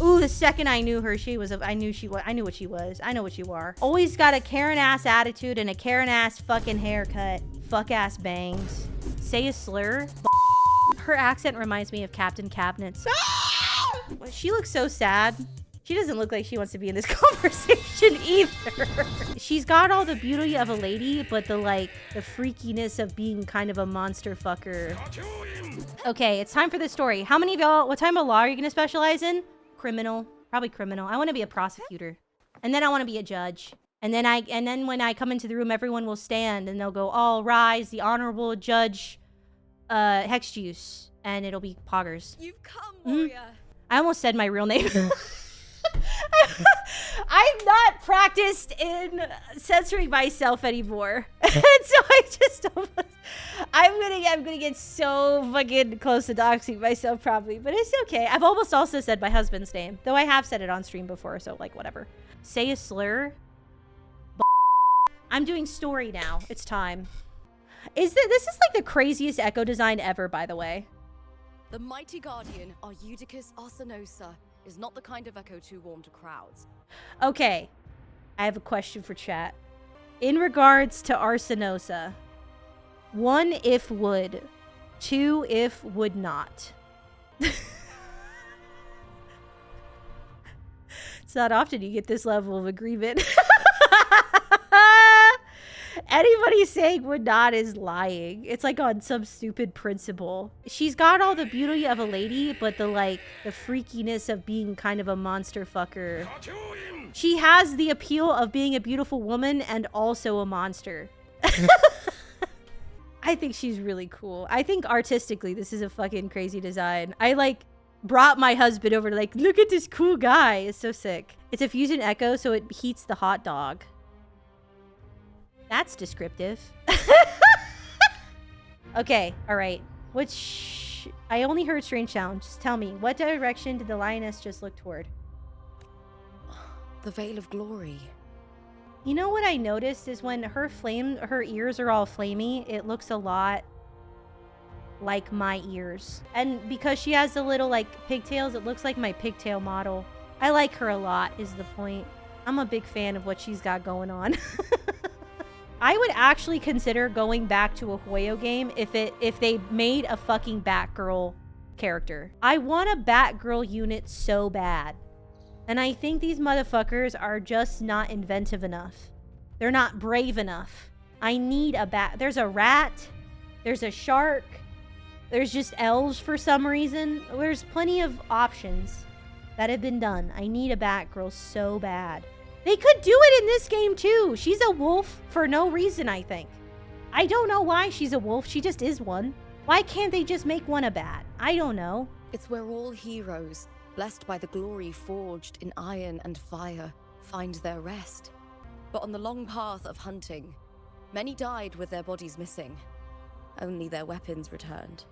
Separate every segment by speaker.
Speaker 1: Ooh, the second I knew her, I knew what she was. I know what you are. Always got a Karen-ass attitude and a Karen-ass fucking haircut. Fuck-ass bangs. Say a slur. Her accent reminds me of Captain Cabinets. She looks so sad. She doesn't look like she wants to be in this conversation either. She's got all the beauty of a lady, but the freakiness of being kind of a monster fucker. Okay, it's time for the story. How many of y'all, what type of law are you gonna specialize in? Criminal. Probably criminal. I want to be a prosecutor. And then I want to be a judge. And then when I come into the room, everyone will stand and they'll go, all rise, the Honorable Judge HexJuice. And it'll be poggers.
Speaker 2: You've come, warrior.
Speaker 1: I almost said my real name. I'm not practiced in censoring myself anymore. And so I just almost, I'm gonna get so fucking close to doxing myself probably, but it's okay. I've almost also said my husband's name, though I have said it on stream before, so like whatever. Say a slur. I'm doing story now. It's time. This is like the craziest echo design ever, by the way.
Speaker 2: The mighty guardian, Eudicus Arsinosa, is not the kind of echo too warm to crowds.
Speaker 1: Okay, I have a question for chat. In regards to Arsinosa, 1 if would, 2 if would not. It's not often you get this level of agreement. Anybody saying would not is lying. It's like on some stupid principle. She's got all the beauty of a lady, but the freakiness of being kind of a monster fucker. She has the appeal of being a beautiful woman and also a monster. I think she's really cool. I think artistically, this is a fucking crazy design. I brought my husband over to look at this cool guy. It's so sick. It's a fusion echo, so it heats the hot dog. That's descriptive. Okay, all right. I only heard strange sound. Just tell me, what direction did the lioness just look toward?
Speaker 2: The Veil of Glory.
Speaker 1: You know what I noticed is when her ears are all flamey, it looks a lot like my ears. And because she has the little pigtails, it looks like my pigtail model. I like her a lot is the point. I'm a big fan of what she's got going on. I would actually consider going back to a Hoyo game if they made a fucking Batgirl character. I want a Batgirl unit so bad. And I think these motherfuckers are just not inventive enough. They're not brave enough. I need a there's a rat. There's a shark. There's just elves for some reason. There's plenty of options that have been done. I need a Batgirl so bad. They could do it in this game too. She's a wolf for no reason, I think. I don't know why she's a wolf. She just is one. Why can't they just make one a bat? I don't know.
Speaker 2: It's where all heroes, blessed by the glory forged in iron and fire, find their rest. But on the long path of hunting, many died with their bodies missing. Only their weapons returned.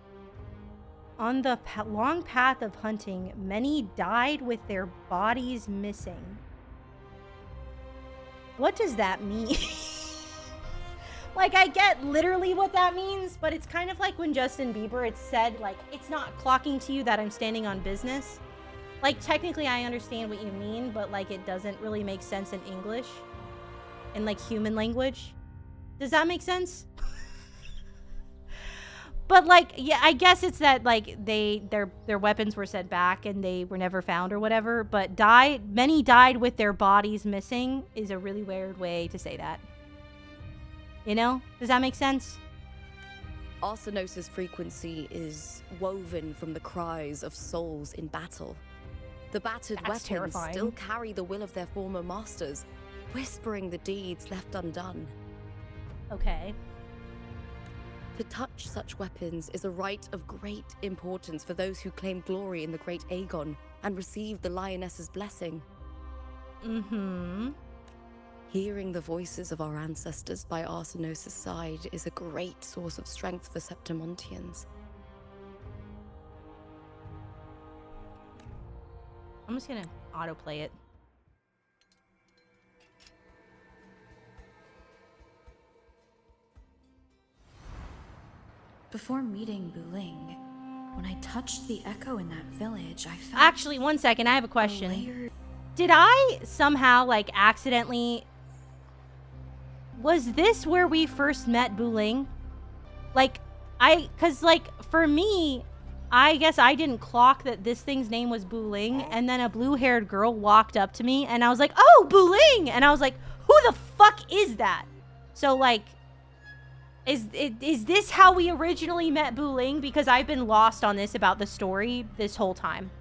Speaker 1: On the long path of hunting, many died with their bodies missing. What does that mean? I get literally what that means, but it's kind of like when Justin Bieber, it's said, it's not clocking to you that I'm standing on business. Technically I understand what you mean, but, it doesn't really make sense in English. In, human language. Does that make sense? But, yeah, I guess it's that, their weapons were sent back and they were never found or whatever. But many died with their bodies missing is a really weird way to say that. You know? Does that make sense?
Speaker 2: Arsinosa's frequency is woven from the cries of souls in battle. The battered weapons
Speaker 1: terrifying.
Speaker 2: Still carry the will of their former masters, whispering the deeds left undone.
Speaker 1: Okay.
Speaker 2: To touch such weapons is a rite of great importance for those who claim glory in the great Aegon and receive the lioness's blessing.
Speaker 1: Mm-hmm.
Speaker 2: Hearing the voices of our ancestors by Arsinosa's side is a great source of strength for Septimontians.
Speaker 1: I'm just gonna autoplay it.
Speaker 3: Before meeting Buling, When I touched the echo in that village, I felt...
Speaker 1: Actually, one second, I have a question. Did I somehow, like, accidentally... Was this where we first met Buling? Like, cause, like, for me, I guess I didn't clock that this thing's name was Buling, and then a blue-haired girl walked up to me, and I was like, oh, Buling! And I was like, who the fuck is that? So, like, is this how we originally met Buling? Because I've been lost on this about the story this whole time.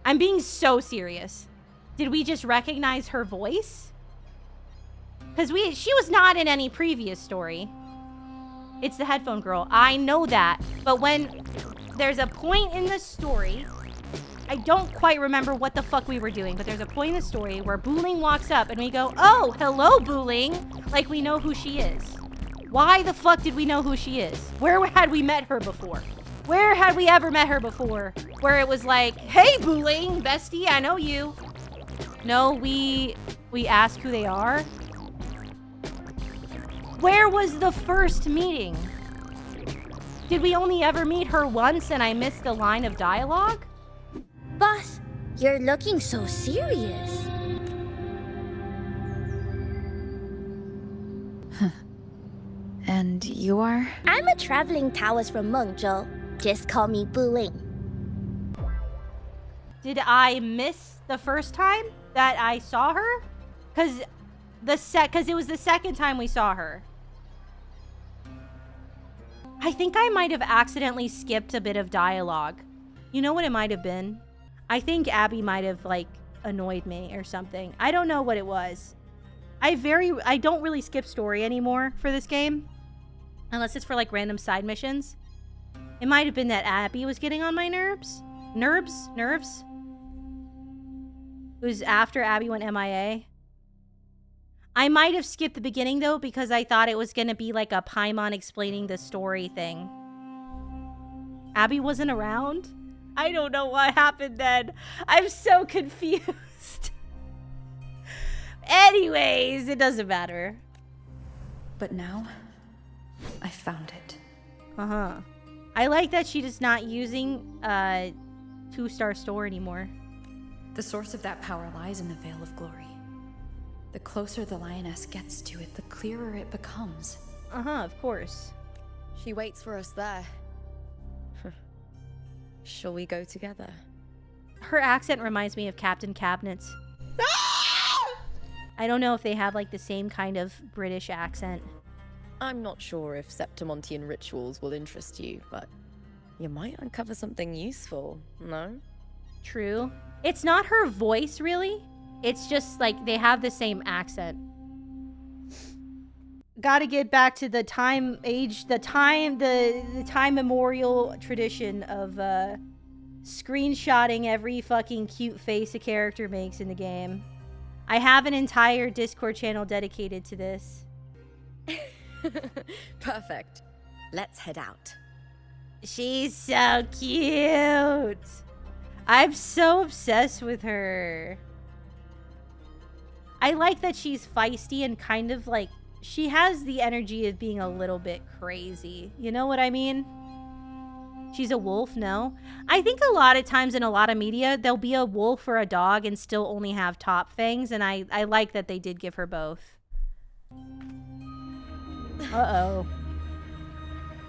Speaker 1: I'm being so serious. Did we just recognize her voice? Because she was not in any previous story. It's the headphone girl. I know that. But when there's a point in the story, I don't quite remember what the fuck we were doing, but there's a point in the story where Buling walks up and we go, oh, hello, Buling. Like we know who she is. Why the fuck did we know who she is? Where had we met her before? Where had we ever met her before? Where it was like, hey, Buling, bestie, I know you. No, we ask who they are. Where was the first meeting? Did we only ever meet her once and I missed a line of dialogue?
Speaker 4: Boss, you're looking so serious.
Speaker 3: And you are?
Speaker 4: I'm a traveling Taoist from Mengzhou. Just call me Buling.
Speaker 1: Did I miss the first time that I saw her? Because it was the second time we saw her. I think I might have accidentally skipped a bit of dialogue. You know what it might have been? I think Abby might have, like, annoyed me or something. I don't know what it was. I don't really skip story anymore for this game. Unless it's for, like, random side missions. It might have been that Abby was getting on my nerves. Nerves? It was after Abby went MIA. I might have skipped the beginning, though, because I thought it was going to be like a Paimon explaining the story thing. Abby wasn't around? I don't know what happened then. I'm so confused. Anyways, it doesn't matter.
Speaker 3: But now, I found it.
Speaker 1: Uh-huh. I like that she is not using 2-star store anymore.
Speaker 3: The source of that power lies in the Veil of Glory. The closer the lioness gets to it, the clearer it becomes.
Speaker 1: Uh-huh, of course.
Speaker 2: She waits for us there. Shall we go together?
Speaker 1: Her accent reminds me of Captain Cabinet's. I don't know if they have, like, the same kind of British accent.
Speaker 2: I'm not sure if Septimontian rituals will interest you, but you might uncover something useful, no?
Speaker 1: True. It's not her voice, really. It's just, like, they have the same accent. Gotta get back to the time memorial tradition of screenshotting every fucking cute face a character makes in the game. I have an entire Discord channel dedicated to this.
Speaker 2: Perfect. Let's head out.
Speaker 1: She's so cute. I'm so obsessed with her. I like that she's feisty and kind of like, she has the energy of being a little bit crazy. You know what I mean? She's a wolf, no? I think a lot of times in a lot of media, there'll be a wolf or a dog and still only have top fangs, and I like that they did give her both. Uh-oh.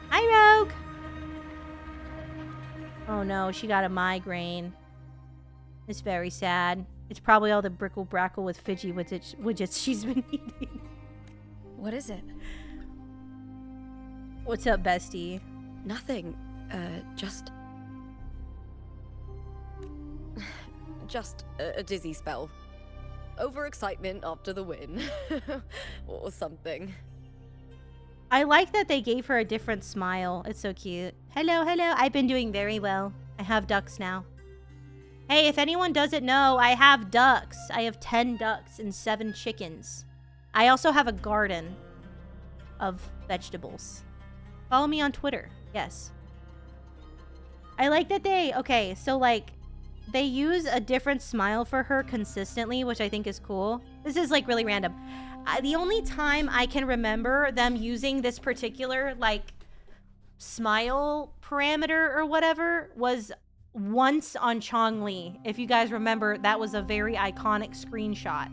Speaker 1: Hi, Rogue! Oh no, she got a migraine. It's very sad. It's probably all the brickle brackle with Fidgy widgets she's been eating.
Speaker 3: What is it?
Speaker 1: What's up, bestie?
Speaker 2: Nothing. Just a dizzy spell. Overexcitement after the win. Or something.
Speaker 1: I like that they gave her a different smile. It's so cute. Hello, hello. I've been doing very well. I have ducks now. Hey, if anyone doesn't know, I have ducks. I have 10 ducks and 7 chickens. I also have a garden of vegetables. Follow me on Twitter. Yes. I like that okay, so like, they use a different smile for her consistently, which I think is cool. This is like really random. The only time I can remember them using this particular like smile parameter or whatever was once on Chongli. If you guys remember, that was a very iconic screenshot.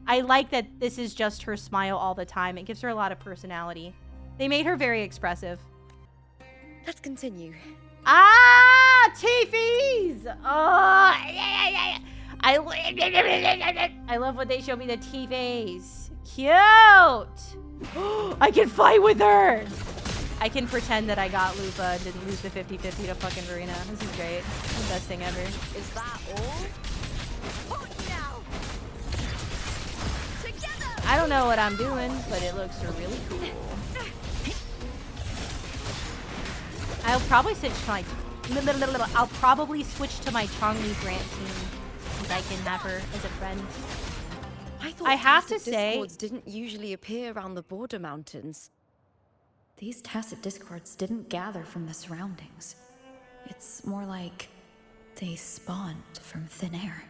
Speaker 1: I like that this is just her smile all the time. It gives her a lot of personality. They made her very expressive.
Speaker 2: Let's continue.
Speaker 1: Ah, teefies! Oh, I love when they show me the teefies. Cute! I can fight with her! I can pretend that I got LUPA and didn't lose the 50-50 to fucking Verena. This is great. It's the best thing ever.
Speaker 2: Is that all? On now! Together!
Speaker 1: I don't know what I'm doing, but it looks really cool. I'll probably switch to my Chongli Grant team since I can have her as a friend.
Speaker 2: I thought
Speaker 1: I have to
Speaker 2: tacit
Speaker 1: say,
Speaker 2: discords didn't usually appear around the border mountains.
Speaker 3: These tacit discords didn't gather from the surroundings. It's more like they spawned from thin air.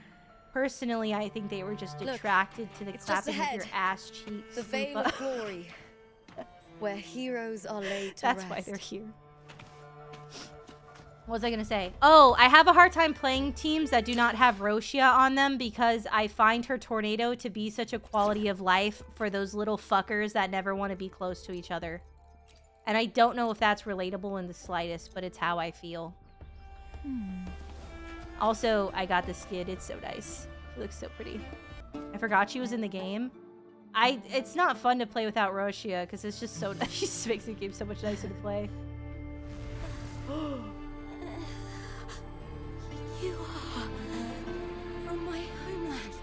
Speaker 1: personally, I think they were just
Speaker 2: Look,
Speaker 1: attracted to the
Speaker 2: it's just
Speaker 1: clapping of your
Speaker 2: ahead.
Speaker 1: ass cheeks.
Speaker 2: The Veil
Speaker 1: LUPA.
Speaker 2: of Glory, where heroes are laid to
Speaker 1: That's
Speaker 2: rest.
Speaker 1: why they're here. What was I gonna say? Oh, I have a hard time playing teams that do not have Roshia on them because I find her tornado to be such a quality of life for those little fuckers that never want to be close to each other. And I don't know if that's relatable in the slightest, but it's how I feel. Also, I got the skid. It's so nice. It looks so pretty. I forgot she was in the game. It's not fun to play without Roshia because it's just so nice. She just makes the game so much nicer to play.
Speaker 2: You are from my homeland.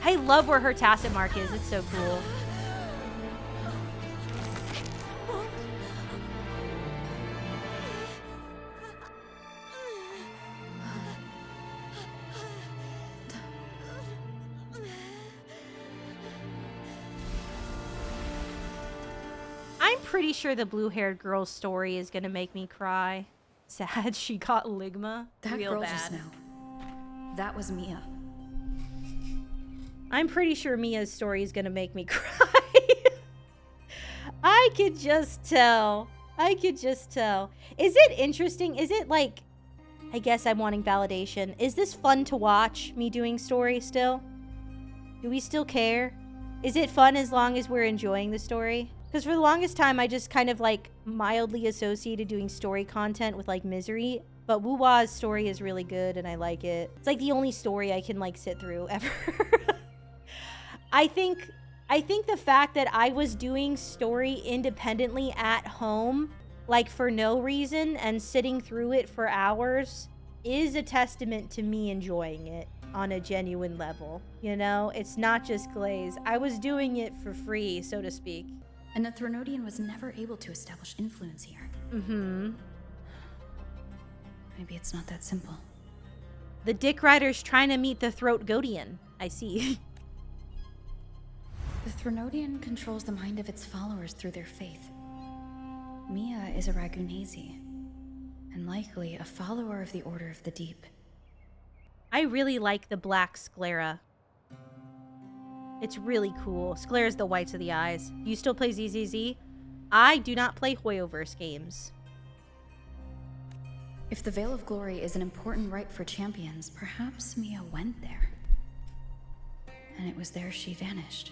Speaker 1: I love where her tacit mark is. It's so cool. I'm pretty sure the blue-haired girl's story is gonna make me cry. Sad she got Ligma.
Speaker 3: That
Speaker 1: Real
Speaker 3: girl
Speaker 1: bad.
Speaker 3: just now. That was Mia.
Speaker 1: I'm pretty sure Mia's story is gonna make me cry. I could just tell. I could just tell. Is it interesting? Is it like... I guess I'm wanting validation. Is this fun to watch, me doing story still? Do we still care? Is it fun as long as we're enjoying the story? Because for the longest time, I just kind of like mildly associated doing story content with like misery. But Wuwa's story is really good and I like it. It's like the only story I can like sit through ever. I think the fact that I was doing story independently at home, like for no reason, and sitting through it for hours is a testament to me enjoying it on a genuine level. You know, it's not just glaze. I was doing it for free, so to speak.
Speaker 3: And the Threnodian was never able to establish influence here.
Speaker 1: Mm-hmm.
Speaker 3: Maybe it's not that simple.
Speaker 1: The Dick Rider's trying to meet the Throat Godian. I see.
Speaker 3: The Threnodian controls the mind of its followers through their faith. Mia is a Ragunesi, and likely a follower of the Order of the Deep.
Speaker 1: I really like the black sclera. It's really cool. Sclera's the whites of the eyes. Do you still play ZZZ? I do not play Hoyoverse games.
Speaker 3: If the Veil of Glory is an important rite for champions, perhaps Mia went there. And it was there she vanished.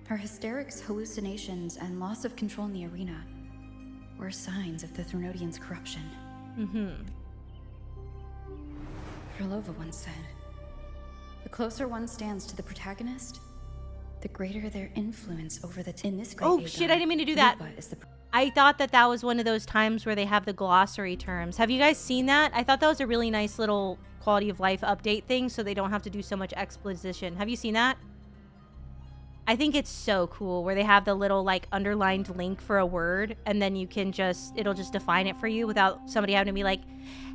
Speaker 3: Her hysterics, hallucinations, and loss of control in the arena were signs of the Threnodian's corruption.
Speaker 1: Mm-hmm.
Speaker 3: Krylova once said, "The closer one stands to the protagonist, the greater their influence over the in this great
Speaker 1: Oh,
Speaker 3: Aegon,
Speaker 1: shit, I didn't mean to do that.
Speaker 3: LUPA is the
Speaker 1: I thought that that was one of those times where they have the glossary terms. Have you guys seen that? I thought that was a really nice little quality of life update thing so they don't have to do so much exposition. Have you seen that? I think it's so cool where they have the little like underlined link for a word and then you can just, it'll just define it for you without somebody having to be like,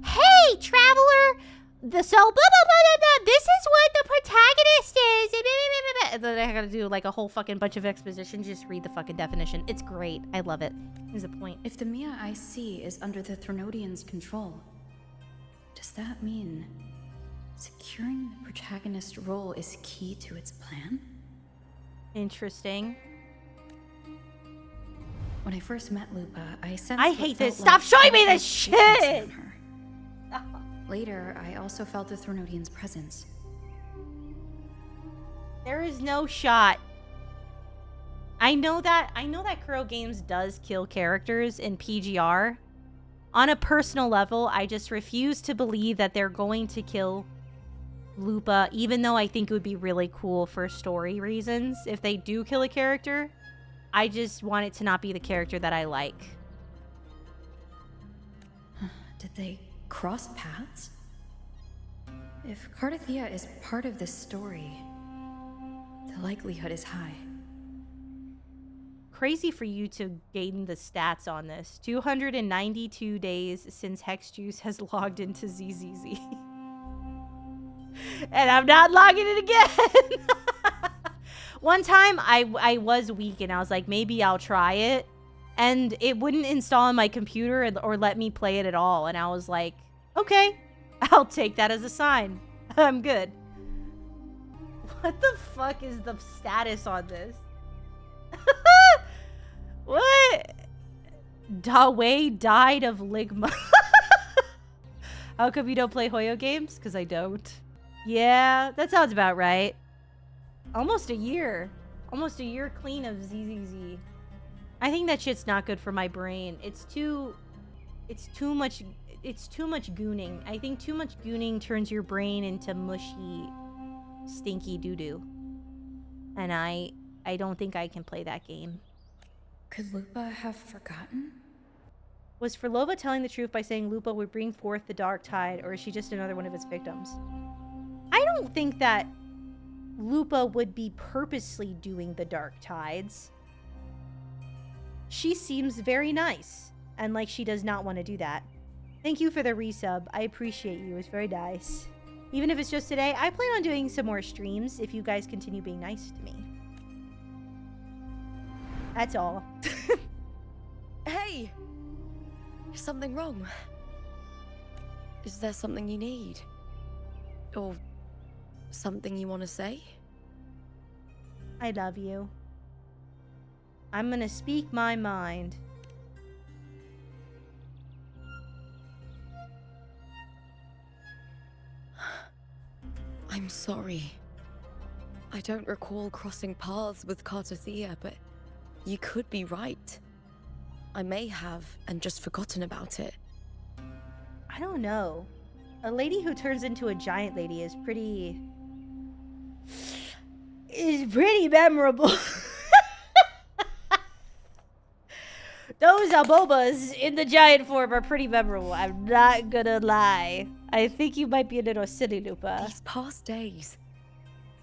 Speaker 1: hey, traveler, this is what the protagonist is. And then I gotta do like a whole fucking bunch of exposition. Just read the fucking definition. It's great. I love it. Is the point.
Speaker 3: If the Mia I see is under the Threnodian's control, does that mean securing the protagonist role is key to its plan?
Speaker 1: Interesting.
Speaker 3: When I first met Lupa, I sensed
Speaker 1: I
Speaker 3: what
Speaker 1: hate
Speaker 3: felt
Speaker 1: this. Stop
Speaker 3: like
Speaker 1: showing me this
Speaker 3: frequency
Speaker 1: shit!
Speaker 3: on her. Later, I also felt the Threnodian's presence.
Speaker 1: There is no shot. I know that Kuro Games does kill characters in PGR. On a personal level, I just refuse to believe that they're going to kill Lupa, even though I think it would be really cool for story reasons. If they do kill a character, I just want it to not be the character that I like.
Speaker 3: Did they cross paths? If Cardathia is part of this story, the likelihood is high.
Speaker 1: Crazy for you to gain the stats on this. 292 days since HexJuice has logged into ZZZ. And I'm not logging it again. One time I was weak and I was like, maybe I'll try it. And it wouldn't install on my computer or let me play it at all. And I was like, okay, I'll take that as a sign. I'm good. What the fuck is the status on this? What? Dawei died of ligma. How come you don't play Hoyo games? Because I don't. Yeah, that sounds about right. Almost a year. Almost a year clean of ZZZ. I think that shit's not good for my brain. It's too much gooning. I think too much gooning turns your brain into mushy, stinky doo-doo. And I don't think I can play that game.
Speaker 3: Could Lupa have forgotten?
Speaker 1: Was Frolova telling the truth by saying Lupa would bring forth the dark tide, or is she just another one of its victims? I don't think that Lupa would be purposely doing the dark tides. She seems very nice, and like she does not want to do that. Thank you for the resub. I appreciate you. It's very nice. Even if it's just today, I plan on doing some more streams if you guys continue being nice to me. That's all.
Speaker 2: Hey! Is something wrong? Is there something you need? Or something you want to say?
Speaker 1: I love you. I'm gonna speak my mind.
Speaker 2: I'm sorry. I don't recall crossing paths with Cardathia, but you could be right. I may have, and just forgotten about it.
Speaker 1: I don't know. A lady who turns into a giant lady is pretty memorable. Those abobas in the giant form are pretty memorable. I'm not gonna lie. I think you might be a little silly, Lupa.
Speaker 2: These past days,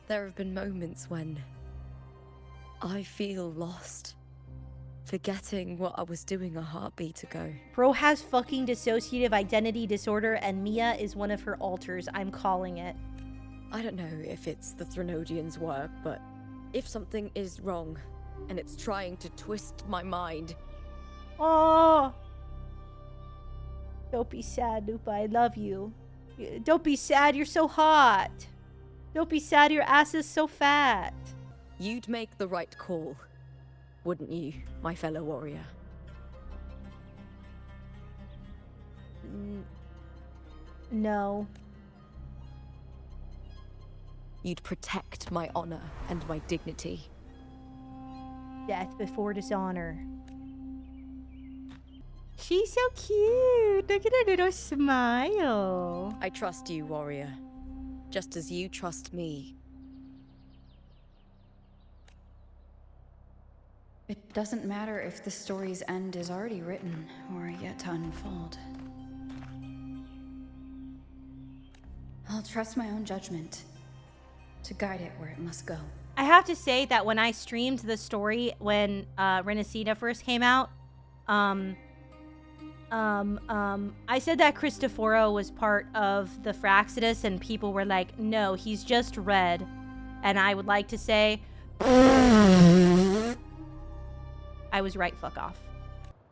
Speaker 2: there have been moments when I feel lost. Forgetting what I was doing a heartbeat ago.
Speaker 1: Bro has fucking dissociative identity disorder, and Mia is one of her alters. I'm calling it.
Speaker 2: I don't know if it's the Threnodian's work, but if something is wrong, and it's trying to twist my mind...
Speaker 1: Oh! Don't be sad, Lupa. I love you. Don't be sad. You're so hot. Don't be sad. Your ass is so fat.
Speaker 2: You'd make the right call. Wouldn't you, my fellow warrior?
Speaker 1: No.
Speaker 2: You'd protect my honor and my dignity.
Speaker 1: Death before dishonor. She's so cute. Look at her little smile.
Speaker 2: I trust you, warrior. Just as you trust me.
Speaker 3: It doesn't matter if the story's end is already written or yet to unfold. I'll trust my own judgment to guide it where it must go.
Speaker 1: I have to say that when I streamed the story when Renacida first came out, I said that Cristoforo was part of the Fraxidus, and people were like, no, he's just red. And I would like to say... I was right, fuck off.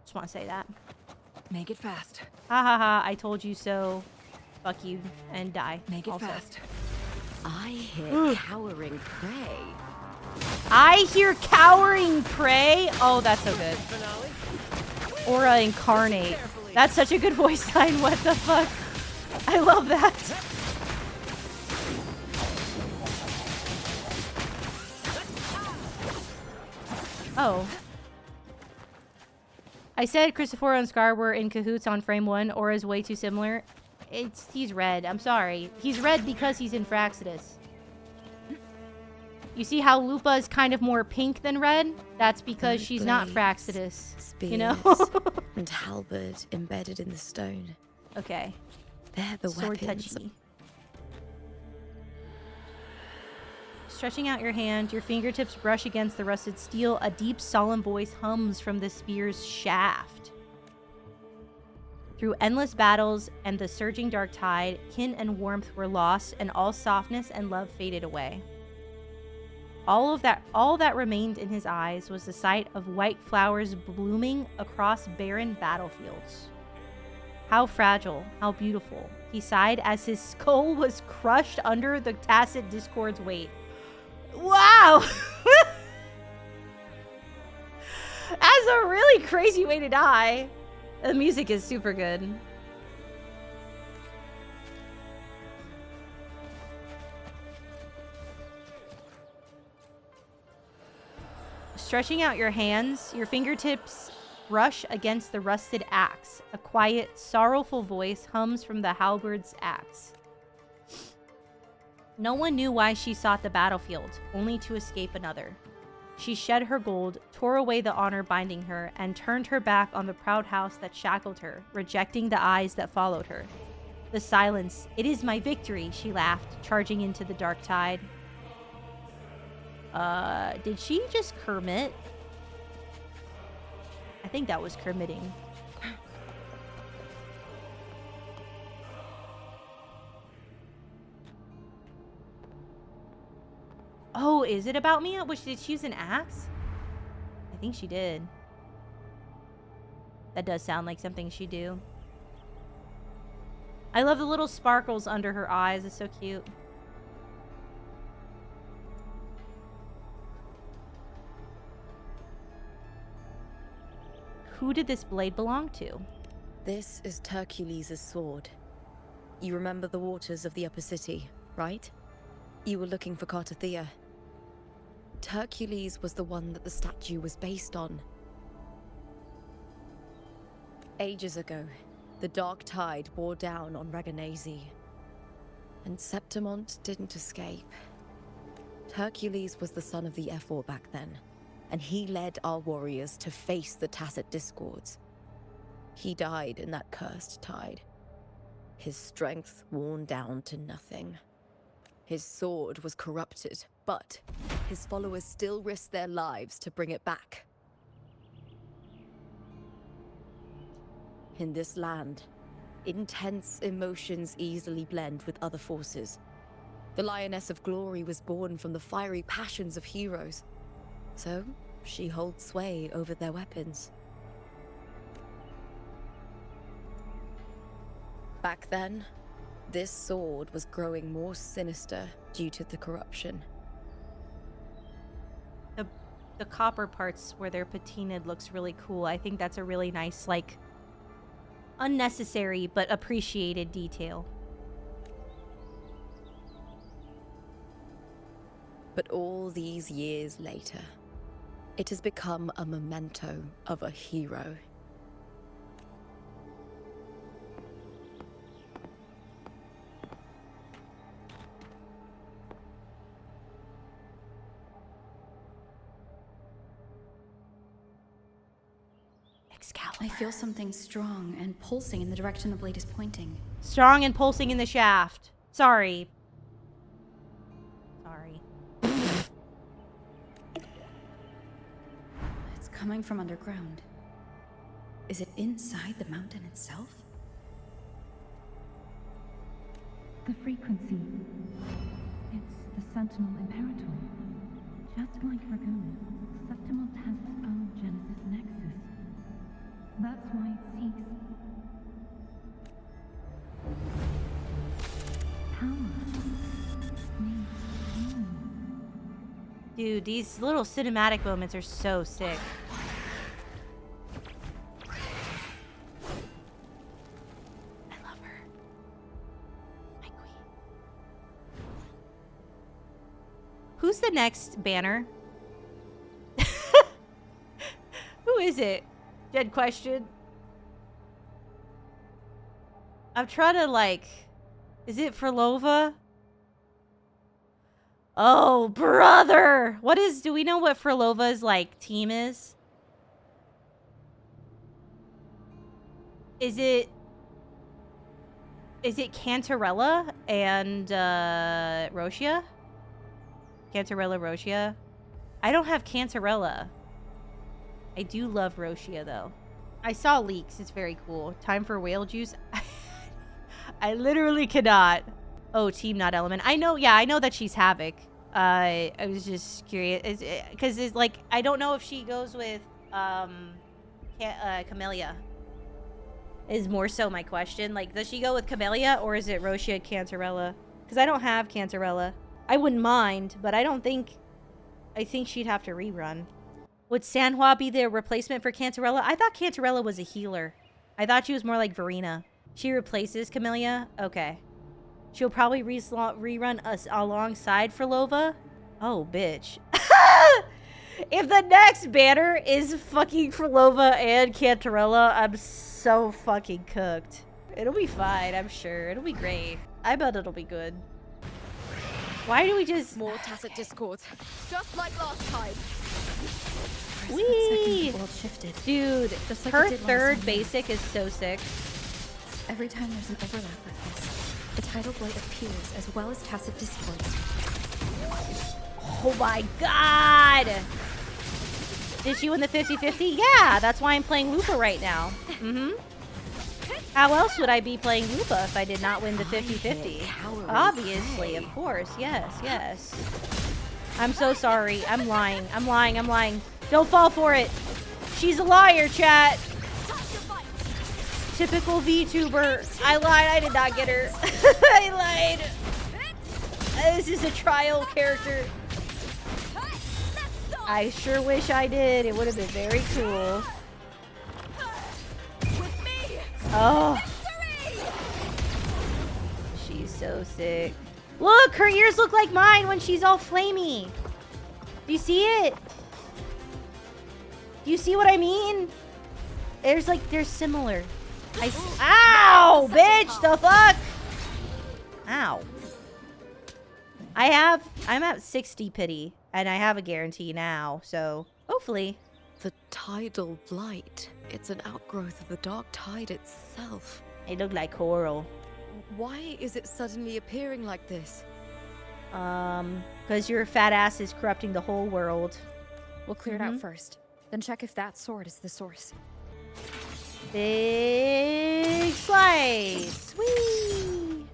Speaker 1: Just want to say that.
Speaker 5: Make it fast.
Speaker 1: Ha ha ha, I told you so. Fuck you, and die.
Speaker 5: Make it
Speaker 1: also.
Speaker 5: fast.
Speaker 2: I hear cowering prey.
Speaker 1: I hear cowering prey. Oh, that's so good. Aura incarnate. That's such a good voice line. What the fuck? I love that. Oh. I said Christopher and Scar were in cahoots on frame 1. Aura's way too similar. He's red. I'm sorry. He's red because he's in Fraxidus. You see how Lupa is kind of more pink than red? That's because she's not Fraxidus.
Speaker 2: Spears,
Speaker 1: you know?
Speaker 2: and halberd embedded in the stone.
Speaker 1: Okay.
Speaker 2: They're the
Speaker 1: Sword
Speaker 2: weapons.
Speaker 1: touchy. Stretching out your hand, your fingertips brush against the rusted steel. A deep, solemn voice hums from the spear's shaft. Through endless battles and the surging dark tide, kin and warmth were lost, and all softness and love faded away. All that remained in his eyes was the sight of white flowers blooming across barren battlefields. How fragile, how beautiful, he sighed as his skull was crushed under the tacit discord's weight. Wow! That's a really crazy way to die. The music is super good. Stretching out your hands, your fingertips brush against the rusted axe. A quiet, sorrowful voice hums from the halberd's axe. No one knew why she sought the battlefield, only to escape another. She shed her gold, tore away the honor binding her, and turned her back on the proud house that shackled her, rejecting the eyes that followed her. The silence. It is my victory, she laughed, charging into the dark tide. Did she just Kermit? I think that was Kermitting. Oh, is it about me? Did she use an axe? I think she did. That does sound like something she'd do. I love the little sparkles under her eyes. It's so cute. Who did this blade belong to?
Speaker 2: This is Hercules' sword. You remember the waters of the upper city, right? You were looking for Cartathea. Hercules was the one that the statue was based on. Ages ago, the dark tide bore down on Raganesi, and Septimont didn't escape. Hercules was the son of the Ephor back then, and he led our warriors to face the Tacit Discords. He died in that cursed tide, his strength worn down to nothing. His sword was corrupted, but his followers still risked their lives to bring it back. In this land, intense emotions easily blend with other forces. The Lioness of Glory was born from the fiery passions of heroes, so she holds sway over their weapons. Back then, this sword was growing more sinister due to the corruption.
Speaker 1: The copper parts where they're patinaed looks really cool. I think that's a really nice, like, unnecessary but appreciated detail.
Speaker 2: But all these years later, it has become a memento of a hero.
Speaker 3: I feel something strong and pulsing in the direction the blade is pointing.
Speaker 1: Strong and pulsing in the shaft. Sorry.
Speaker 3: It's coming from underground. Is it inside the mountain itself?
Speaker 6: The frequency. It's the Sentinel Imperator. Just like Dragoon, Septimont has its own Genesis Nexus. That's why it seeks power. Needs healing.
Speaker 1: Dude, these little cinematic moments are so sick. I love her. My queen. Who's the next banner? Who is it? Dead question. I'm trying to like... Is it Frolova? Oh, brother! What is... Do we know what Frolova's, like, team is? Is it Cantarella and, Roshia? Cantarella, Roshia? I don't have Cantarella. I do love Roshia, though. I saw leaks. It's very cool. Time for whale juice. I literally cannot. Oh, team, not element. I know, yeah, I know that she's Havoc. I was just curious. Because it's like, I don't know if she goes with, Camellia. Is more so my question. Like, does she go with Camellia or is it Roshia Cantarella? Because I don't have Cantarella. I wouldn't mind, but I think she'd have to rerun. Would Sanhua be the replacement for Cantarella? I thought Cantarella was a healer. I thought she was more like Verena. She replaces Camellia? Okay. She'll probably rerun us alongside Frolova. Oh, bitch. If the next banner is fucking Frolova and Cantarella, I'm so fucking cooked. It'll be fine, I'm sure. It'll be great. I bet it'll be good. Why do we just...
Speaker 2: More tacit discord. Just like last time.
Speaker 1: Wee!
Speaker 3: The world shifted.
Speaker 1: Dude,
Speaker 3: Just like
Speaker 1: her
Speaker 3: it did last
Speaker 1: third
Speaker 3: time.
Speaker 1: basic is so sick.
Speaker 3: Every time there's an overlap like this, the tidal blight appears as well as tacit discord.
Speaker 1: Oh my god! Did she win the 50-50? Yeah, that's why I'm playing LUPA right now. How else would I be playing LUPA if I did not win the 50-50? Obviously, of course. Yes, yes. I'm so sorry. I'm lying. I'm lying. I'm lying. Don't fall for it. She's a liar, chat. Typical VTuber. I lied. I did not get her. I lied. This is a trial character. I sure wish I did. It would have been very cool. Oh. She's so sick. Look, her ears look like mine when she's all flamey. Do you see it? Do you see what I mean? They're similar. Ow, bitch, the fuck? Ow. I'm at 60 pity, and I have a guarantee now, so hopefully.
Speaker 2: The tidal blight. It's an outgrowth of the dark tide itself.
Speaker 1: It looked like coral.
Speaker 2: Why is it suddenly appearing like this?
Speaker 1: Because your fat ass is corrupting the whole world.
Speaker 3: We'll clear it out first, then check if that sword is the source.
Speaker 1: Big slice! Whee!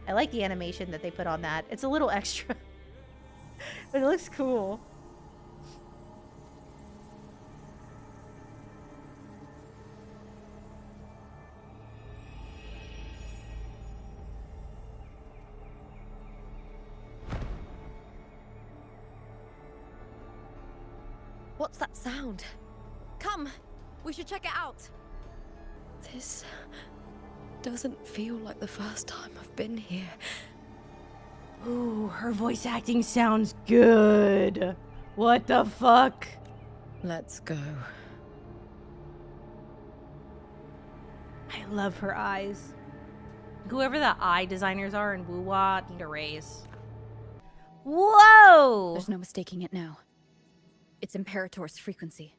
Speaker 1: I like the animation that they put on that. It's a little extra. But it looks cool.
Speaker 2: What's that sound? Come, we should check it out. This doesn't feel like the first time I've been here.
Speaker 1: Ooh, her voice acting sounds good. What the fuck?
Speaker 2: Let's go.
Speaker 1: I love her eyes. Whoever the eye designers are in Wuwa need a raise. Whoa!
Speaker 3: There's no mistaking it now. It's Imperator's frequency.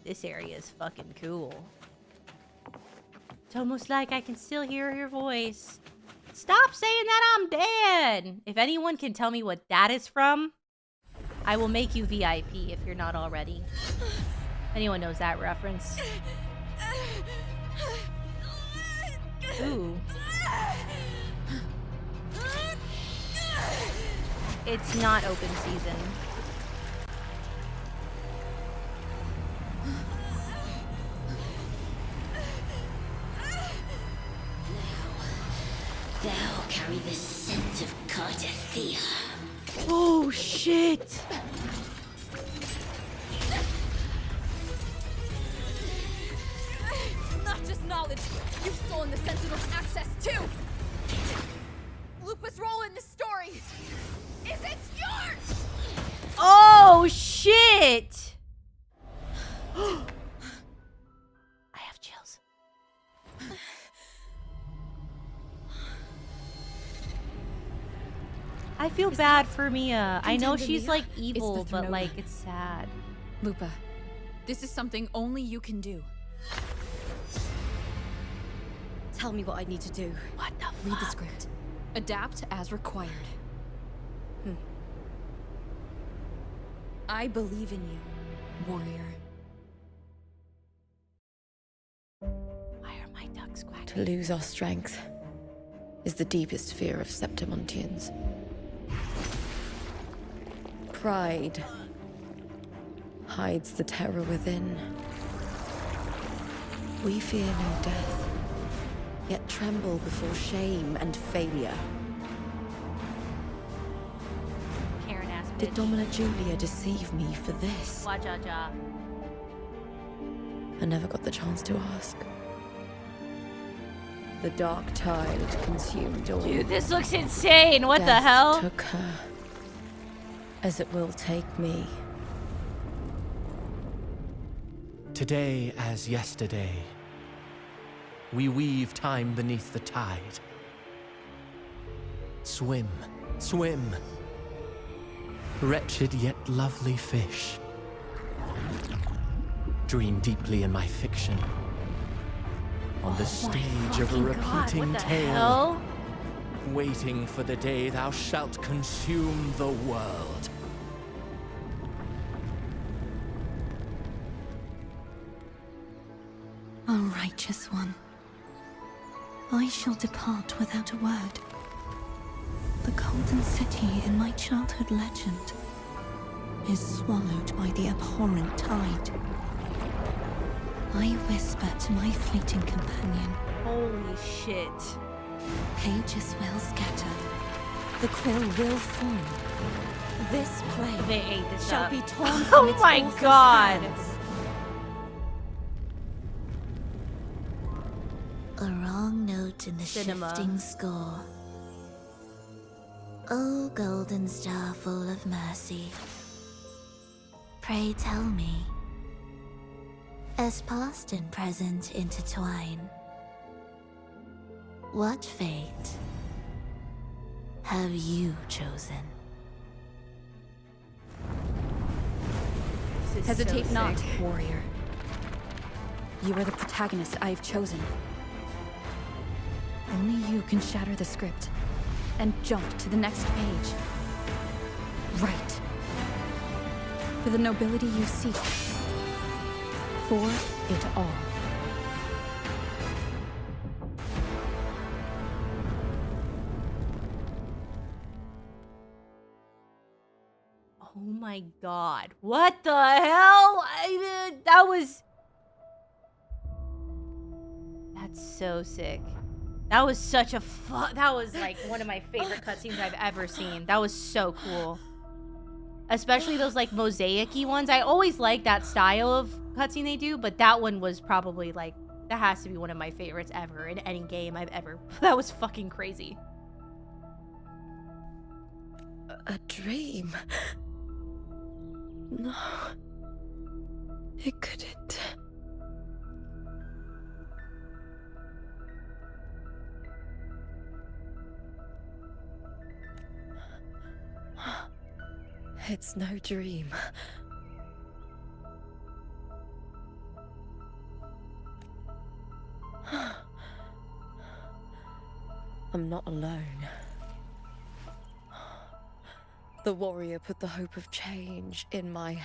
Speaker 1: This area is fucking cool. It's almost like I can still hear her voice. Stop saying that I'm dead! If anyone can tell me what that is from, I will make you VIP if you're not already. Anyone knows that reference? Ooh. It's not open season.
Speaker 7: Thou carry the scent of Cardathia.
Speaker 1: Oh shit!
Speaker 2: Not just knowledge, you've stolen the Sentinel's access too! Lupa's role in this story isn't yours!
Speaker 1: Oh shit! I have chills. I feel bad for Mia. I know
Speaker 2: Contender
Speaker 1: she's
Speaker 2: Mia?
Speaker 1: like
Speaker 2: It's the
Speaker 1: evil, but
Speaker 2: throne.
Speaker 1: like it's sad.
Speaker 2: Lupa, this is something only you can do. Tell me what I need to do.
Speaker 1: What the
Speaker 2: Read the
Speaker 1: fuck?
Speaker 2: script. Adapt as required. I believe in you, warrior.
Speaker 1: Why are my ducks quacking?
Speaker 2: To lose our strength is the deepest fear of Septimontians. Pride hides the terror within. We fear no death, yet tremble before shame and failure.
Speaker 1: Karen ass bitch.
Speaker 2: Did Domina Julia deceive me for this?
Speaker 1: Wajaja.
Speaker 2: I never got the chance to ask. The dark tide consumed all.
Speaker 1: Dude, this looks insane. What the
Speaker 2: Death
Speaker 1: hell?
Speaker 2: took her, as it will take me.
Speaker 7: Today as yesterday, we weave time beneath the tide. Swim, swim, wretched yet lovely fish. Dream deeply in my fiction. On the stage of a repeating
Speaker 1: what the
Speaker 7: tale,
Speaker 1: hell?
Speaker 7: waiting for the day thou shalt consume the world.
Speaker 6: O righteous one, I shall depart without a word. The golden city in my childhood legend is swallowed by the abhorrent tide. I whisper to my fleeting companion,
Speaker 1: Holy shit.
Speaker 6: pages will scatter, the quill will form. This play
Speaker 1: They ate this
Speaker 6: shall
Speaker 1: up.
Speaker 6: be torn
Speaker 1: Oh
Speaker 6: from its
Speaker 1: my
Speaker 6: author's
Speaker 1: God.
Speaker 6: hands.
Speaker 4: A wrong note in the
Speaker 1: Cinema.
Speaker 4: shifting score. O golden star full of mercy, pray tell me, as past and present intertwine, what fate have you chosen?
Speaker 1: This is
Speaker 2: Hesitate
Speaker 1: so
Speaker 2: not,
Speaker 1: sick.
Speaker 2: warrior. You are the protagonist I have chosen. Only you can shatter the script and jump to the next page. Right. For the nobility you seek. For it all.
Speaker 1: Oh my god. What the hell? That was... That's so sick. That was such a that was like one of my favorite cutscenes I've ever seen. That was so cool. Especially those like mosaic-y ones. I always like that style of cutscene they do, but that one was probably like, that has to be one of my favorites ever in any game I've ever... That was fucking crazy.
Speaker 2: A dream. No. It couldn't. It's no dream. I'm not alone. The warrior put the hope of change in my...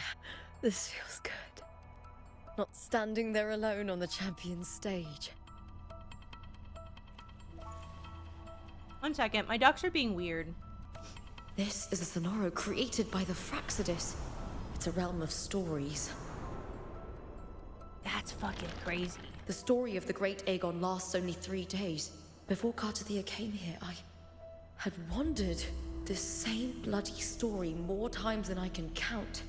Speaker 2: This feels good. Not standing there alone on the champion's stage.
Speaker 1: 1 second, my ducks are being weird.
Speaker 2: This is a Sonoro created by the Fraxidus. It's a realm of stories.
Speaker 1: That's fucking crazy.
Speaker 2: The story of the great Aegon lasts only 3 days. Before Cartathea came here, I had wandered this same bloody story more times than I can count.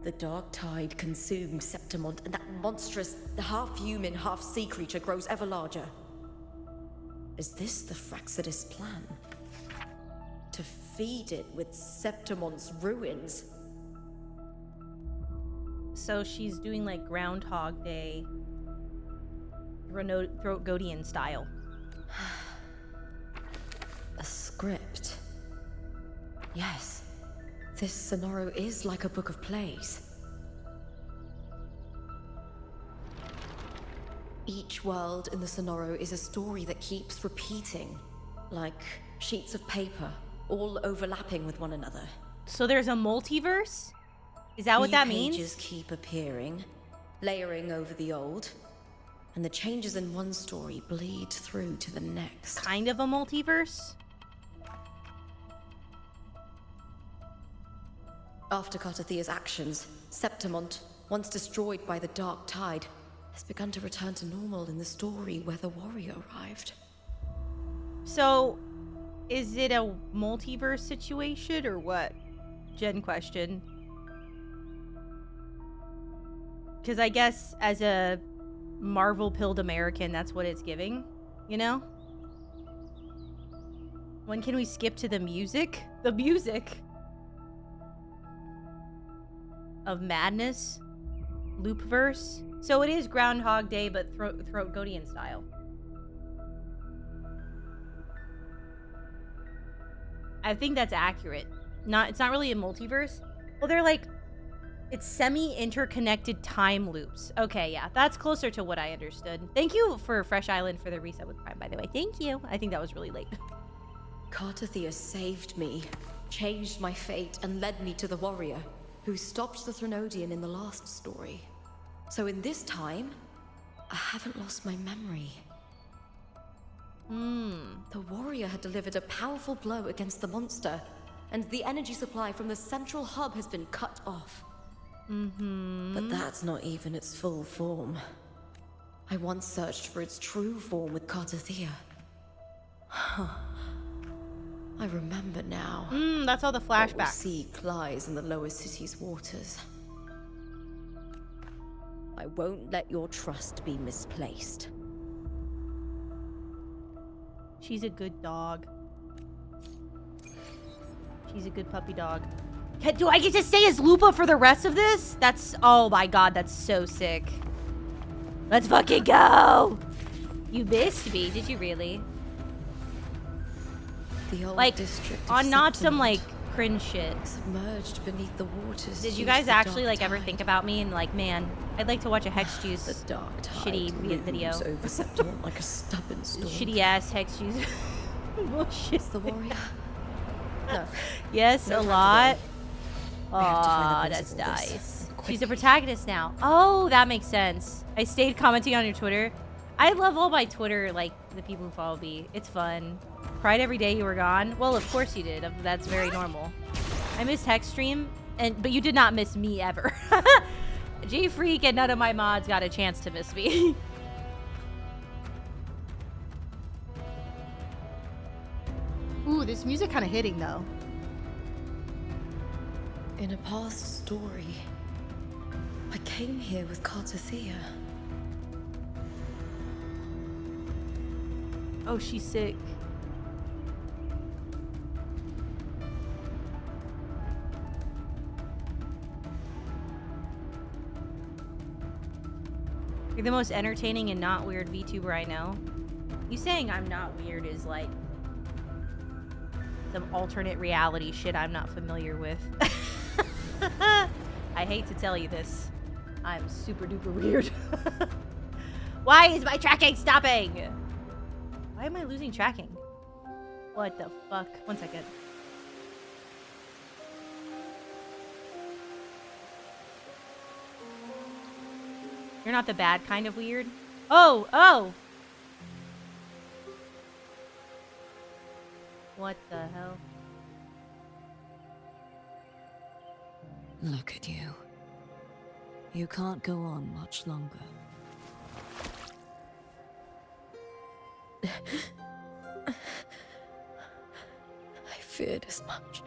Speaker 2: The dark tide consumes Septimont, and that monstrous, half-human, half-sea creature grows ever larger. Is this the Fraxidus plan? To feed it with Septimont's ruins?
Speaker 1: So she's doing like Groundhog Day, Throat Godian style.
Speaker 2: A script. Yes, this Sonoro is like a book of plays. Each world in the Sonoro is a story that keeps repeating, like sheets of paper, all overlapping with one another.
Speaker 1: So there's a multiverse? Is that what that means?
Speaker 2: New pages keep appearing, layering over the old, and the changes in one story bleed through to the next.
Speaker 1: Kind of a multiverse?
Speaker 2: After Cartathea's actions, Septimont, once destroyed by the dark tide, has begun to return to normal in the story where the warrior arrived.
Speaker 1: So, is it a multiverse situation or what? Gen question. Because I guess as a Marvel-pilled American, that's what it's giving, you know? When can we skip to the music? The music of madness? Loop verse? So it is Groundhog Day, but Throat Godian style. I think that's accurate. It's not really a multiverse. Well, they're like, it's semi-interconnected time loops. Okay, yeah, that's closer to what I understood. Thank you for Fresh Island for the reset with Prime, by the way. Thank you. I think that was really late.
Speaker 2: Cartathea saved me, changed my fate, and led me to the warrior, who stopped the Threnodian in the last story. So in this time, I haven't lost my memory. The warrior had delivered a powerful blow against the monster, and the energy supply from the central hub has been cut off. But that's not even its full form. I once searched for its true form with Cartathea. I remember now.
Speaker 1: That's all the
Speaker 2: What we
Speaker 1: flashbacks.
Speaker 2: see lies in the lower city's waters. I won't let your trust be misplaced.
Speaker 1: She's a good dog. She's a good puppy dog. Do I get to stay as Lupa for the rest of this? Oh my god, that's so sick. Let's fucking go! You missed me, did you really?
Speaker 2: The old
Speaker 1: Like,
Speaker 2: district of
Speaker 1: on not some,
Speaker 2: Septimont,
Speaker 1: like, cringe shit.
Speaker 2: submerged beneath the waters.
Speaker 1: Did you
Speaker 2: due to
Speaker 1: guys
Speaker 2: the
Speaker 1: actually,
Speaker 2: dark
Speaker 1: like, ever
Speaker 2: tide.
Speaker 1: think about me and, like, man, I'd like to watch a
Speaker 2: The
Speaker 1: HexJuice
Speaker 2: dark tide
Speaker 1: shitty video.
Speaker 2: looms over Septimont like a stubborn storm.
Speaker 1: Shitty-ass HexJuice bullshit.
Speaker 2: Is the warrior? No.
Speaker 1: Yes,
Speaker 2: No
Speaker 1: a
Speaker 2: time to
Speaker 1: lot.
Speaker 2: We have to find
Speaker 1: Aw,
Speaker 2: the
Speaker 1: that's
Speaker 2: principal of this.
Speaker 1: nice. She's
Speaker 2: Quickly.
Speaker 1: a protagonist now. Oh, that makes sense. I stayed commenting on your Twitter. I love all my Twitter, like, the people who follow me. It's fun. Cried every day you were gone. Well, of course you did. That's very normal. I missed Hex Stream, but you did not miss me ever. G-Freak and none of my mods got a chance to miss me. Ooh, this music kind of hitting, though.
Speaker 2: In a past story, I came here with Cartathea.
Speaker 1: Oh, she's sick. You're the most entertaining and not weird VTuber I know. You saying I'm not weird is like some alternate reality shit I'm not familiar with. I hate to tell you this. I'm super duper weird. Why is my tracking stopping? Why am I losing tracking? What the fuck? 1 second. You're not the bad kind of weird. Oh, oh! What the hell?
Speaker 5: Look at you. You can't go on much longer.
Speaker 2: I feared as much.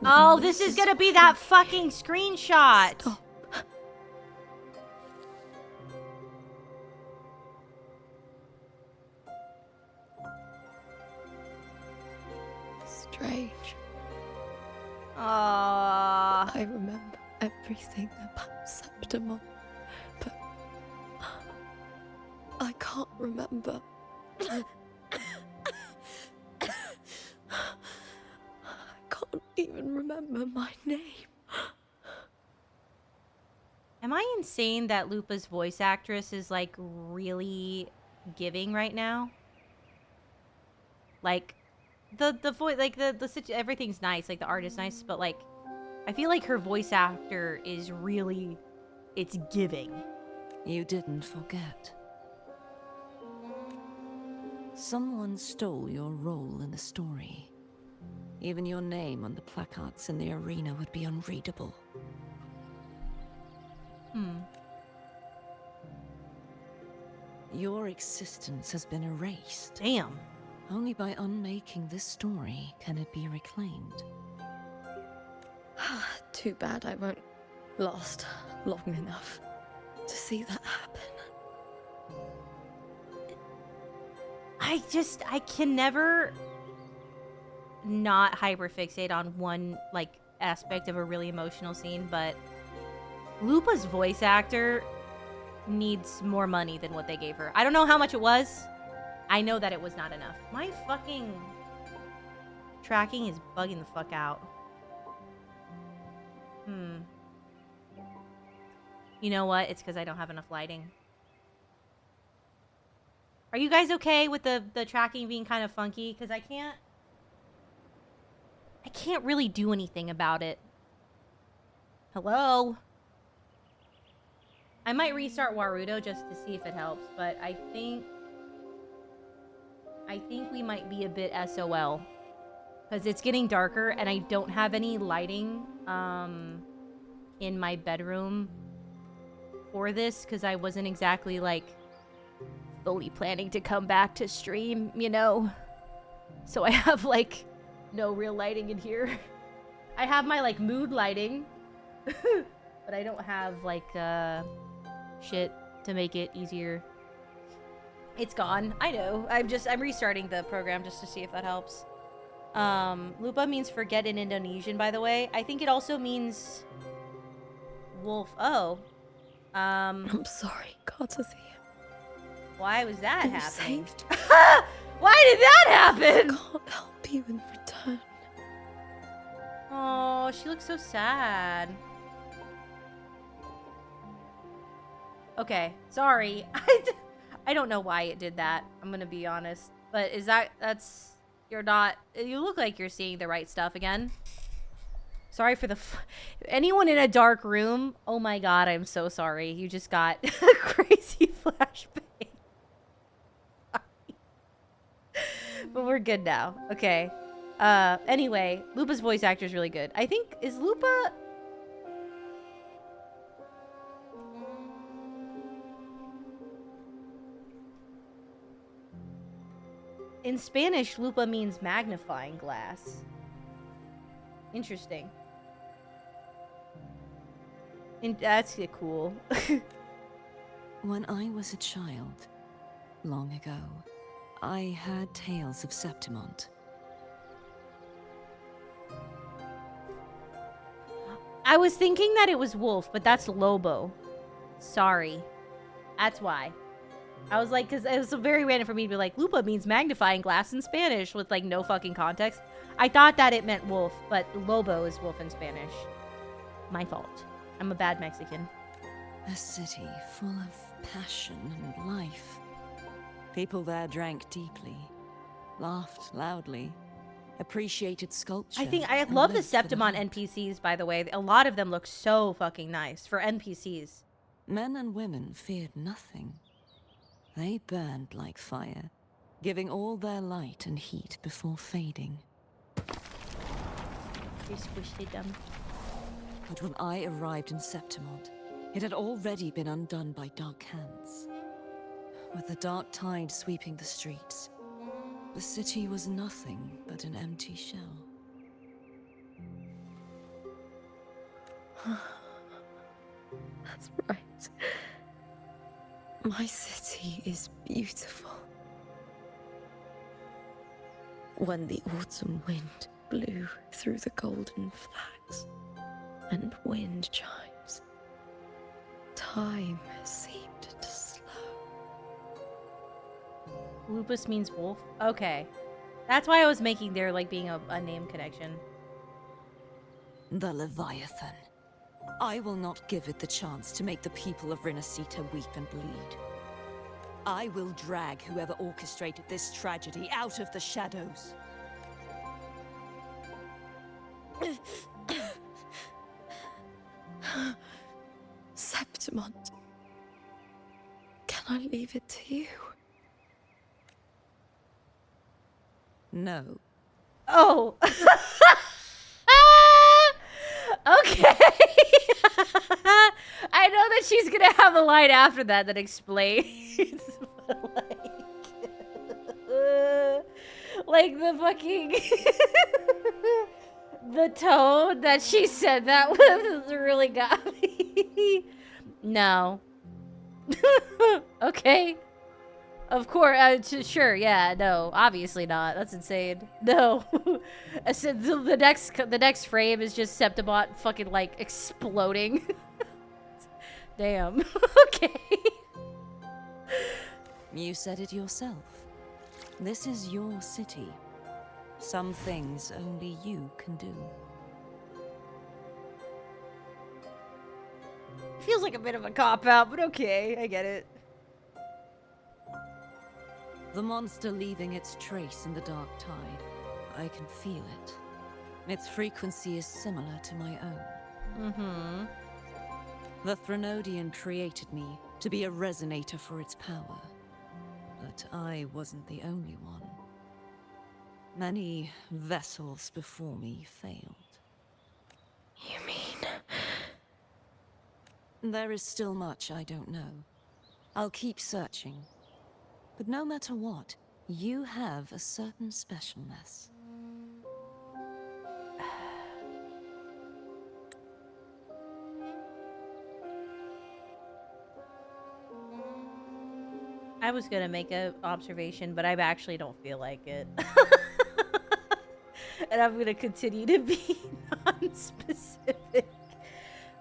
Speaker 1: Oh, this is gonna be that fucking screenshot.
Speaker 2: Stop. Strange.
Speaker 1: Aww.
Speaker 2: I remember everything about Septimon, but I can't remember. I can't even remember my name.
Speaker 1: Am I insane that Lupa's voice actress is like really giving right now? Like the voice, like everything's nice, like the art is nice, but like I feel like her voice actor is really, it's giving.
Speaker 5: You didn't forget. Someone stole your role in the story. Even your name on the placards in the arena would be unreadable. Your existence has been erased.
Speaker 1: Damn.
Speaker 5: Only by unmaking this story can it be reclaimed.
Speaker 2: Too bad I won't last long enough to see that happen.
Speaker 1: I can never not hyperfixate on one, like, aspect of a really emotional scene, but Lupa's voice actor needs more money than what they gave her. I don't know how much it was. I know that it was not enough. My fucking tracking is bugging the fuck out. You know what? It's because I don't have enough lighting. Are you guys okay with the tracking being kind of funky? Because I can't really do anything about it. Hello? I might restart Warudo just to see if it helps, but I think we might be a bit SOL. Because it's getting darker and I don't have any lighting in my bedroom for this, because I wasn't exactly like fully planning to come back to stream, you know? So I have like no real lighting in here. I have my like mood lighting, but I don't have like shit to make it easier. It's gone. I know. I'm restarting the program just to see if that helps. Lupa means forget in Indonesian, by the way. I think it also means wolf. Oh.
Speaker 2: I'm sorry, Katsuya.
Speaker 1: Why was that
Speaker 2: You
Speaker 1: happening?
Speaker 2: saved me.
Speaker 1: Why did that
Speaker 2: I
Speaker 1: happen?
Speaker 2: can't help you in return.
Speaker 1: Oh, she looks so sad. Okay, sorry. I don't know why it did that. I'm gonna be honest. But you look like you're seeing the right stuff again. Sorry for anyone in a dark room. Oh my god, I'm so sorry. You just got a crazy flashbang. Sorry. But we're good now. Okay. Anyway, Lupa's voice actor is really good. I think, is Lupa... In Spanish, lupa means magnifying glass. Interesting. That's cool.
Speaker 5: When I was a child, long ago, I heard tales of Septimon.
Speaker 1: I was thinking that it was wolf, but that's Lobo. Sorry. That's why. I was like, because it was very random for me to be like, lupa means magnifying glass in Spanish with like no fucking context. I thought that it meant wolf, but Lobo is wolf in Spanish. My fault. I'm a bad Mexican.
Speaker 5: A city full of passion and life. People there drank deeply, laughed loudly, appreciated sculpture.
Speaker 1: I
Speaker 5: and
Speaker 1: love the
Speaker 5: lived for
Speaker 1: Septimon
Speaker 5: hunt.
Speaker 1: NPCs, by the way. A lot of them look so fucking nice for NPCs.
Speaker 5: Men and women feared nothing. They burned like fire, giving all their light and heat before fading.
Speaker 1: They squished them.
Speaker 5: But when I arrived in Septimon, it had already been undone by dark hands. with the dark tide sweeping the streets, the city was nothing but an empty shell.
Speaker 2: That's right. My city is beautiful. When the autumn wind blew through the golden flags and wind chimes, time seemed to slow.
Speaker 1: Lupus means wolf? Okay. That's why I was making there, like, being a name connection.
Speaker 5: The Leviathan. I will not give it the chance to make the people of Renacita weep and bleed. I will drag whoever orchestrated this tragedy out of the shadows.
Speaker 2: Septimont, can I leave it to you?
Speaker 5: No.
Speaker 1: Oh! Okay! I know that she's gonna have a line after that that explains, but like the fucking the tone that she said that with really got me. No. Okay. Of course, sure, yeah, no, obviously not. That's insane. No. I said the next frame is just Septimont fucking like exploding. Damn. Okay.
Speaker 5: You said it yourself. This is your city. Some things only you can do.
Speaker 1: Feels like a bit of a cop-out, but okay, I get it.
Speaker 5: The monster leaving its trace in the dark tide. I can feel it. Its frequency is similar to my own.
Speaker 1: Mm-hmm.
Speaker 5: The Threnodian created me to be a resonator for its power. But I wasn't the only one. Many vessels before me failed.
Speaker 2: You mean?
Speaker 5: There is still much I don't know. I'll keep searching. But no matter what, you have a certain specialness.
Speaker 1: I was gonna make an observation, but I actually don't feel like it. And I'm gonna continue to be non-specific.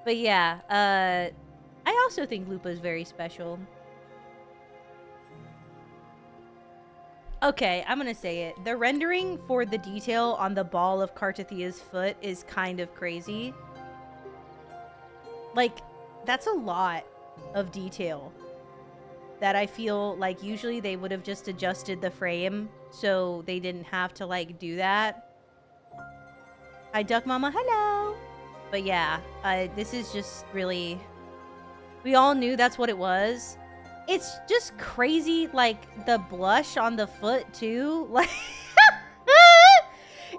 Speaker 1: But yeah, I also think Lupa is very special. Okay, I'm gonna say it. The rendering for the detail on the ball of Cartathia's foot is kind of crazy. Like, that's a lot of detail that I feel like usually they would have just adjusted the frame so they didn't have to, like, do that. Hi, Duck Mama, hello! But yeah, this is just really... We all knew that's what it was. It's just crazy, like, the blush on the foot, too. Like,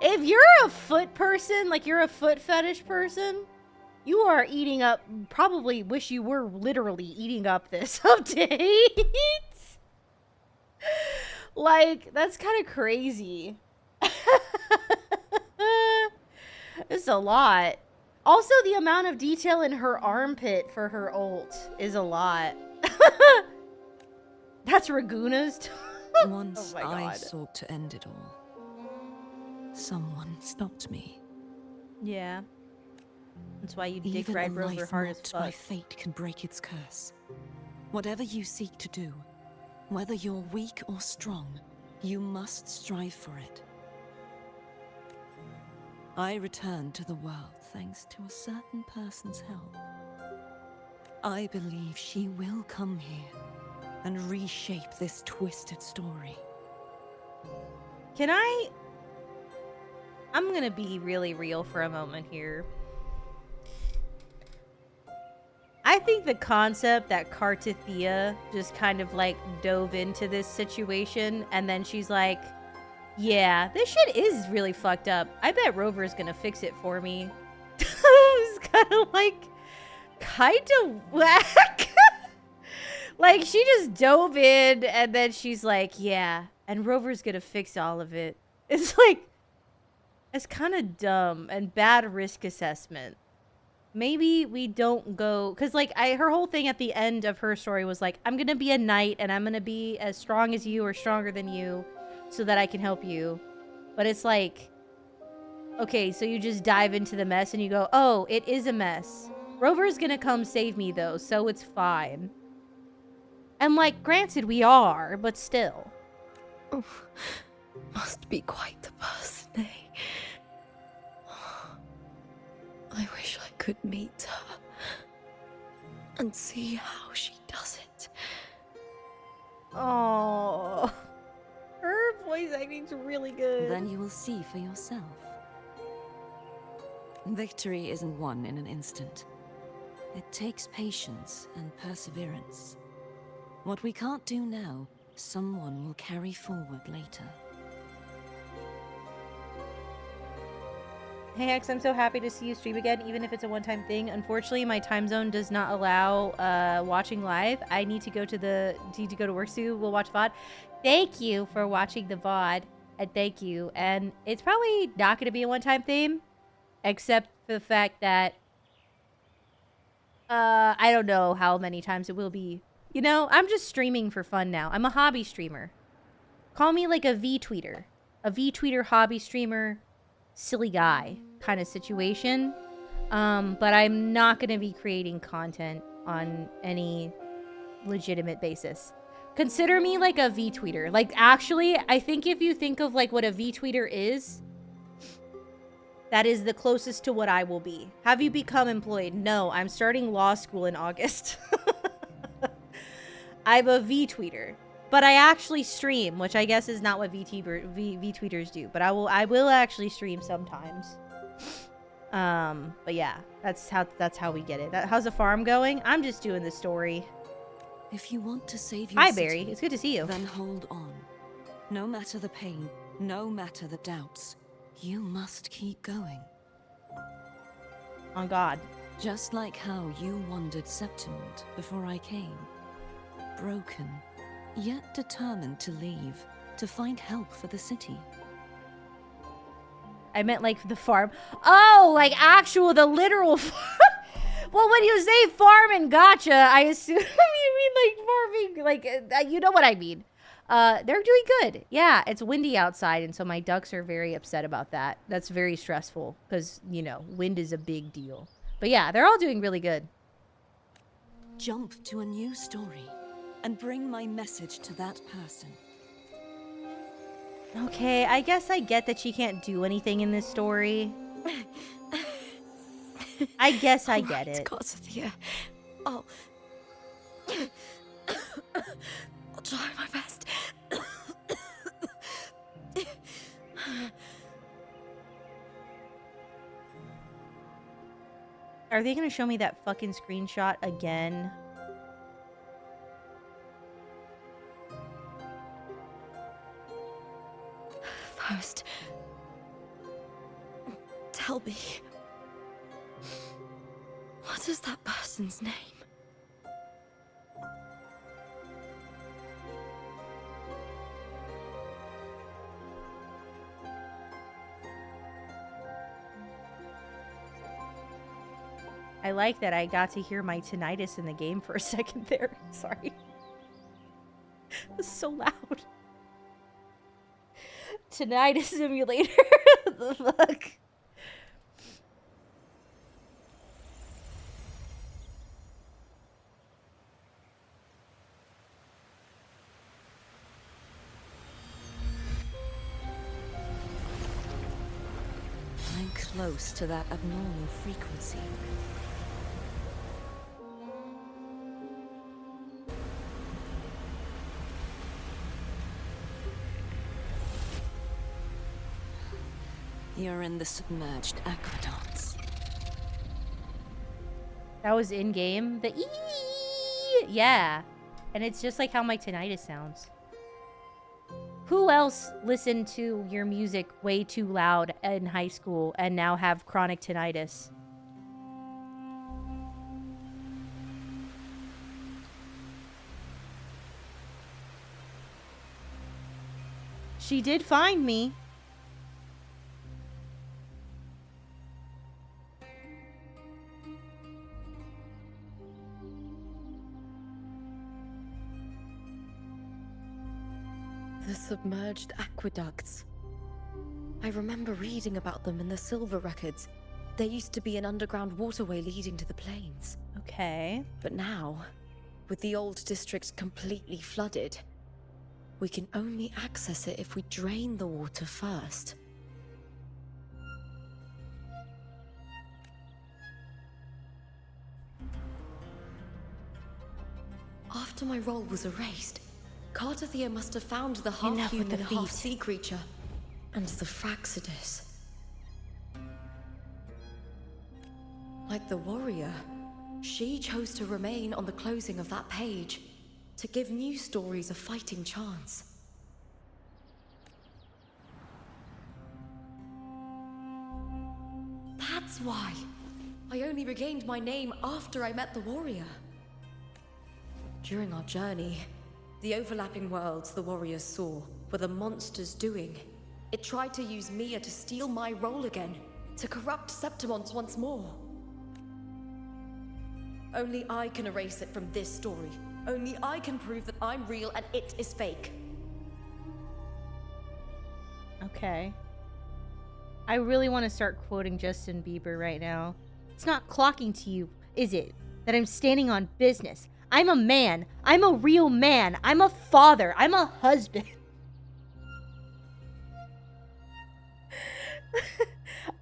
Speaker 1: if you're a foot person, like, you're a foot fetish person, you are eating up, probably wish you were literally eating up this update. Like, that's kind of crazy. It's a lot. Also, the amount of detail in her armpit for her ult is a lot. That's Raguna's.
Speaker 5: Once
Speaker 1: Oh my
Speaker 5: I
Speaker 1: God.
Speaker 5: sought to end it all. Someone stopped me.
Speaker 1: Yeah. That's why you dick
Speaker 5: Even
Speaker 1: ride
Speaker 5: a
Speaker 1: Rover
Speaker 5: life
Speaker 1: hard as
Speaker 5: marked by
Speaker 1: fuck.
Speaker 5: fate can break its curse. Whatever you seek to do, whether you're weak or strong, you must strive for it. I returned to the world thanks to a certain person's help. I believe she will come here and reshape this twisted story.
Speaker 1: I'm gonna be really real for a moment here. I think the concept that Cartathia just kind of like dove into this situation and then she's like, yeah, this shit is really fucked up. I bet Rover's gonna fix it for me. It's kind of whack. Like, she just dove in, and then she's like, yeah, and Rover's gonna fix all of it. It's like, it's kind of dumb and bad risk assessment. Maybe we don't go, because, like, her whole thing at the end of her story was like, I'm gonna be a knight, and I'm gonna be as strong as you or stronger than you so that I can help you. But it's like, okay, so you just dive into the mess and you go, oh, it is a mess. Rover's gonna come save me, though, so it's fine. And, like, granted, we are, but still.
Speaker 2: Oh, must be quite the person, eh? I wish I could meet her and see how she does it.
Speaker 1: Oh, her voice acting's really good.
Speaker 5: Then you will see for yourself. Victory isn't won in an instant. It takes patience and perseverance. What we can't do now, someone will carry forward later.
Speaker 1: Hey Hex, I'm so happy to see you stream again, even if it's a one-time thing. Unfortunately, my time zone does not allow watching live. I need to go to work soon. We'll watch VOD. Thank you for watching the VOD, and thank you. And it's probably not going to be a one-time thing, except for the fact that I don't know how many times it will be. You know, I'm just streaming for fun now. I'm a hobby streamer. Call me like a V-tweeter. A V-tweeter hobby streamer. Silly guy kind of situation. But I'm not going to be creating content on any legitimate basis. Consider me like a V-tweeter. Like, actually, I think if you think of like what a V-tweeter is, that is the closest to what I will be. Have you become employed? No, I'm starting law school in August. I'm a V-tweeter. But I actually stream, which I guess is not what V-tweeters do. But I will actually stream sometimes. But yeah, that's how we get it. How's the farm going? I'm just doing the story.
Speaker 5: If you want to save your
Speaker 1: Hi,
Speaker 5: city,
Speaker 1: Barry. It's good to see you.
Speaker 5: Then hold on. No matter the pain, no matter the doubts, you must keep going.
Speaker 1: On God.
Speaker 5: Just like how you wandered Septimund before I came. Broken, yet determined to leave, to find help for the city.
Speaker 1: I meant like the farm. Oh, like the literal farm. Well, when you say farm and gotcha, I assume you mean like farming, like, you know what I mean. They're doing good. Yeah, it's windy outside, and so my ducks are very upset about that. That's very stressful, because, you know, wind is a big deal. But yeah, they're all doing really good.
Speaker 5: Jump to a new story, and bring my message to that person.
Speaker 1: Okay, I guess I get that she can't do anything in this story. I guess I get it.
Speaker 2: Gosathia. I'll try my best.
Speaker 1: Are they gonna show me that fucking screenshot again?
Speaker 2: First, tell me, what is that person's name?
Speaker 1: I like that I got to hear my tinnitus in the game for a second there. Sorry. It was so loud. Tinnitus simulator. What the fuck?
Speaker 5: I'm close to that abnormal frequency. You're in the submerged aqueducts.
Speaker 1: That was in game. The ee, yeah, and it's just like how my tinnitus sounds. Who else listened to your music way too loud in high school and now have chronic tinnitus? She did find me.
Speaker 2: The submerged aqueducts. I remember reading about them in the silver records. There used to be an underground waterway leading to the plains.
Speaker 1: Okay.
Speaker 2: But now, with the old district completely flooded, we can only access it if we drain the water first. After my role was erased, Cartathea must have found the half-human, half-sea creature, and the Fraxidus. Like the warrior, she chose to remain on the closing of that page, to give new stories a fighting chance. That's why I only regained my name after I met the warrior. During our journey, the overlapping worlds the warriors saw were the monsters doing. It tried to use Mia to steal my role again, to corrupt Septimonts once more. Only I can erase it from this story. Only I can prove that I'm real and it is fake.
Speaker 1: Okay. I really want to start quoting Justin Bieber right now. It's not clocking to you, is it? That I'm standing on business. I'm a man. I'm a real man. I'm a father. I'm a husband.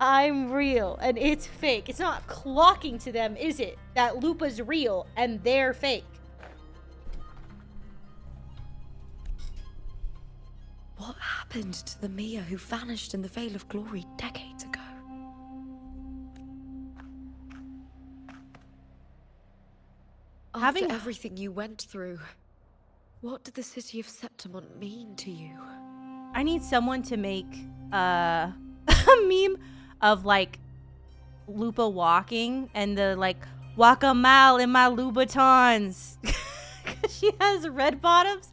Speaker 1: I'm real and it's fake. It's not clocking to them, is it? That LUPA's real and they're fake.
Speaker 2: What happened to the Mia who vanished in the Veil of Glory decades ago? After everything you went through, what did the city of Septimont mean to you?
Speaker 1: I need someone to make a meme of like Lupa walking and the like walk a mile in my Louboutins. She has red bottoms.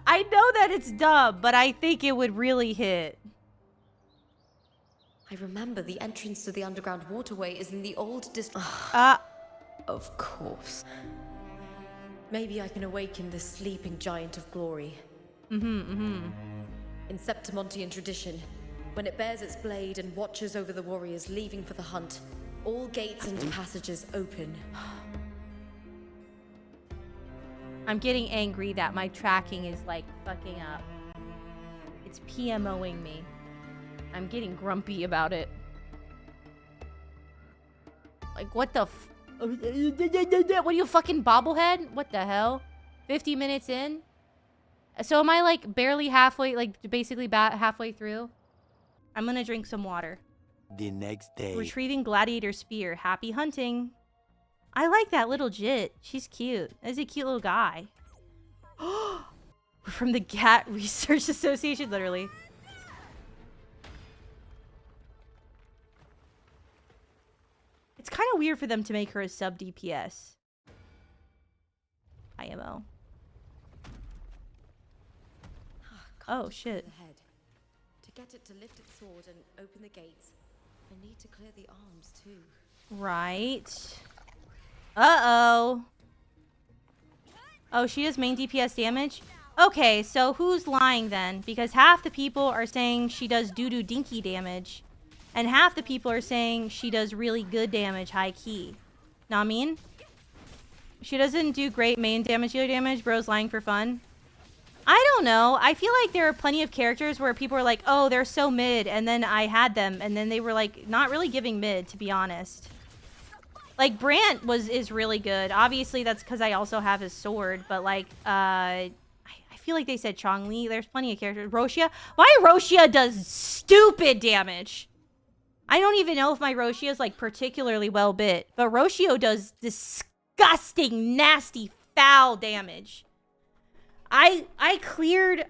Speaker 1: I know that it's dumb, but I think it would really hit.
Speaker 2: I remember the entrance to the underground waterway is in the old district. Of course. Maybe I can awaken the sleeping giant of glory. In Septimontian tradition, when it bears its blade and watches over the warriors leaving for the hunt, all gates and passages open.
Speaker 1: I'm getting angry that my tracking is like fucking up. It's PMOing me. I'm getting grumpy about it. Like, what the what are you, fucking bobblehead? What the hell? 50 minutes in? So am I like barely halfway, like basically halfway through? I'm gonna drink some water.
Speaker 7: The next day.
Speaker 1: Retrieving gladiator spear. Happy hunting. I like that little jit. She's cute. That's a cute little guy. We're from the Gat Research Association, literally. It's kind of weird for them to make her a sub DPS. IMO. Oh shit.
Speaker 2: To get it to lift its sword and open the gates, I need to clear the arms too.
Speaker 1: Right. Uh-oh. Oh, she does main DPS damage? Okay, so who's lying then? Because half the people are saying she does doo-doo dinky damage. And half the people are saying she does really good damage, high key. Know what I mean? She doesn't do great main damage, dealer damage. Bro's lying for fun. I don't know. I feel like there are plenty of characters where people are like, oh, they're so mid. And then I had them. And then they were like, not really giving mid, to be honest. Like, Brant is really good. Obviously, that's because I also have his sword. But, like, I feel like they said Chongli. There's plenty of characters. Roshia? Why Roshia does stupid damage? I don't even know if my Roshia is, like, particularly well bit. But Roshio does disgusting, nasty, foul damage. I cleared,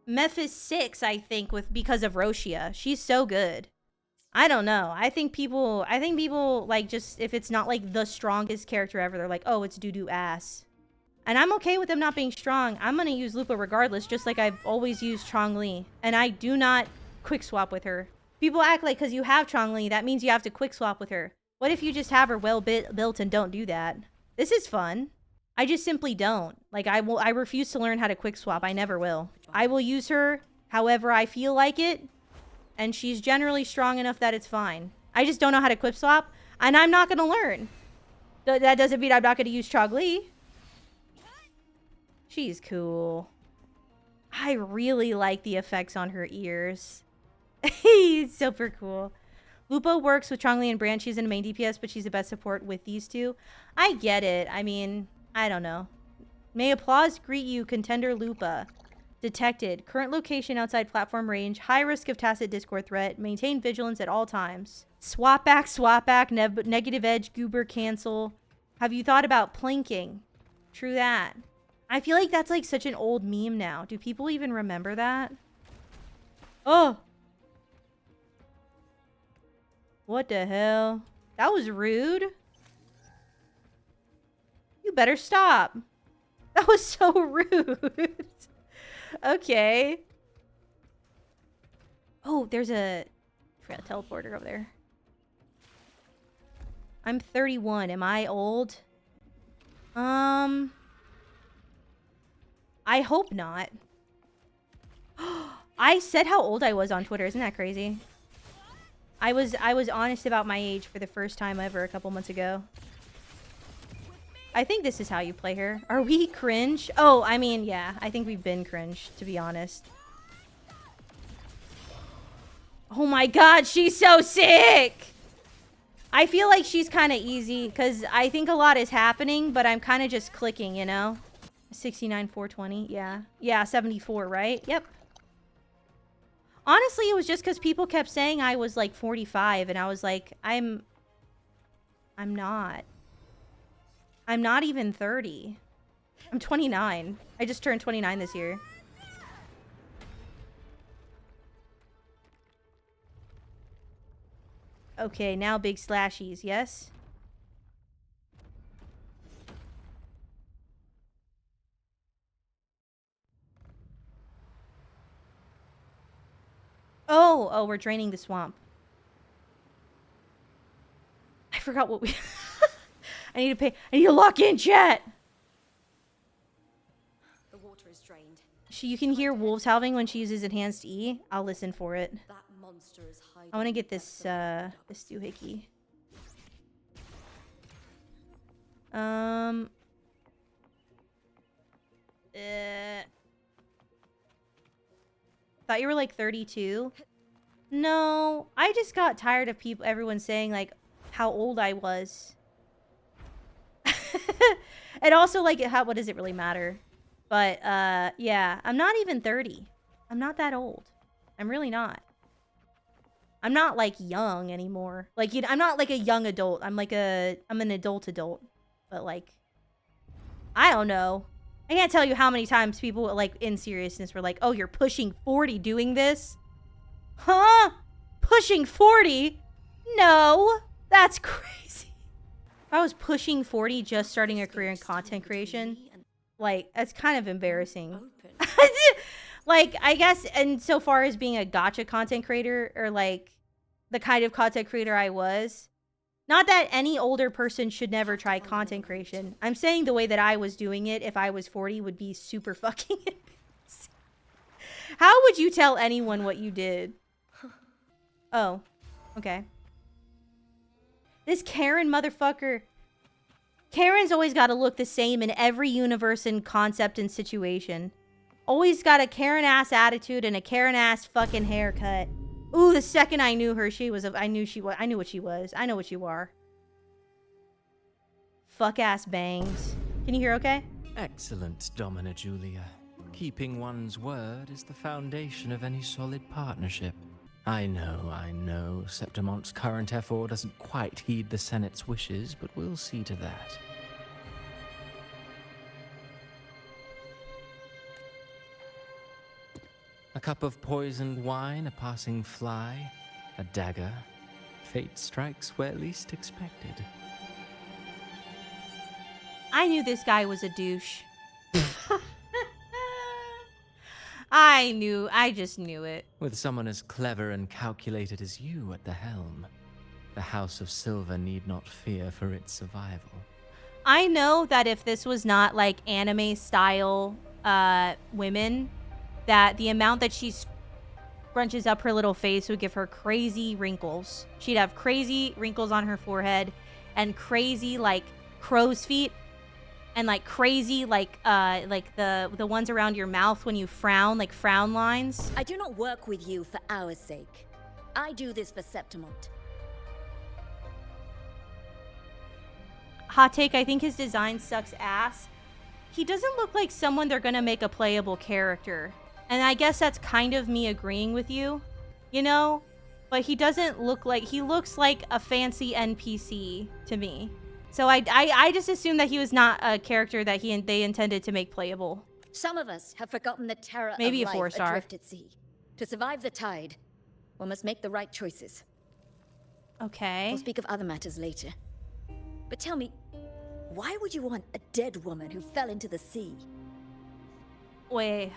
Speaker 1: Memphis 6, I think, because of Roshia. She's so good. I don't know. I think people, like, just, if it's not, like, the strongest character ever, they're like, oh, it's doo-doo ass. And I'm okay with them not being strong. I'm gonna use Lupa regardless, just like I've always used Chongli. And I do not quick swap with her. People act like because you have Chongli, that means you have to quick swap with her. What if you just have her well built and don't do that? This is fun. I just simply don't. Like, I refuse to learn how to quick swap. I never will. I will use her however I feel like it. And she's generally strong enough that it's fine. I just don't know how to quick swap. And I'm not going to learn. That doesn't mean I'm not going to use Chongli. She's cool. I really like the effects on her ears. He's super cool. Lupa works with Chongli and Brand. She's in main DPS, but she's the best support with these two. I get it. I mean, I don't know. May applause greet you, Contender Lupa. Detected. Current location outside platform range. High risk of tacit Discord threat. Maintain vigilance at all times. Swap back, negative edge, goober, cancel. Have you thought about plinking? True that. I feel like that's like such an old meme now. Do people even remember that? Oh! What the hell? That was rude. You better stop. That was so rude. Okay. Oh, there's a teleporter over there. I'm 31. Am I old? I hope not. I said how old I was on Twitter. Isn't that crazy? I was honest about my age for the first time ever a couple months ago. I think this is how you play her. Are we cringe? Oh, I mean, yeah. I think we've been cringe, to be honest. Oh my god, she's so sick! I feel like she's kind of easy, because I think a lot is happening, but I'm kind of just clicking, you know? 69, 420, yeah. Yeah, 74, right? Yep. Honestly, it was just because people kept saying I was like 45, and I was like, I'm not. I'm not even 30. I'm 29. I just turned 29 this year. Okay, now big slashies, yes? Oh, we're draining the swamp. I forgot what we... I need to lock in, chat!
Speaker 2: The water is drained.
Speaker 1: You can hear wolves howling when she uses enhanced E. I'll listen for it.
Speaker 2: That monster is hiding.
Speaker 1: I want to get this, this doohickey. Thought you were like 32. No, I just got tired of everyone saying like how old I was. And also like what does it really matter? But yeah, I'm not even 30. I'm not that old. I'm really not. I'm not like young anymore. Like I'm not like a young adult. I'm an adult. But like I don't know. I can't tell you how many times people like in seriousness were like, "Oh, you're pushing 40 doing this?" Huh? Pushing 40? No. That's crazy. If I was pushing 40 just starting a career in content creation, like that's kind of embarrassing. Like, I guess, and so far as being a gacha content creator, or like the kind of content creator I was, not that any older person should never try content creation. I'm saying the way that I was doing it if I was 40 would be super fucking embarrassing. How would you tell anyone what you did? Oh, okay. This Karen motherfucker. Karen's always got to look the same in every universe and concept and situation. Always got a Karen-ass attitude and a Karen-ass fucking haircut. Ooh, the second I knew her, I knew what she was. I know what you are. Fuck-ass bangs. Can you hear okay?
Speaker 7: Excellent, Domina Julia. Keeping one's word is the foundation of any solid partnership. I know. Septimont's current effort doesn't quite heed the Senate's wishes, but we'll see to that. A cup of poisoned wine, a passing fly, a dagger. Fate strikes where least expected.
Speaker 1: I knew this guy was a douche. I just knew it.
Speaker 7: With someone as clever and calculated as you at the helm, the House of Silver need not fear for its survival.
Speaker 1: I know that if this was not like anime style women, that the amount that she scrunches up her little face would give her crazy wrinkles. She'd have crazy wrinkles on her forehead and crazy like crow's feet and like crazy like the ones around your mouth when you frown, like frown lines.
Speaker 8: I do not work with you for our sake. I do this for Septimont.
Speaker 1: Hot take, I think his design sucks ass. He doesn't look like someone they're gonna make a playable character. And I guess that's kind of me agreeing with you, you know? But he doesn't look like, he looks like a fancy NPC to me. So I just assumed that he was not a character that they intended to make playable.
Speaker 8: Some of us have forgotten the terror
Speaker 1: Maybe
Speaker 8: of
Speaker 1: a
Speaker 8: life
Speaker 1: 4-star.
Speaker 8: adrift at sea. To survive the tide, one must make the right choices.
Speaker 1: Okay.
Speaker 8: We'll speak of other matters later. But tell me, why would you want a dead woman who fell into the sea?
Speaker 1: Wait.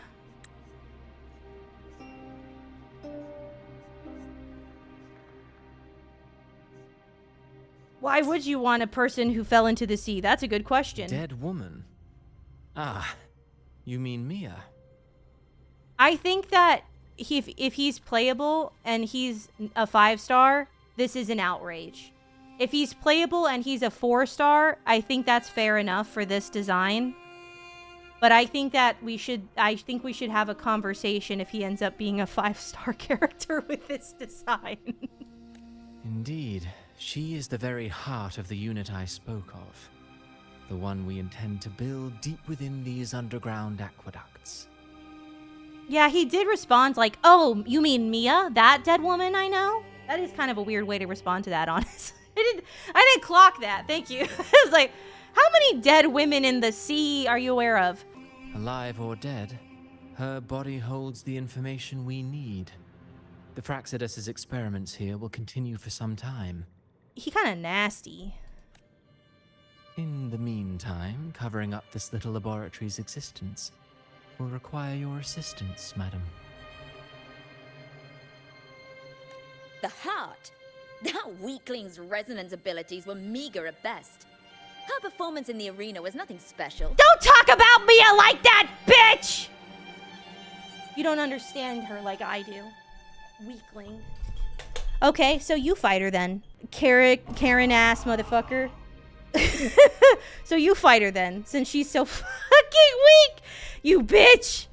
Speaker 1: Why would you want a person who fell into the sea? That's a good question.
Speaker 7: Dead woman? Ah, you mean Mia?
Speaker 1: I think that if he's playable and he's a 5-star, this is an outrage. If he's playable and he's a 4-star, I think that's fair enough for this design. But I think that we should have a conversation if he ends up being a 5-star character with this design.
Speaker 7: Indeed, she is the very heart of the unit I spoke of. The one we intend to build deep within these underground aqueducts.
Speaker 1: Yeah, he did respond like, oh, you mean Mia? That dead woman I know? That is kind of a weird way to respond to that, honestly. I didn't clock that. Thank you. I was like, how many dead women in the sea are you aware of?
Speaker 7: Alive or dead, her body holds the information we need. The Fraxidus's experiments here will continue for some time.
Speaker 1: He kind of nasty.
Speaker 7: In the meantime, covering up this little laboratory's existence will require your assistance, madam.
Speaker 8: The heart? That weakling's resonance abilities were meager at best. Her performance in the arena was nothing special.
Speaker 1: Don't talk about Mia like that, bitch! You don't understand her like I do. Weakling. Okay, so you fight her then. Karen ass motherfucker. So you fight her then, since she's so fucking weak, you bitch!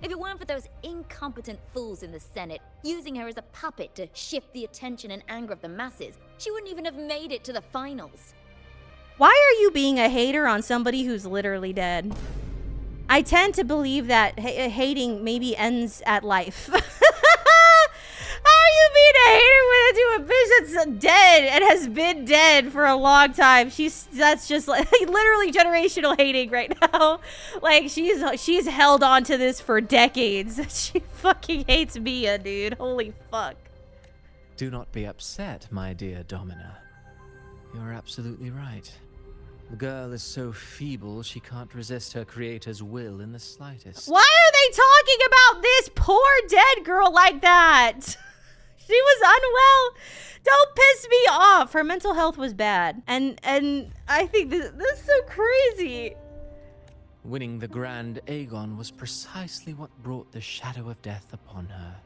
Speaker 8: If it weren't for those incompetent fools in the Senate using her as a puppet to shift the attention and anger of the masses, she wouldn't even have made it to the finals.
Speaker 1: Why are you being a hater on somebody who's literally dead? I tend to believe that hating maybe ends at life. How are you being a hater to a bitch that's dead and has been dead for a long time? That's just like literally generational hating right now. Like she's held on to this for decades. She fucking hates Mia, dude. Holy fuck.
Speaker 7: Do not be upset, my dear Domina. You're absolutely right. The girl is so feeble she can't resist her creator's will in the slightest.
Speaker 1: Why are they talking about this poor dead girl like that? She was unwell. Don't piss me off. Her mental health was bad. And I think this is so crazy.
Speaker 7: Winning the Grand Aegon was precisely what brought the shadow of death upon her.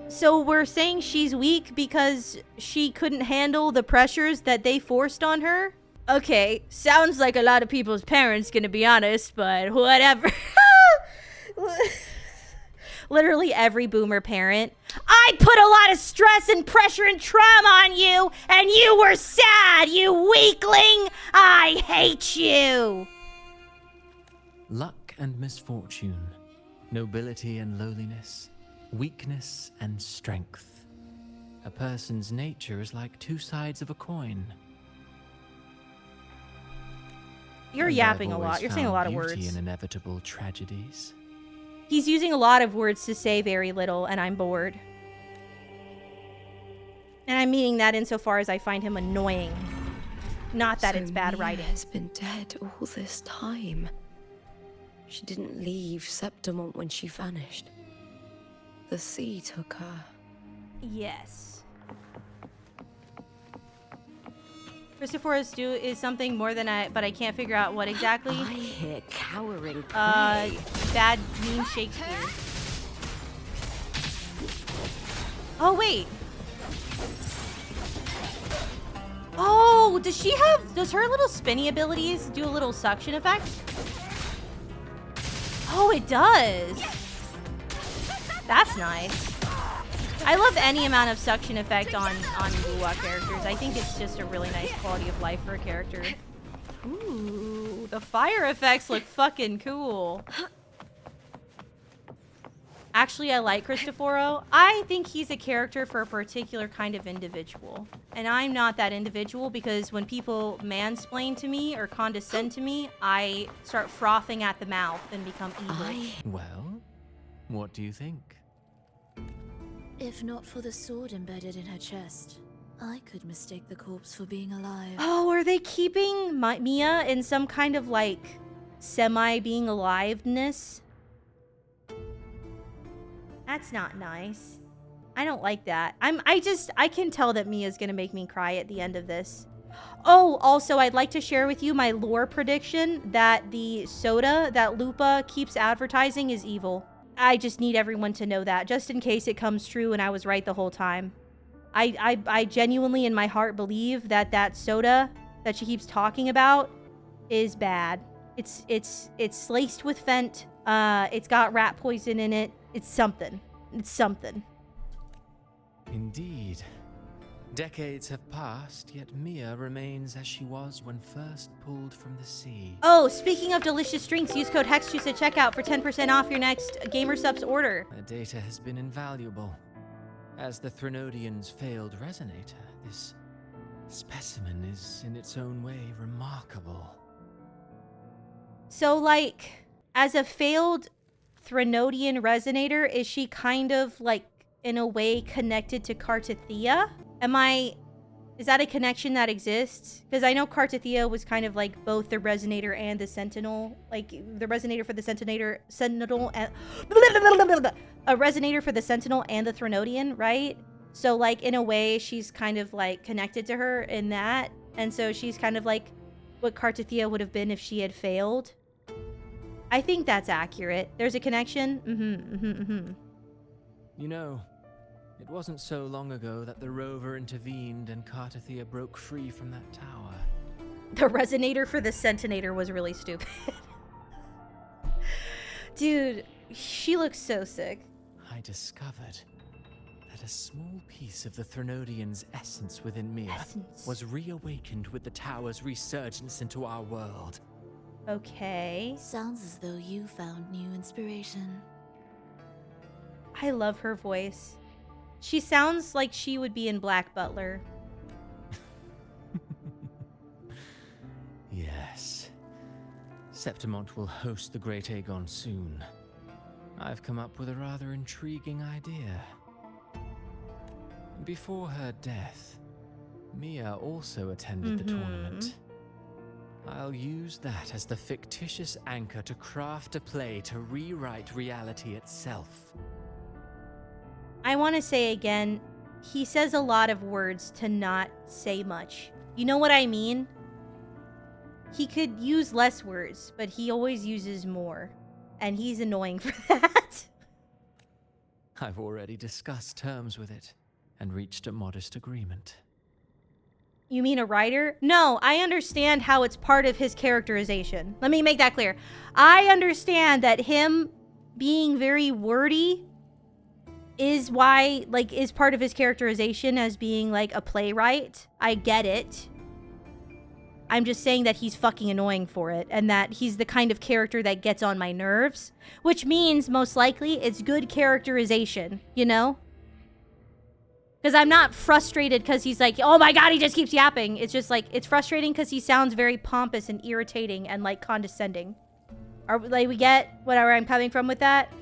Speaker 1: So we're saying she's weak because she couldn't handle the pressures that they forced on her? Okay, sounds like a lot of people's parents, gonna be honest, but whatever. Literally every boomer parent. I put a lot of stress and pressure and trauma on you, and you were sad, you weakling! I hate you!
Speaker 7: Luck and misfortune, nobility and lowliness, weakness and strength. A person's nature is like two sides of a coin.
Speaker 1: You're
Speaker 7: And
Speaker 1: yapping
Speaker 7: I've
Speaker 1: a lot.
Speaker 7: always
Speaker 1: You're saying a lot of
Speaker 7: found beauty
Speaker 1: words.
Speaker 7: in inevitable tragedies.
Speaker 1: He's using a lot of words to say very little, and I'm bored. And I'm meaning that insofar as I find him annoying. Not that it's bad
Speaker 2: Mia
Speaker 1: writing.
Speaker 2: has been dead all this time. She didn't leave Septimont when she vanished. The sea took her.
Speaker 1: Yes. Christopher's is something more than but I can't figure out what exactly.
Speaker 5: I hear cowering prey.
Speaker 1: Bad mean Shakespeare. Oh wait. Oh, does her little spinny abilities do a little suction effect? Oh, it does. That's nice. I love any amount of suction effect on LUPA characters. I think it's just a really nice quality of life for a character. Ooh, the fire effects look fucking cool. Actually, I like Cristoforo. I think he's a character for a particular kind of individual. And I'm not that individual because when people mansplain to me or condescend to me, I start frothing at the mouth and become evil.
Speaker 7: Well, what do you think?
Speaker 4: If not for the sword embedded in her chest, I could mistake the corpse for being alive.
Speaker 1: Oh, are they keeping Mia in some kind of like semi-being aliveness? That's not nice. I don't like that. I can tell that Mia's gonna make me cry at the end of this. Oh, also, I'd like to share with you my lore prediction that the soda that LUPA keeps advertising is evil. I just need everyone to know that, just in case it comes true and I was right the whole time. I genuinely, in my heart, believe that that soda that she keeps talking about is bad. It's laced with Fent. It's got rat poison in it. It's something. It's something.
Speaker 7: Indeed. Decades have passed, yet Mia remains as she was when first pulled from the sea.
Speaker 1: Oh, speaking of delicious drinks, use code HexJuice at checkout for 10% off your next GamerSupps order.
Speaker 7: Her data has been invaluable. As the Threnodian's failed resonator, this specimen is in its own way remarkable.
Speaker 1: So, like, as a failed Threnodian resonator, is she kind of, like, in a way connected to Cartithia? Is that a connection that exists? Because I know Cartithia was kind of like both the resonator and the sentinel. Like, the resonator for the sentinel and... a resonator for the sentinel and the Threnodian, right? So, like, in a way, she's kind of, like, connected to her in that. And so she's kind of like what Cartithia would have been if she had failed. I think that's accurate. There's a connection.
Speaker 7: You know, it wasn't so long ago that the rover intervened and Cartithia broke free from that tower.
Speaker 1: The resonator for the Sentinator was really stupid. Dude, she looks so sick.
Speaker 7: I discovered that a small piece of the Threnodian's essence within Mia was reawakened with the tower's resurgence into our world.
Speaker 1: Okay.
Speaker 4: Sounds as though you found new inspiration.
Speaker 1: I love her voice. She sounds like she would be in Black Butler.
Speaker 7: Yes. Septimont will host the Great Aegon soon. I've come up with a rather intriguing idea. Before her death, Mia also attended the tournament. I'll use that as the fictitious anchor to craft a play to rewrite reality itself.
Speaker 1: I want to say again, he says a lot of words to not say much. You know what I mean? He could use less words, but he always uses more. And he's annoying for that.
Speaker 7: I've already discussed terms with it and reached a modest agreement.
Speaker 1: You mean a writer? No, I understand how it's part of his characterization. Let me make that clear. I understand that him being very wordy is why, like, is part of his characterization as being, like, a playwright. I get it. I'm just saying that he's fucking annoying for it, and that he's the kind of character that gets on my nerves, which means, most likely, it's good characterization, you know? Because I'm not frustrated because he's like, oh my god, he just keeps yapping. It's just like, it's frustrating because he sounds very pompous and irritating and, like, condescending. Like, we get where I'm coming from with that?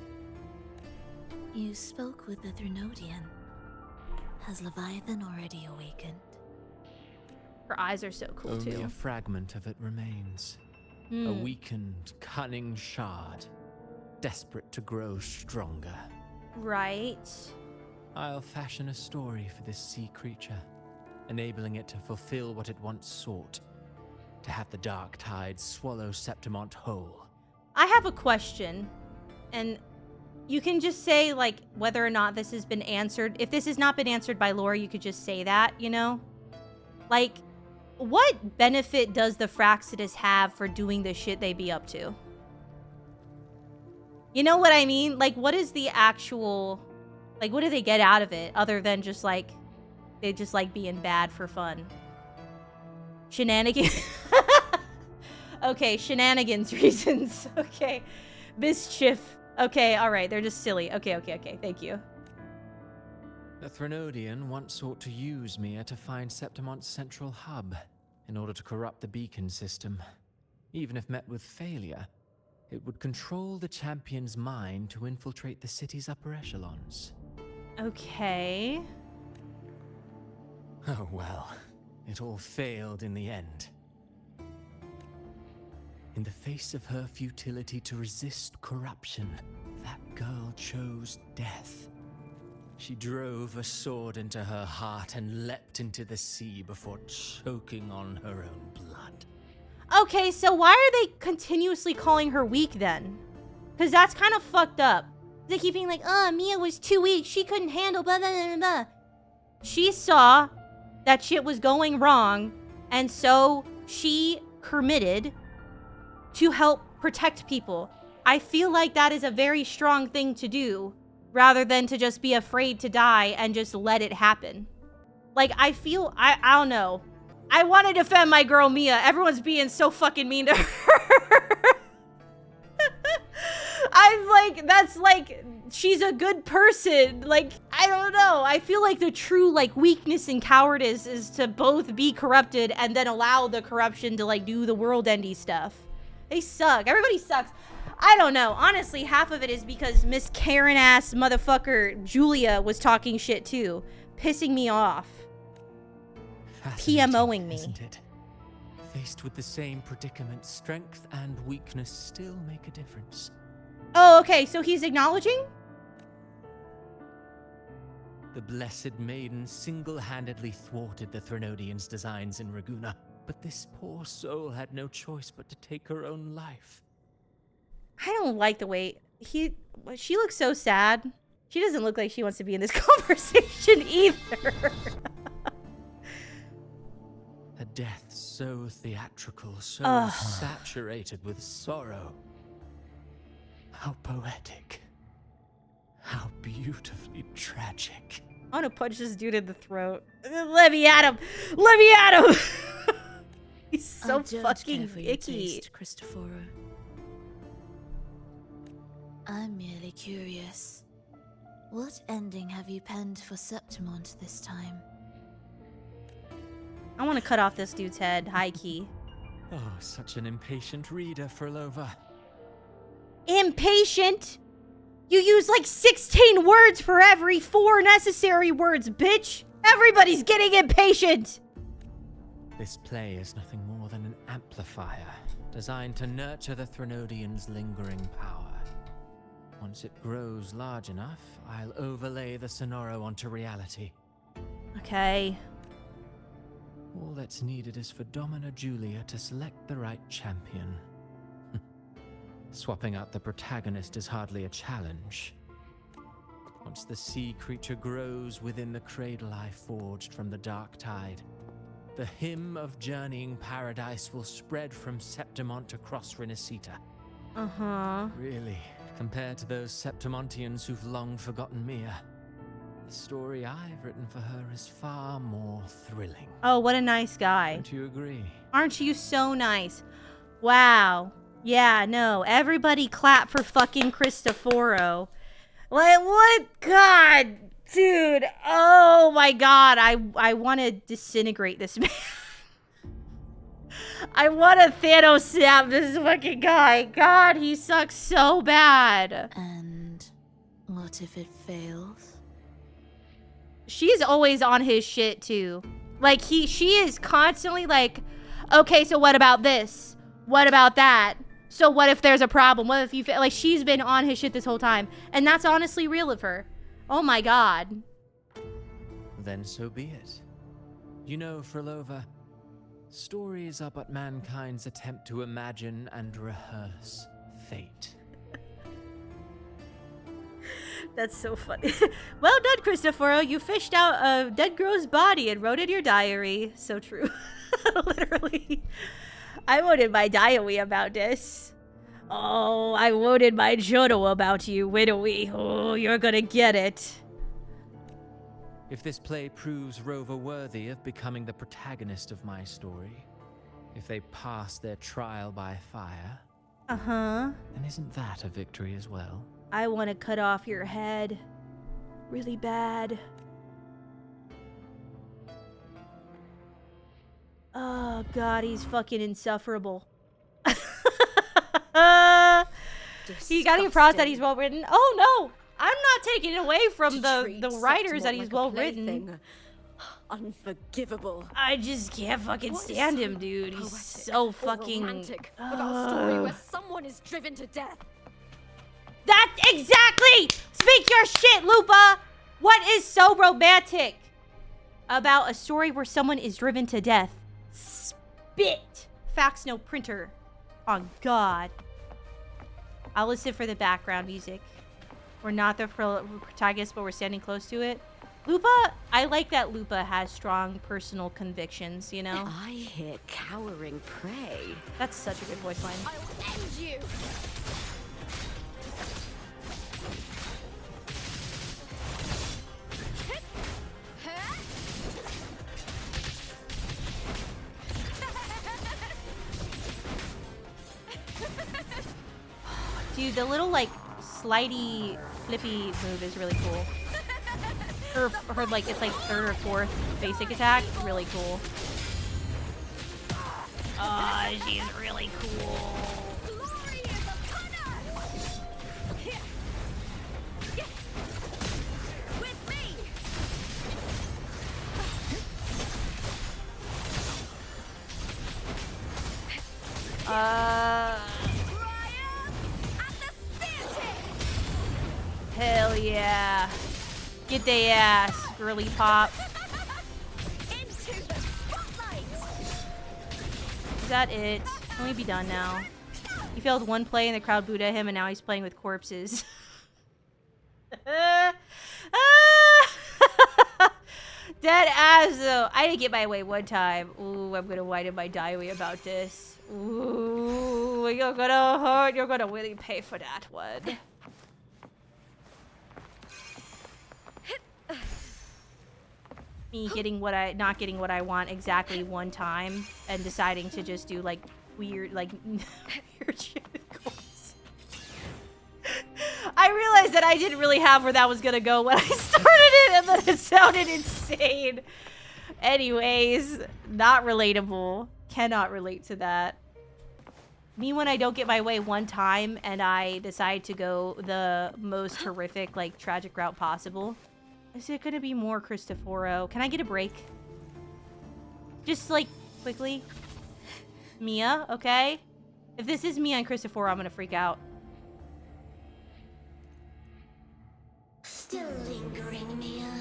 Speaker 4: You spoke with the Threnodian. Has Leviathan already awakened?
Speaker 1: Her eyes are so cool,
Speaker 7: Only
Speaker 1: too.
Speaker 7: a fragment of it remains. A weakened, cunning shard, desperate to grow stronger.
Speaker 1: Right.
Speaker 7: I'll fashion a story for this sea creature, enabling it to fulfill what it once sought, to have the dark tide swallow Septimont whole.
Speaker 1: I have a question, and you can just say, like, whether or not this has been answered. If this has not been answered by lore, you could just say that, you know? Like, what benefit does the Fraxidus have for doing the shit they be up to? You know what I mean? Like, what is the actual... Like, what do they get out of it, other than just, like, they just like being bad for fun? Shenanigans? Okay, shenanigans reasons. Okay. Mischief. Okay, alright, they're just silly. Okay, thank you.
Speaker 7: The Threnodian once sought to use Mia to find Septimont's central hub in order to corrupt the beacon system. Even if met with failure, it would control the champion's mind to infiltrate the city's upper echelons.
Speaker 1: Okay.
Speaker 7: Oh well, it all failed in the end. In the face of her futility to resist corruption, that girl chose death. She drove a sword into her heart and leapt into the sea before choking on her own blood.
Speaker 1: Okay, so why are they continuously calling her weak then? Because that's kind of fucked up. They keep being like, oh, Mia was too weak. She couldn't handle blah, blah, blah, blah. She saw that shit was going wrong, and so she committed to help protect people. I feel like that is a very strong thing to do, rather than to just be afraid to die and just let it happen. Like, I feel, I don't know. I want to defend my girl Mia. Everyone's being so fucking mean to her. I'm like, that's like, she's a good person. Like, I don't know. I feel like the true, like, weakness and cowardice is to both be corrupted and then allow the corruption to, like, do the world-ending stuff. They suck. Everybody sucks. I don't know. Honestly, half of it is because Miss Karen-ass motherfucker Julia was talking shit too. Pissing me off. PMOing me.
Speaker 7: Isn't it? Faced with the same predicament, strength and weakness still make a difference.
Speaker 1: Oh, okay. So he's acknowledging?
Speaker 7: The Blessed Maiden single-handedly thwarted the Threnodians' designs in Raguna, but this poor soul had no choice but to take her own life.
Speaker 1: I don't like the way she looks so sad. She doesn't look like she wants to be in this conversation either.
Speaker 7: A death so theatrical, so saturated with sorrow. How poetic. How beautifully tragic.
Speaker 1: I want to punch this dude in the throat. Let me at him! Let me at him! He's so fucking icky.
Speaker 4: Cristoforo. I'm merely curious. What ending have you penned for Septimont this time?
Speaker 1: I want to cut off this dude's head, high key.
Speaker 7: Oh, such an impatient reader, Furlova.
Speaker 1: Impatient? You use like 16 words for every 4 necessary words, bitch! Everybody's getting impatient!
Speaker 7: This play is nothing more than an amplifier, designed to nurture the Threnodian's lingering power. Once it grows large enough, I'll overlay the Sonoro onto reality.
Speaker 1: Okay.
Speaker 7: All that's needed is for Domina Julia to select the right champion. Swapping out the protagonist is hardly a challenge. Once the sea creature grows within the cradle I forged from the dark tide, the hymn of journeying paradise will spread from Septimont across Renacita.
Speaker 1: Uh-huh.
Speaker 7: Really, compared to those Septimontians who've long forgotten Mia, the story I've written for her is far more thrilling.
Speaker 1: Oh, what a nice guy.
Speaker 7: Don't you agree?
Speaker 1: Aren't you so nice? Wow. Yeah, no. Everybody clap for fucking Cristoforo. Like, what? God, dude. Oh my God. I want to disintegrate this man. I want to Thanos snap this fucking guy. God, he sucks so bad.
Speaker 4: And what if it fails?
Speaker 1: She's always on his shit too. Like she is constantly like, okay, so what about this? What about that? So what if there's a problem? What if you feel like she's been on his shit this whole time? And that's honestly real of her. Oh my god.
Speaker 7: Then so be it. You know, Frolova, stories are but mankind's attempt to imagine and rehearse fate.
Speaker 1: That's so funny. Well done, Cristoforo. You fished out a dead girl's body and wrote in your diary. So true. Literally. I wrote in my diary about this. Oh, I wrote in my journal about you, widowy. Oh, you're gonna get it.
Speaker 7: If this play proves Rover worthy of becoming the protagonist of my story, if they pass their trial by fire, then isn't that a victory as well?
Speaker 1: I want to cut off your head. Really bad. Oh, God, he's fucking insufferable. You gotta give props that he's well written. Oh, no! I'm not taking it away from the writers that he's well written.
Speaker 2: Unforgivable.
Speaker 1: I just can't fucking stand him, dude. He's so fucking
Speaker 2: romantic about a story where someone is driven to death.
Speaker 1: That exactly! Speak your shit, Lupa! What is so romantic about a story where someone is driven to death? Spit! Fax no printer. On God. I'll listen for the background music. We're not the protagonist, but we're standing close to it. Lupa, I like that Lupa has strong personal convictions, you know?
Speaker 2: I hear cowering prey.
Speaker 1: That's such a good voice line.
Speaker 2: I'll end you!
Speaker 1: Dude, the little, like, slidey, flippy move is really cool. Her like, it's like third or fourth basic attack. Really cool. Oh, she's really cool. Hell yeah. Get the ass, girly pop.
Speaker 2: Into the spotlight.
Speaker 1: Is that it? Can we be done now? He failed one play and the crowd booed at him and now he's playing with corpses. Dead ass though. I didn't get my way one time. Ooh, I'm gonna whine in my diary about this. Ooh, you're gonna hurt. You're gonna really pay for that one. Me getting not getting what I want exactly one time and deciding to just do like weird shit with goals. I realized that I didn't really have where that was gonna go when I started it and then it sounded insane. Anyways, not relatable. Cannot relate to that. Me when I don't get my way one time and I decide to go the most horrific, like, tragic route possible. Is it gonna be more Cristoforo? Can I get a break? Just, like, quickly. Mia, okay? If this is Mia and Cristoforo, I'm gonna freak out.
Speaker 9: Still lingering, Mia.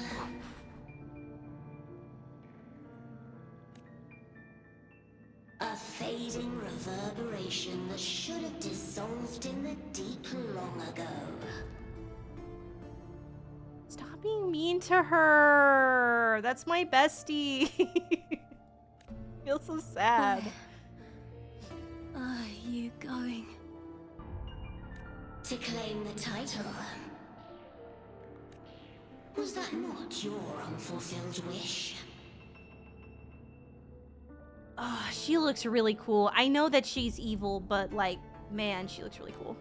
Speaker 9: A fading reverberation that should have dissolved in the deep long ago.
Speaker 1: Stop being mean to her. That's my bestie. I feel so sad.
Speaker 4: Where are you going?
Speaker 9: To claim the title. Was that not your unfulfilled wish?
Speaker 1: Oh, she looks really cool. I know that she's evil, but, like, man, she looks really cool.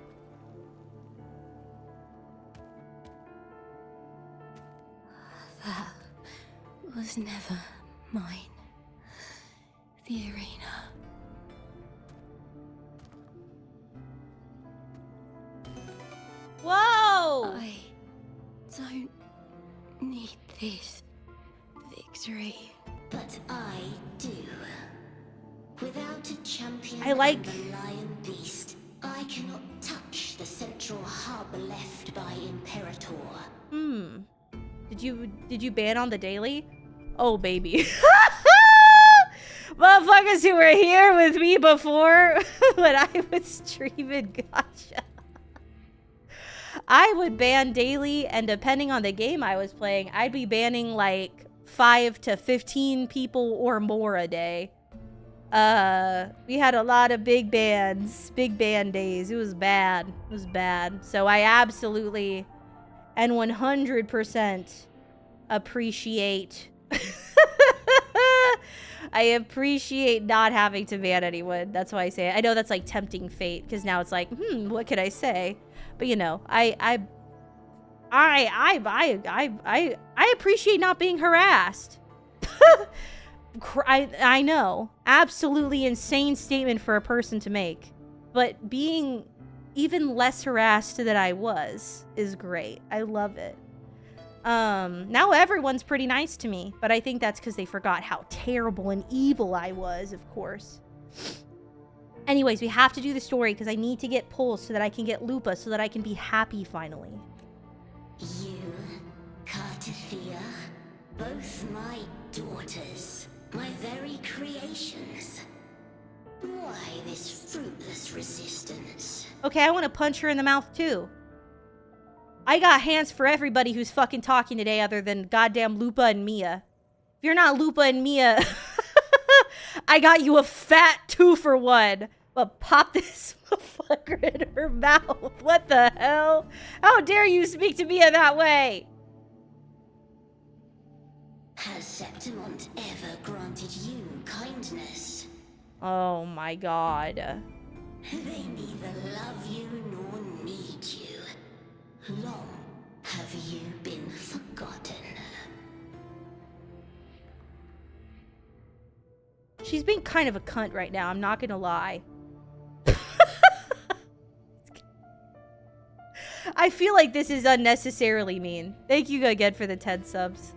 Speaker 4: That was never mine. The arena.
Speaker 1: Whoa!
Speaker 4: I don't need this victory.
Speaker 9: But I do. Without a champion
Speaker 1: I like...
Speaker 9: and the lion beast, I cannot touch the central hub left by Imperator.
Speaker 1: Did you ban on the daily? Oh, baby. Motherfuckers who were here with me before when I was streaming Gotcha. I would ban daily, and depending on the game I was playing, I'd be banning like 5 to 15 people or more a day. We had a lot of big ban days. It was bad. It was bad. So I absolutely and 100% appreciate I appreciate not having to ban anyone. That's why I say it. I know that's like tempting fate, because now it's like, what could I say? But you know, I appreciate not being harassed. I know. Absolutely insane statement for a person to make. But being even less harassed than I was is great. I love it. Now everyone's pretty nice to me, but I think that's because they forgot how terrible and evil I was, of course. Anyways, we have to do the story because I need to get pulls so that I can get LUPA so that I can be happy finally.
Speaker 9: You, Cartithia, both my daughters, my very creations. Why this fruitless resistance?
Speaker 1: Okay, I want to punch her in the mouth too. I got hands for everybody who's fucking talking today other than goddamn Lupa and Mia. If you're not Lupa and Mia, I got you a fat 2-for-1. But pop this motherfucker in her mouth. What the hell? How dare you speak to Mia that way?
Speaker 9: Has Septimont ever granted you kindness?
Speaker 1: Oh my god.
Speaker 9: They neither love you nor need you. Long have you been forgotten?
Speaker 1: She's being kind of a cunt right now, I'm not gonna lie. I feel like this is unnecessarily mean. Thank you again for the 10 subs.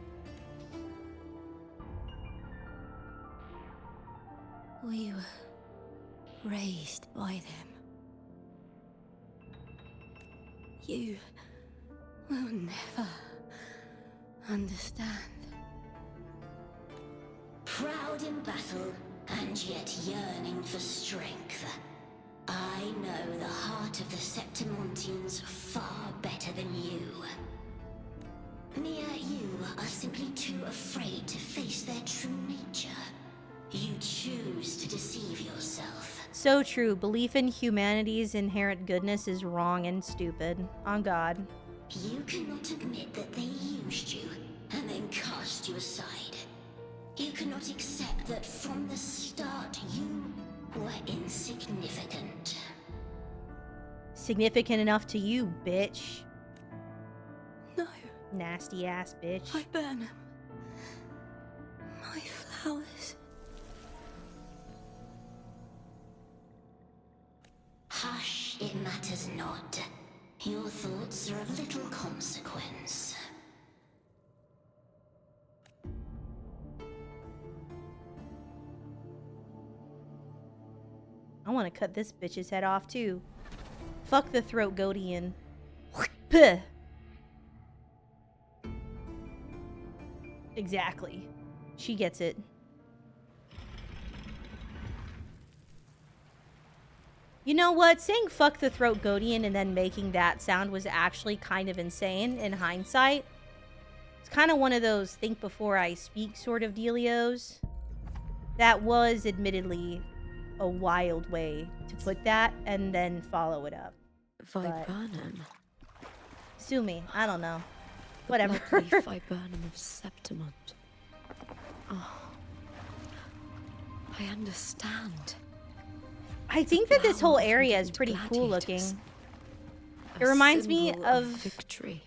Speaker 4: We were raised by them. You will never understand.
Speaker 9: Proud in battle, and yet yearning for strength. I know the heart of the Septimontians far better than you. Mia, you are simply too afraid to face their true nature. You choose to deceive yourself.
Speaker 1: So true. Belief in humanity's inherent goodness is wrong and stupid. On God.
Speaker 9: You cannot admit that they used you and then cast you aside. You cannot accept that from the start you were insignificant.
Speaker 1: Significant enough to you, bitch.
Speaker 4: No.
Speaker 1: Nasty ass bitch.
Speaker 4: I burn them. My flowers.
Speaker 9: Hush, it matters not. Your thoughts are of little consequence.
Speaker 1: I want to cut this bitch's head off too. Fuck the throat goatian. Exactly. She gets it. You know what? Saying fuck the throat goatian and then making that sound was actually kind of insane in hindsight. It's kind of one of those think before I speak sort of dealios. That was admittedly a wild way to put that and then follow it up.
Speaker 10: Viburnum.
Speaker 1: Sue me. I don't know. Whatever.
Speaker 10: Lovely viburnum of Septimont. Oh. I understand.
Speaker 1: I think that this whole area is pretty cool looking. It reminds me of
Speaker 10: victory.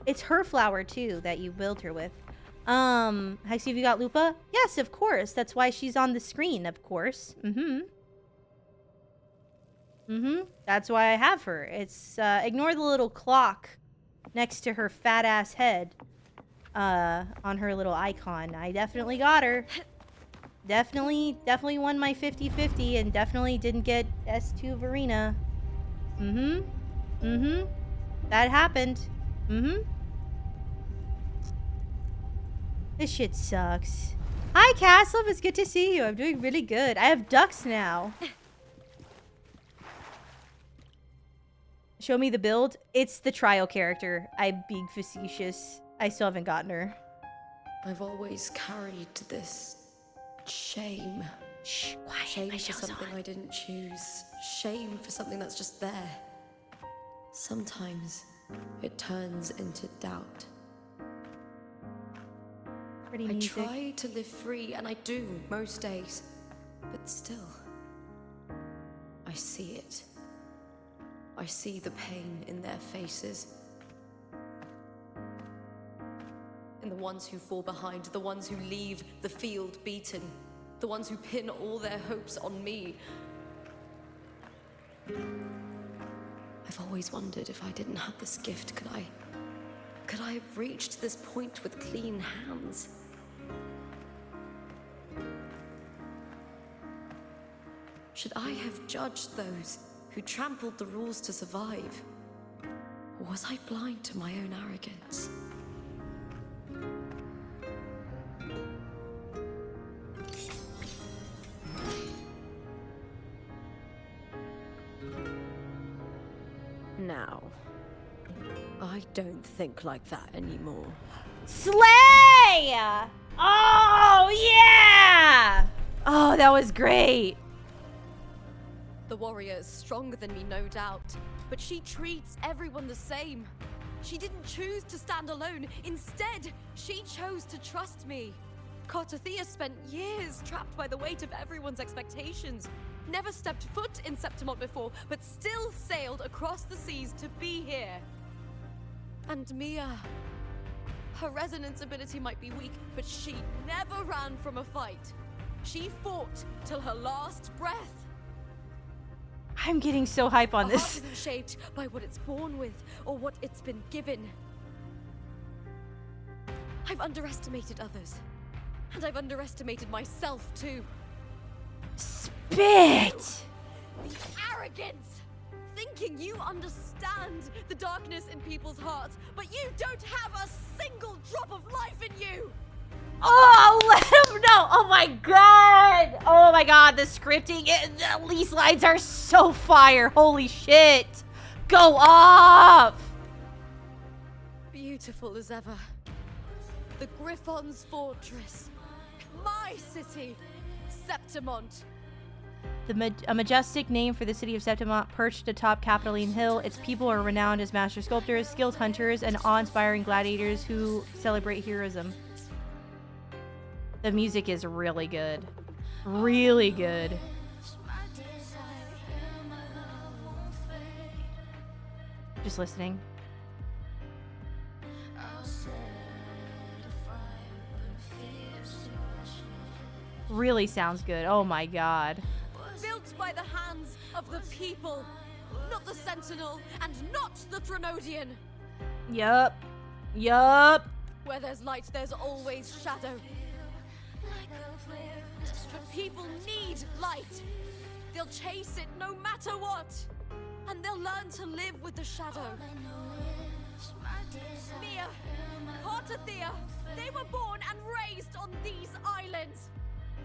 Speaker 1: It's her flower too that you built her with. Hexy, have you got LUPA? Yes, of course. That's why she's on the screen, of course. That's why I have her. It's ignore the little clock next to her fat ass head on her little icon. I definitely got her. Definitely won my 50-50 and definitely didn't get S2 Verena. That happened. This shit sucks. Hi, Castle. It's good to see you. I'm doing really good. I have ducks now. Show me the build. It's the trial character. I'm being facetious. I still haven't gotten her.
Speaker 10: I've always carried this shame.
Speaker 1: Shh, quiet.
Speaker 10: Shame
Speaker 1: My
Speaker 10: for
Speaker 1: show's
Speaker 10: something
Speaker 1: on.
Speaker 10: I didn't choose. Shame for something that's just there. Sometimes it turns into doubt.
Speaker 1: Pretty
Speaker 10: I
Speaker 1: music.
Speaker 10: try to live free, and I do most days. But still, I see it. I see the pain in their faces. In the ones who fall behind, the ones who leave the field beaten, the ones who pin all their hopes on me. I've always wondered if I didn't have this gift, could I have reached this point with clean hands? Should I have judged those who trampled the rules to survive? Or was I blind to my own arrogance? Now, I don't think like that anymore.
Speaker 1: Slay! Oh, yeah! Oh, that was great.
Speaker 2: The warrior is stronger than me, no doubt, but she treats everyone the same. She didn't choose to stand alone. Instead, she chose to trust me. Cartothea spent years trapped by the weight of everyone's expectations. Never stepped foot in Septimont before, but still sailed across the seas to be here. And Mia, her resonance ability might be weak, but she never ran from a fight. She fought till her last breath.
Speaker 1: I'm getting so hype on
Speaker 2: A
Speaker 1: this.
Speaker 2: heart isn't shaped by what it's born with or what it's been given. I've underestimated others. And I've underestimated myself too.
Speaker 1: Spit!
Speaker 2: The arrogance! Thinking you understand the darkness in people's hearts, but you don't have a single drop of life in you!
Speaker 1: Oh, let him know. Oh my god. Oh my god, the scripting. These lines are so fire. Holy shit. Go off.
Speaker 2: Beautiful as ever. The Griffon's fortress. My city, Septimont.
Speaker 1: A majestic name for the city of Septimont, perched atop Capitoline Hill. Its people are renowned as master sculptors, skilled hunters, and awe-inspiring gladiators who celebrate heroism. The music is really good. Really good. Just listening. Really sounds good. Oh my god.
Speaker 2: Built by the hands of the people, not the Sentinel and not the Trinodian.
Speaker 1: Yup. Yup.
Speaker 2: Where there's light, there's always shadow. But people need light. They'll chase it no matter what. And they'll learn to live with the shadow. Mia, Cartothea, they were born and raised on these islands.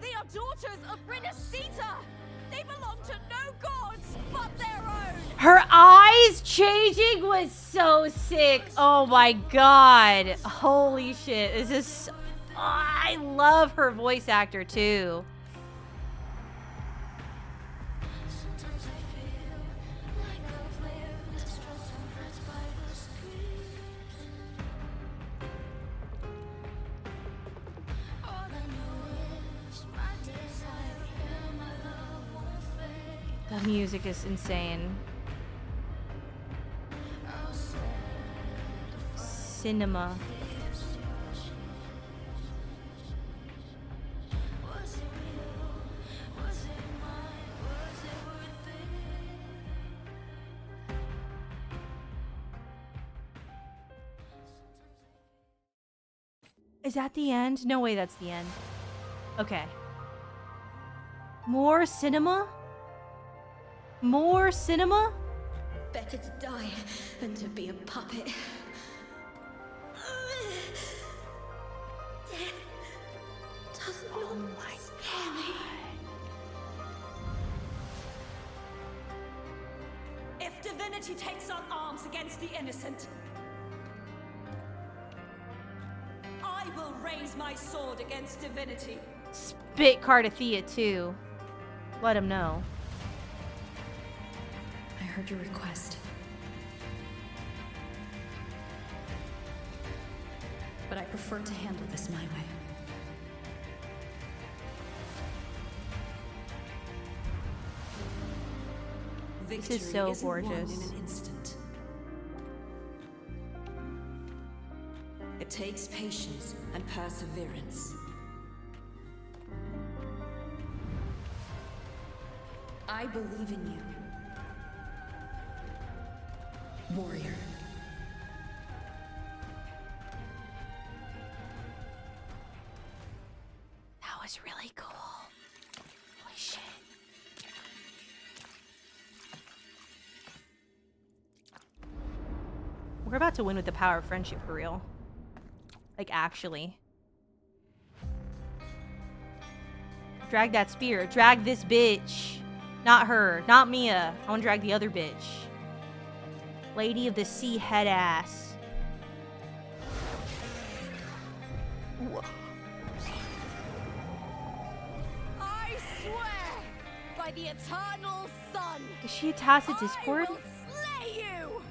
Speaker 2: They are daughters of Renacita. They belong to no gods but their own.
Speaker 1: Her eyes changing was so sick. Oh my god. Holy shit. This is... Oh, I love her voice actor too. The music is insane. Cinema. Is that the end? No way that's the end. Okay. More cinema? More cinema?
Speaker 9: Better to die than to be a puppet. Death does not scare me.
Speaker 5: If divinity takes up arms against the innocent, I will raise my sword against divinity.
Speaker 1: Spit Cardathea too. Let him know.
Speaker 3: I heard your request. But I prefer to handle this my way.
Speaker 1: This is so gorgeous.
Speaker 5: In an instant. It takes patience and perseverance. I believe in you, warrior.
Speaker 1: That was really cool. Holy shit. We're about to win with the power of friendship for real. Like, actually. Drag that spear. Drag this bitch. Not her. Not Mia. I want to drag the other bitch. Lady of the Sea head ass.
Speaker 2: I swear by the eternal sun.
Speaker 1: Is she a tacit discord?
Speaker 2: I will slay you.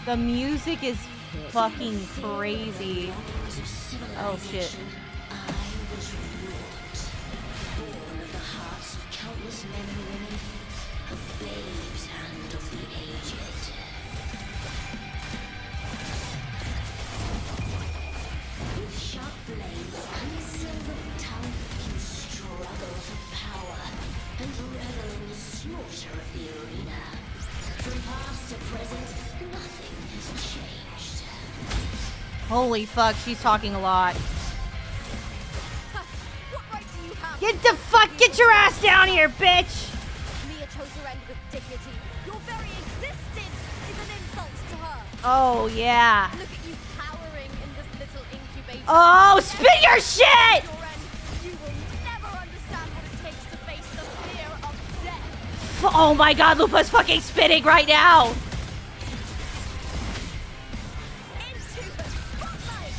Speaker 1: The music is fucking crazy. Oh shit.
Speaker 9: I was wrought, born of the hearts of countless men and women, of babes and of the aged. With sharp blades and silver tongue, you struggle for power and revel in the slaughter of the arena. From past to present, nothing has changed.
Speaker 1: Holy fuck, she's talking a lot.
Speaker 2: What right do you have?
Speaker 1: Get your ass down here, bitch!
Speaker 2: Mia chose her end with dignity. Your very existence is an insult to her.
Speaker 1: Oh, yeah.
Speaker 2: Look at you cowering in this little incubator.
Speaker 1: Oh, spit your shit!
Speaker 2: At your end, you will never understand what it takes to face the fear of death.
Speaker 1: Oh my god, Lupa's fucking spitting right now!
Speaker 2: Into the spotlight!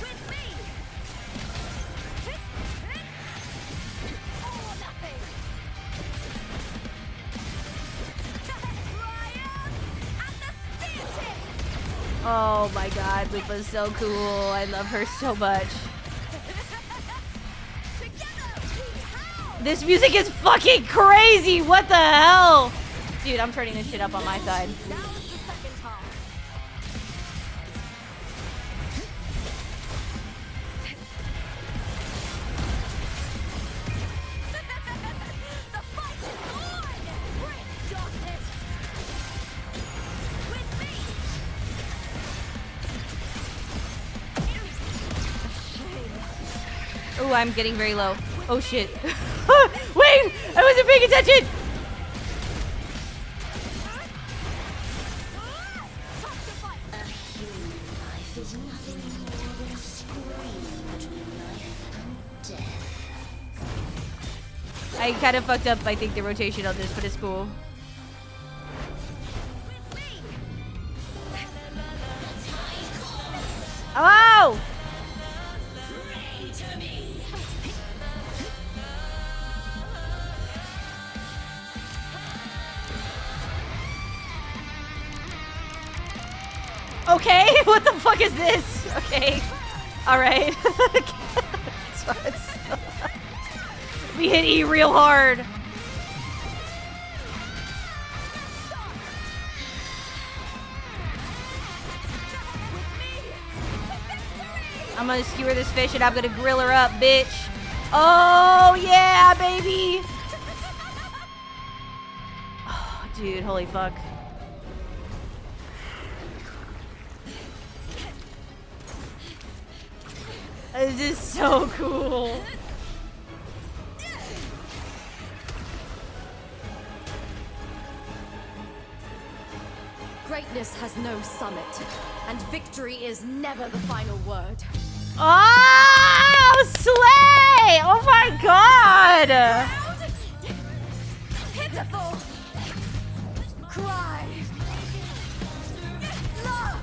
Speaker 2: With me! Or nothing! Ryan! And the spear tip!
Speaker 1: Oh my god, Lupa's so cool. I love her so much.
Speaker 2: Together we howl!
Speaker 1: This music is fucking crazy! What the hell? Dude, I'm turning this shit up on my side.
Speaker 2: Now is the second half. The fight is on! Bring darkness! With me!
Speaker 1: Oh, I'm getting very low. Oh shit. Wait! I wasn't paying attention!
Speaker 2: Time to fight!
Speaker 9: A human life is nothing more than a scream between life and death.
Speaker 1: I kind of fucked up, I think, the rotation on this, but it's cool. Hello! Okay, what the fuck is this? Okay, alright. We hit E real hard. I'm gonna skewer this fish and I'm gonna grill her up, bitch. Oh, yeah, baby. Oh, Dude, holy fuck. This is so cool.
Speaker 2: Greatness has no summit, and victory is never the final word.
Speaker 1: Oh, slay! Oh my god!
Speaker 2: Pitiful! Cry! Love!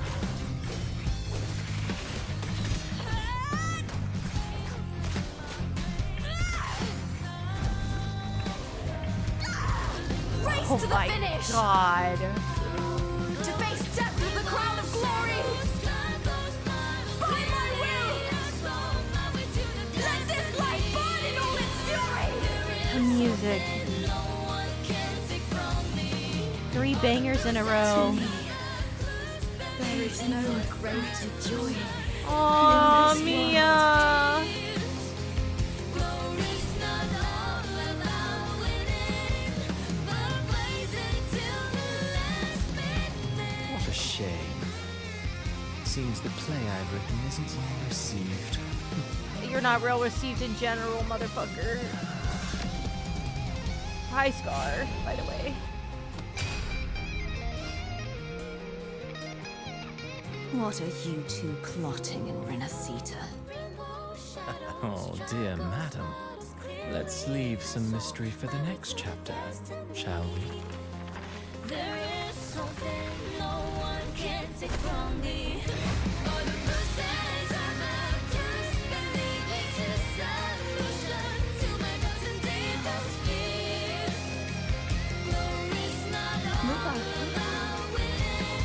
Speaker 2: Race
Speaker 1: Oh
Speaker 2: to the
Speaker 1: my
Speaker 2: finish!
Speaker 1: god.
Speaker 2: To face death with the crown of glory! By my will! Let this light burn in all its fury!
Speaker 1: The music. 3 bangers in a row.
Speaker 2: There is no greater joy.
Speaker 1: Oh, Mia.
Speaker 7: What a shame. Seems the play I've written isn't well received.
Speaker 1: You're not real received in general, motherfucker. Hi, Scar, by the way.
Speaker 5: What are you two plotting in Renacita?
Speaker 7: Oh, dear madam. Let's leave some mystery for the next chapter, shall we?
Speaker 4: There is something no one can take from me. All the bruises I've left, just believe it's a solution to my doubts and deepest fears. Glory's not all about winning,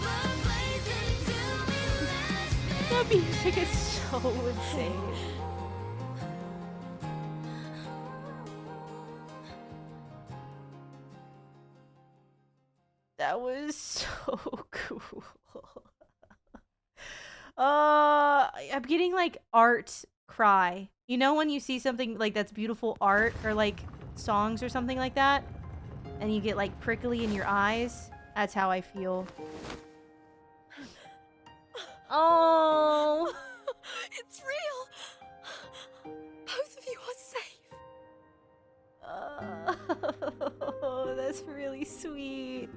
Speaker 4: but blazing to be last.
Speaker 1: The music is so insane. That was so cool. I'm getting like art cry. You know when you see something like that's beautiful art or like songs or something like that, and you get like prickly in your eyes? That's how I feel. Oh,
Speaker 2: It's real! Both of you are safe.
Speaker 1: oh, that's really sweet.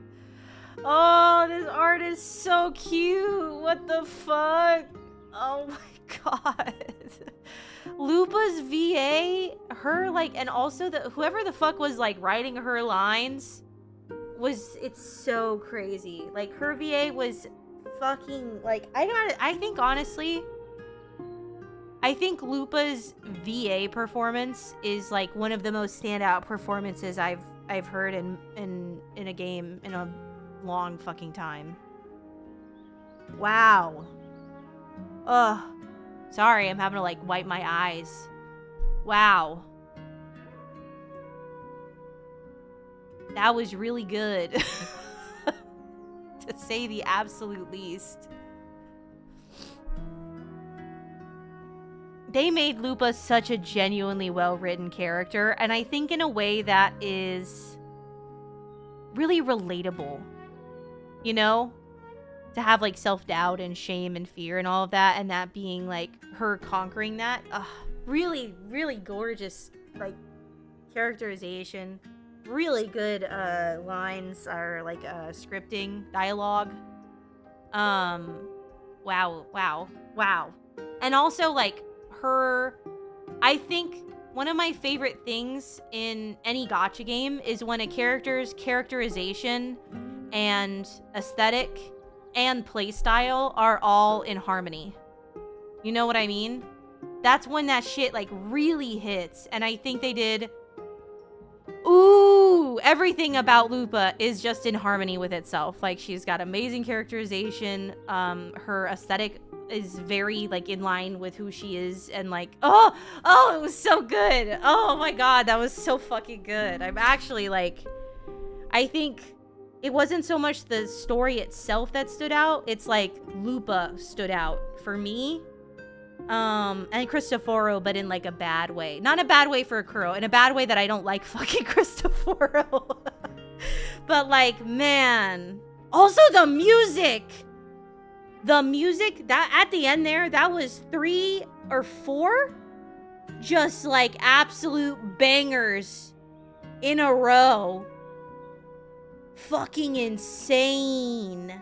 Speaker 1: Oh, this art is so cute. What the fuck? Oh my god. Lupa's VA, her like, and also whoever the fuck was like writing her lines it's so crazy. Like her VA was fucking like, I think honestly, I think Lupa's VA performance is like one of the most standout performances I've heard in a game in a long fucking time. Wow. Ugh. Sorry, I'm having to like wipe my eyes. Wow. That was really good. To say the absolute least. They made Lupa such a genuinely well-written character, and I think in a way that is really relatable. You know? To have like self-doubt and shame and fear and all of that, and that being like her conquering that. Really, really gorgeous like characterization. Really good lines are like scripting, dialogue. Wow. And also like I think one of my favorite things in any gacha game is when a character's characterization and aesthetic and playstyle are all in harmony. You know what I mean? That's when that shit like really hits. And I think they did... Ooh! Everything about Lupa is just in harmony with itself. Like, she's got amazing characterization. Her aesthetic is very like in line with who she is. And like, oh, it was so good. Oh my god, that was so fucking good. I'm actually like... I think... It wasn't so much the story itself that stood out. It's like Lupa stood out for me. And Cristoforo, but in like a bad way. Not a bad way for Kuro. In a bad way that I don't like fucking Cristoforo. But like, man. Also the music. The music that at the end there, that was 3 or 4 just like absolute bangers in a row. Fucking insane.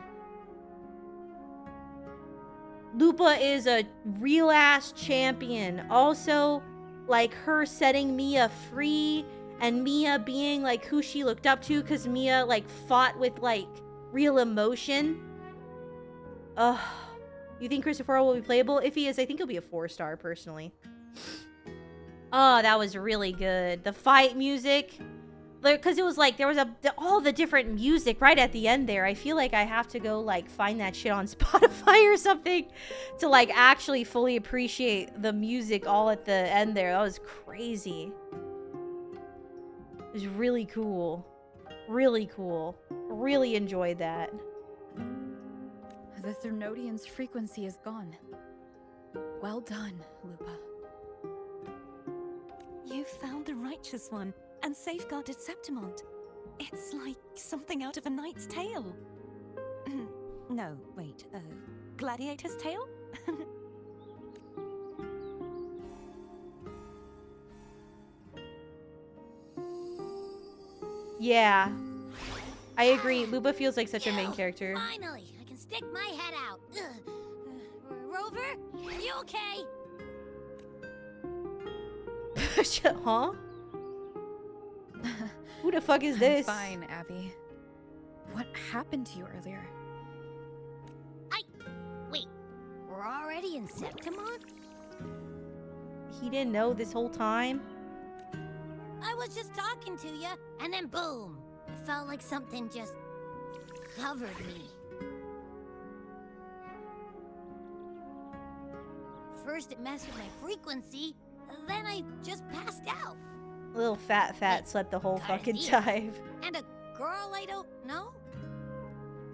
Speaker 1: LUPA is a real ass champion. Also, like her setting Mia free and Mia being like who she looked up to because Mia like fought with like real emotion. Ugh. You think Christopher will be playable? If he is, I think he'll be a 4-star personally. Oh, that was really good. The fight music. Because it was like, there was all the different music right at the end there. I feel like I have to go like find that shit on Spotify or something to like actually fully appreciate the music all at the end there. That was crazy. It was really cool. Really cool. Really enjoyed that.
Speaker 3: The Threnodian's frequency is gone. Well done, Lupa.
Speaker 5: You found the righteous one and safeguarded Septimont. It's like something out of a knight's tale. No, wait, gladiator's tale?
Speaker 1: Yeah. I agree. Lupa feels like such a main character.
Speaker 9: Finally, I can stick my head out. Rover, you okay?
Speaker 1: Huh? Who the fuck is this?
Speaker 3: Fine, Abby. What happened to you earlier?
Speaker 9: Wait, we're already in Septimont?
Speaker 1: He didn't know this whole time?
Speaker 9: I was just talking to you, and then boom! It felt like something just covered me. First it messed with my frequency, then I just passed out.
Speaker 1: Little fat slept the whole fucking time.
Speaker 9: And a girl I don't know?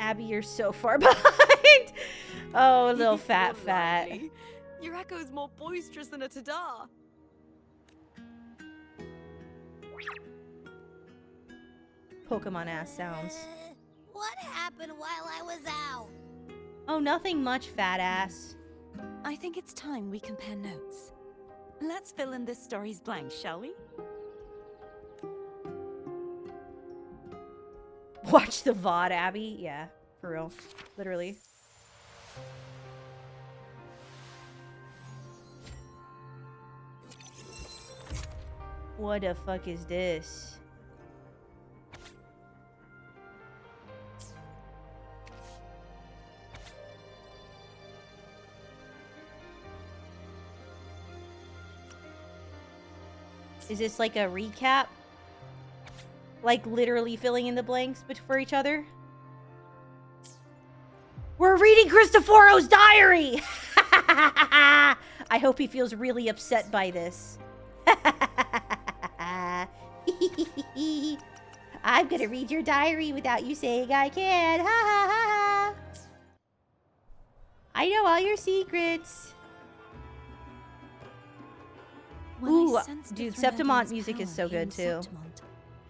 Speaker 1: Abby, you're so far behind. Oh, little fat.
Speaker 10: Lovely. Your echo is more boisterous than a tada.
Speaker 1: Pokemon ass sounds.
Speaker 9: What happened while I was out?
Speaker 1: Oh, nothing much, fat ass.
Speaker 5: I think it's time we compare notes. Let's fill in this story's blanks, shall we?
Speaker 1: Watch the VOD, Abby. Yeah, for real. Literally. What the fuck is this? Is this like a recap? Like literally filling in the blanks for each other? We're reading Cristoforo's diary! I hope he feels really upset by this. I'm gonna read your diary without you saying I can. Ha ha ha ha. I know all your secrets. Ooh, dude, Septimont music is so good too.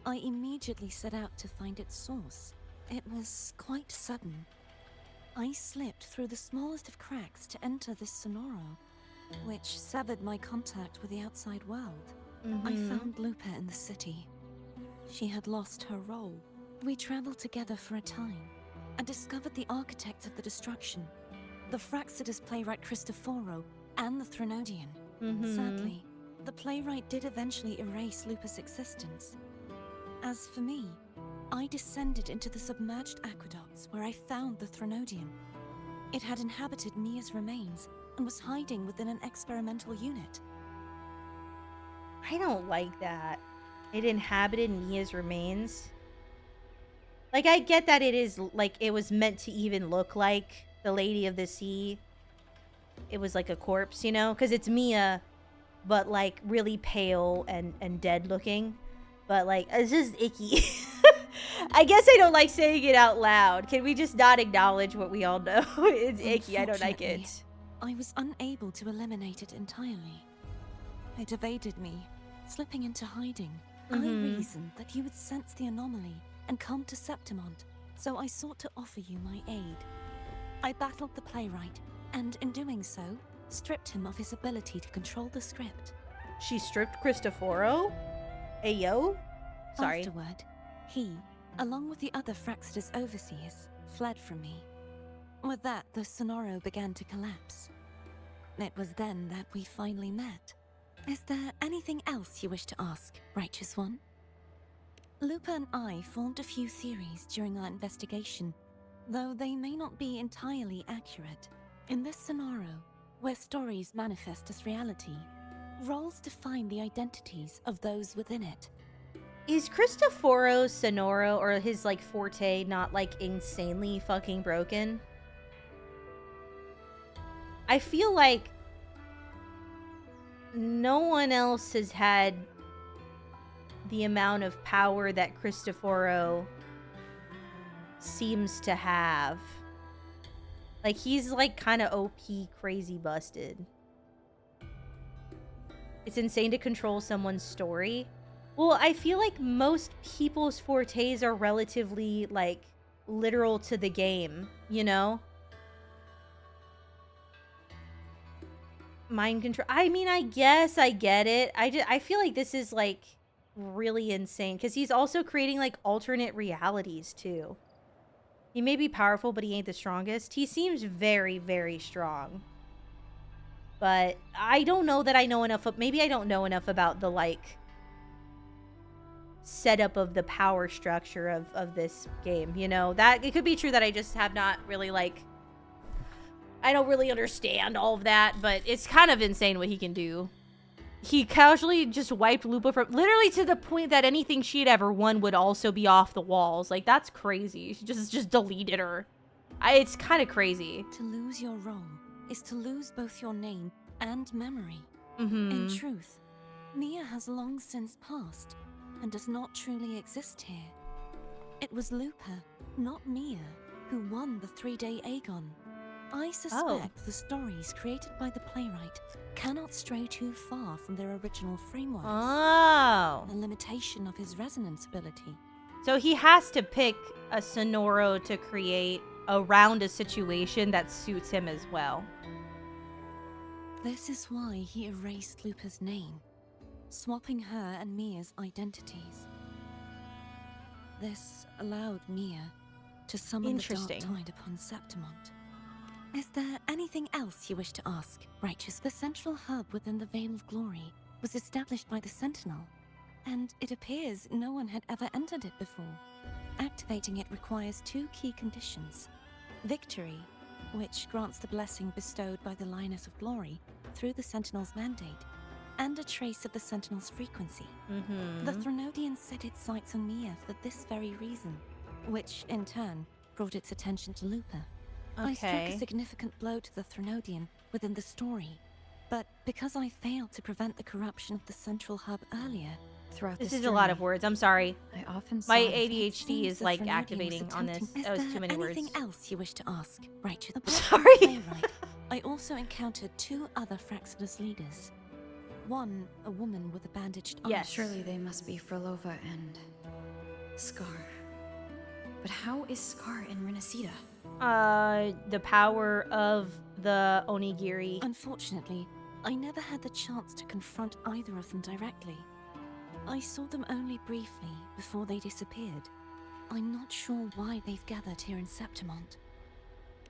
Speaker 5: I immediately set out to find its source. It was quite sudden. I slipped through the smallest of cracks to enter this Sonoro, which severed my contact with the outside world. I found Lupa in the city. She had lost her role. We traveled together for a time and discovered the architects of the destruction, the Fraxidus playwright Cristoforo and the Threnodian. Sadly, the playwright did eventually erase Lupa's existence. As for me, I descended into the submerged aqueducts where I found the Threnodian. It had inhabited Mia's remains and was hiding within an experimental unit.
Speaker 1: I don't like that. It inhabited Mia's remains. Like, I get that it is, like, it was meant to even look like the Lady of the Sea. It was like a corpse, you know? Because it's Mia, but, like, really pale and dead looking. But, like, it's just icky. I guess I don't like saying it out loud. Can we just not acknowledge what we all know? It's icky. I don't like it.
Speaker 5: I was unable to eliminate it entirely. It evaded me, slipping into hiding. I reasoned that you would sense the anomaly and come to Septimont, so I sought to offer you my aid. I battled the playwright, and in doing so, stripped him of his ability to control the script.
Speaker 1: She stripped Cristoforo? Ayo? Sorry.
Speaker 5: Afterward, he, along with the other Fraxidus overseers, fled from me. With that, the Sonoro began to collapse. It was then that we finally met. Is there anything else you wish to ask, Righteous One? Lupa and I formed a few theories during our investigation, though they may not be entirely accurate. In this Sonoro, where stories manifest as reality, roles define the identities of those within it.
Speaker 1: Is Cristoforo's Sonoro or his like forte not like insanely fucking broken? I feel like no one else has had the amount of power that Cristoforo seems to have. Like, he's like kind of OP crazy busted. It's insane to control someone's story. Well, I feel like most people's fortes are relatively like literal to the game, you know? Mind control. I mean, I guess I get it. I feel like this is like really insane because he's also creating like alternate realities too. He may be powerful, but he ain't the strongest. He seems very, very strong. But I don't know that I know enough of, maybe I don't know enough about the like setup of the power structure of this game, you know? That it could be true that I just have not really like, I don't really understand all of that, but it's kind of insane what he can do. He casually just wiped Lupa from, literally to the point that anything she had ever won would also be off the walls. Like, that's crazy. She just deleted her. It's kind of crazy.
Speaker 5: To lose your role is to lose both your name and memory.
Speaker 1: Mm-hmm.
Speaker 5: In truth, Mia has long since passed and does not truly exist here. It was Lupa, not Mia, who won the 3-day Aegon. I suspect the stories created by the playwright cannot stray too far from their original frameworks.
Speaker 1: Oh.
Speaker 5: The limitation of his resonance ability.
Speaker 1: So he has to pick a Sonoro to create around a situation that suits him as well.
Speaker 5: This is why he erased Lupa's name, swapping her and Mia's identities. This allowed Mia to summon the Dark Tide upon Septimont. Is there anything else you wish to ask, Righteous? The central hub within the Veil of Glory was established by the Sentinel, and it appears no one had ever entered it before. Activating it requires 2 key conditions. Victory, which grants the blessing bestowed by the Lioness of Glory through the Sentinel's mandate, and a trace of the Sentinel's frequency.
Speaker 1: Mm-hmm.
Speaker 5: The Threnodian set its sights on Mia for this very reason, which in turn brought its attention to Lupa.
Speaker 1: Okay.
Speaker 5: I struck a significant blow to the Threnodian within the story, but because I failed to prevent the corruption of the central hub earlier,
Speaker 1: throughout this is a lot of words. I'm sorry.
Speaker 3: I often
Speaker 1: My ADHD is like activating on this.
Speaker 5: Is
Speaker 1: That was too many
Speaker 5: there
Speaker 1: words.
Speaker 5: anything else you wish to ask, Righteous?
Speaker 1: Sorry.
Speaker 5: Playwright, I also encountered 2 other Fraxidus leaders. One, a woman with a bandaged arm.
Speaker 1: Yes.
Speaker 3: Surely they must be Frolova and Scar. But how is Scar in Renacita?
Speaker 1: The power of the Onigiri.
Speaker 5: Unfortunately, I never had the chance to confront either of them directly. I saw them only briefly before they disappeared. I'm not sure why they've gathered here in Septimont.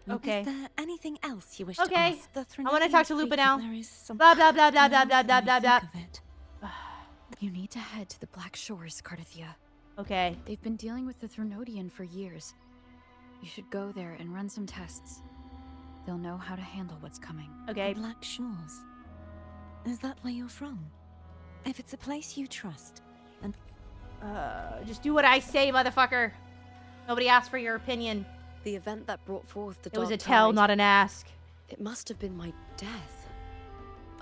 Speaker 1: Okay.
Speaker 5: Is there anything else you wish to
Speaker 1: Okay.
Speaker 5: ask? The
Speaker 1: I want to talk to Lupa now.
Speaker 5: There is some
Speaker 1: Blah, blah, blah, blah, blah, blah, blah, blah, blah.
Speaker 3: You need to head to the Black Shores, Cardathia.
Speaker 1: Okay.
Speaker 3: They've been dealing with the Threnodian for years. You should go there and run some tests. They'll know how to handle what's coming.
Speaker 1: Okay.
Speaker 5: The Black Shores. Is that where you're from? If it's a place you trust, and
Speaker 1: Just do what I say, motherfucker. Nobody asked for your opinion.
Speaker 10: The event that brought forth the
Speaker 1: It was
Speaker 10: Dark
Speaker 1: a tell,
Speaker 10: Tide,
Speaker 1: not an ask.
Speaker 10: It must have been my death.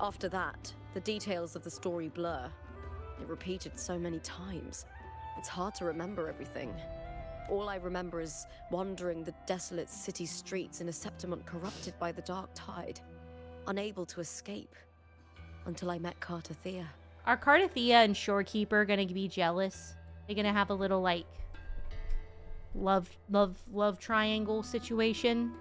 Speaker 10: After that, the details of the story blur. It repeated so many times. It's hard to remember everything. All I remember is wandering the desolate city streets in a Septimont corrupted by the Dark Tide, unable to escape, until I met Cardathia.
Speaker 1: Are Cardathia and Shorekeeper gonna be jealous? They're gonna have a little, like, love triangle situation.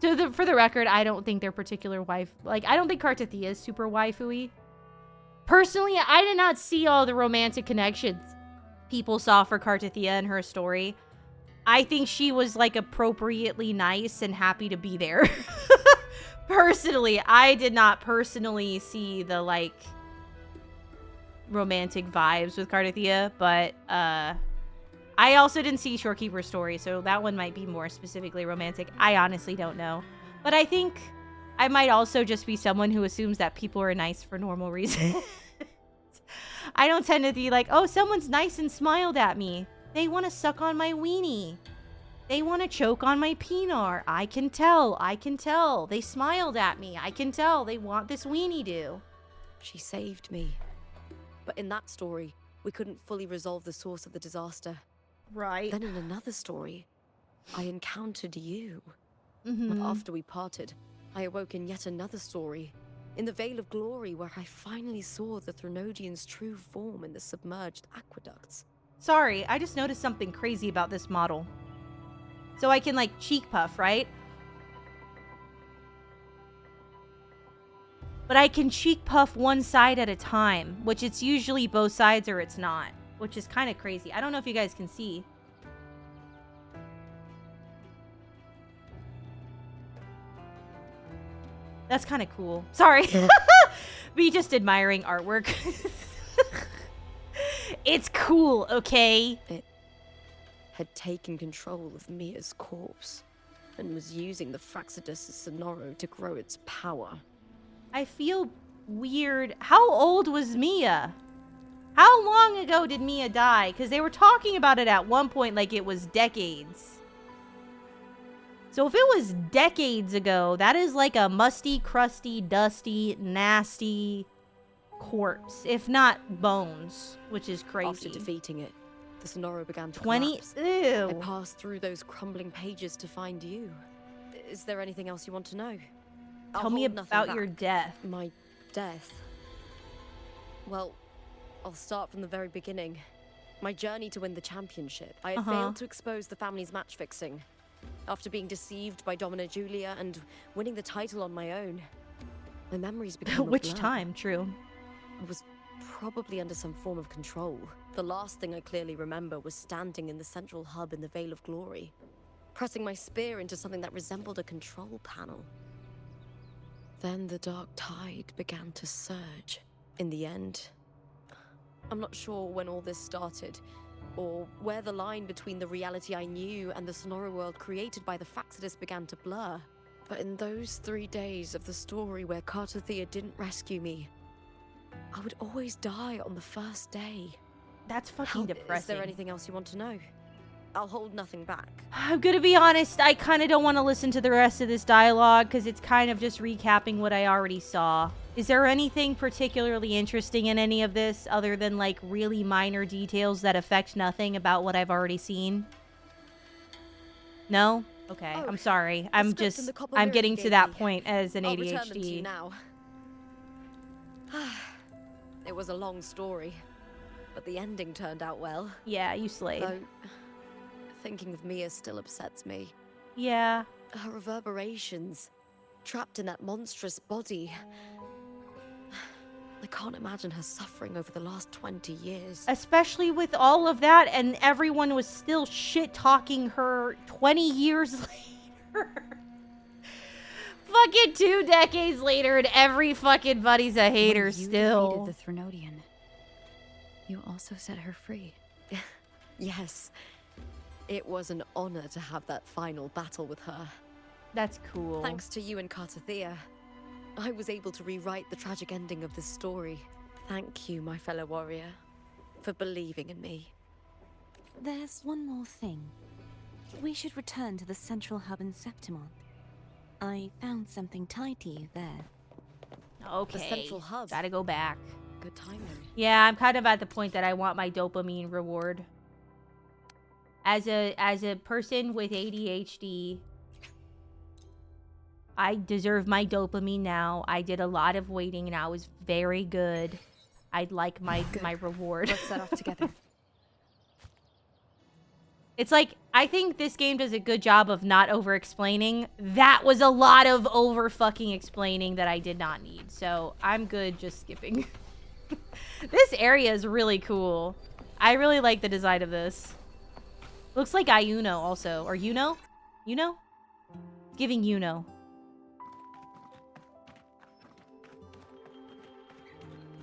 Speaker 1: For the record, I don't think they're particular wife. Like, I don't think Kartathea is super waifu-y. Personally, I did not see all the romantic connections people saw for Kartathea and her story. I think she was, like, appropriately nice and happy to be there. Personally, I did not personally see the, like, romantic vibes with Kartathea, but, I also didn't see Shorekeeper's story, so that one might be more specifically romantic. I honestly don't know. But I think I might also just be someone who assumes that people are nice for normal reasons. I don't tend to be like, oh, someone's nice and smiled at me. They want to suck on my weenie. They want to choke on my peanut. I can tell. I can tell. They smiled at me. I can tell. They want this weenie do.
Speaker 10: She saved me. But in that story, we couldn't fully resolve the source of the disaster.
Speaker 1: Right.
Speaker 10: Then in another story, I encountered you.
Speaker 1: Mm-hmm.
Speaker 10: But after we parted, I awoke in yet another story, in the Vale of Glory, where I finally saw the Threnodian's true form in the submerged aqueducts.
Speaker 1: Sorry, I just noticed something crazy about this model. So I can, like, cheek puff, right? But I can cheek puff one side at a time, which it's usually both sides or it's not, which is kind of crazy. I don't know if you guys can see. That's kind of cool. Sorry. Me just admiring artwork. It's cool, okay?
Speaker 10: It had taken control of Mia's corpse and was using the Fraxidus' Sonoro to grow its power.
Speaker 1: I feel weird. How old was Mia? How long ago did Mia die? Because they were talking about it at one point like it was decades. So if it was decades ago, that is like a musty, crusty, dusty, nasty corpse. If not bones, which is crazy.
Speaker 10: After defeating it, the Sonoro began to
Speaker 1: 20?
Speaker 10: collapse.
Speaker 1: Ew.
Speaker 10: I passed through those crumbling pages to find you. Is there anything else you want to know?
Speaker 1: Tell me about your death.
Speaker 10: My death? Well, I'll start from the very beginning. My journey to win the championship. I had failed to expose the family's match fixing. After being deceived by Domina Julia and winning the title on my own, my memories became a
Speaker 1: Which
Speaker 10: blur.
Speaker 1: time, true.
Speaker 10: I was probably under some form of control. The last thing I clearly remember was standing in the central hub in the Vale of Glory, pressing my spear into something that resembled a control panel. Then the dark tide began to surge. In the end, I'm not sure when all this started, or where the line between the reality I knew and the Sonoro world created by the Fraxidus began to blur. But in those 3 days of the story where Kartathea didn't rescue me, I would always die on the first day.
Speaker 1: That's fucking depressing.
Speaker 10: Is there anything else you want to know? I'll hold nothing back.
Speaker 1: I'm gonna be honest, I kind of don't want to listen to the rest of this dialogue because it's kind of just recapping what I already saw. Is there anything particularly interesting in any of this other than like really minor details that affect nothing about what I've already seen? No? Okay,
Speaker 10: Oh,
Speaker 1: I'm sorry. I'm
Speaker 10: script and the copper
Speaker 1: I'm
Speaker 10: mirror
Speaker 1: getting
Speaker 10: you
Speaker 1: to
Speaker 10: gave
Speaker 1: that
Speaker 10: me.
Speaker 1: point as an
Speaker 10: I'll return them to
Speaker 1: ADHD.
Speaker 10: you now. It was a long story, but the ending turned out well.
Speaker 1: Yeah, you slayed.
Speaker 10: Though, thinking of Mia still upsets me.
Speaker 1: Yeah.
Speaker 10: Her reverberations, trapped in that monstrous body. I can't imagine her suffering over the last 20 years.
Speaker 1: Especially with all of that and everyone was still shit-talking her 20 years later. Fucking 2 decades later and every fucking buddy's a hater
Speaker 3: When you
Speaker 1: still.
Speaker 3: defeated the Threnodian, you also set her free.
Speaker 10: Yes. It was an honor to have that final battle with her.
Speaker 1: That's cool.
Speaker 10: Thanks to you and Kartathea, I was able to rewrite the tragic ending of this story. Thank you, my fellow warrior, for believing in me.
Speaker 5: There's one more thing. We should return to the central hub in Septimont. I found something tied to you there.
Speaker 1: Okay.
Speaker 10: The central hub.
Speaker 1: Gotta go back.
Speaker 10: Good timing.
Speaker 1: Yeah, I'm kind of at the point that I want my dopamine reward. As a person with ADHD, I deserve my dopamine now. I did a lot of waiting and I was very good. I'd like my reward.
Speaker 3: Let's set off together.
Speaker 1: It's like, I think this game does a good job of not over-explaining. That was a lot of over-fucking-explaining that I did not need. So, I'm good just skipping. This area is really cool. I really like the design of this. Looks like Ayuno also. Or Yuno? Yuno? Giving Yuno.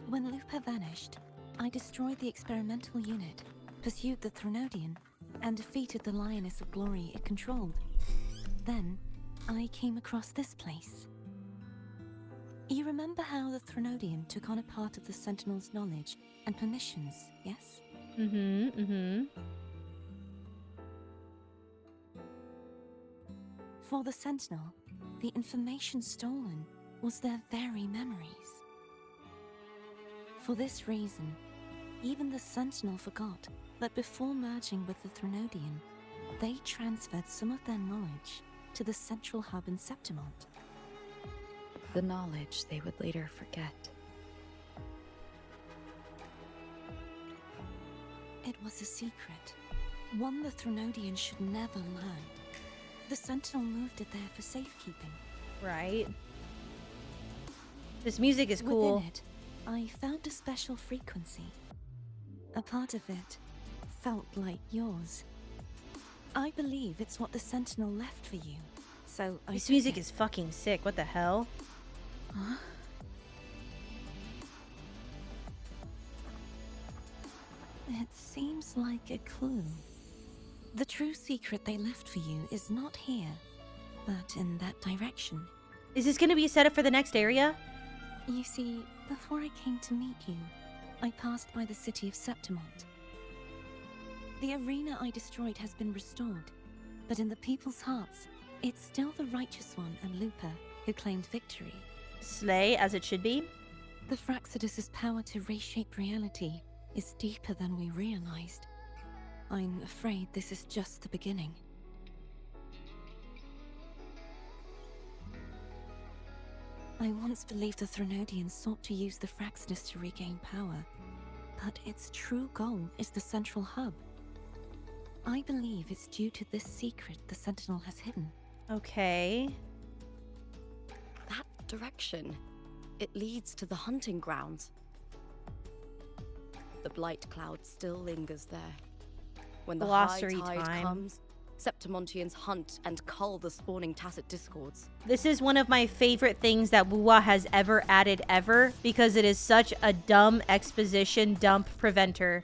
Speaker 5: When Lupa vanished, I destroyed the experimental unit, pursued the Threnodian, and defeated the Lioness of Glory it controlled. Then, I came across this place. You remember how the Threnodian took on a part of the Sentinel's knowledge and permissions, yes? For the Sentinel, the information stolen was their very memories. For this reason, even the Sentinel forgot that before merging with the Threnodian, they transferred some of their knowledge to the central hub in Septimont.
Speaker 2: The knowledge they would later forget.
Speaker 5: It was a secret, one the Threnodian should never learn. The Sentinel moved it there for safekeeping.
Speaker 1: Right. This music is cool.
Speaker 5: Within it, I found a special frequency. A part of it felt like yours. I believe it's what the Sentinel left for you. So
Speaker 1: This music is fucking sick. What the hell?
Speaker 5: Huh? It seems like a clue. The true secret they left for you is not here, but in that direction.
Speaker 1: Is this gonna be a setup for the next area?
Speaker 5: You see, before I came to meet you, I passed by the city of Septimont. The arena I destroyed has been restored, but in the people's hearts, it's still the Righteous One and Lupa who claimed victory.
Speaker 1: Slay, as it should be.
Speaker 5: The Fraxidus' power to reshape reality is deeper than we realized. I'm afraid this is just the beginning. I once believed the Threnodians sought to use the Fraxidus to regain power, but its true goal is the central hub. I believe it's due to this secret the Sentinel has hidden.
Speaker 1: Okay.
Speaker 10: That direction. It leads to the hunting grounds. The blight cloud still lingers there. When the
Speaker 1: Glossary
Speaker 10: high tide
Speaker 1: time.
Speaker 10: comes, Septimontians hunt and cull the spawning tacit discords.
Speaker 1: This is one of my favorite things that WoWA has ever added ever, because it is such a dumb exposition dump preventer.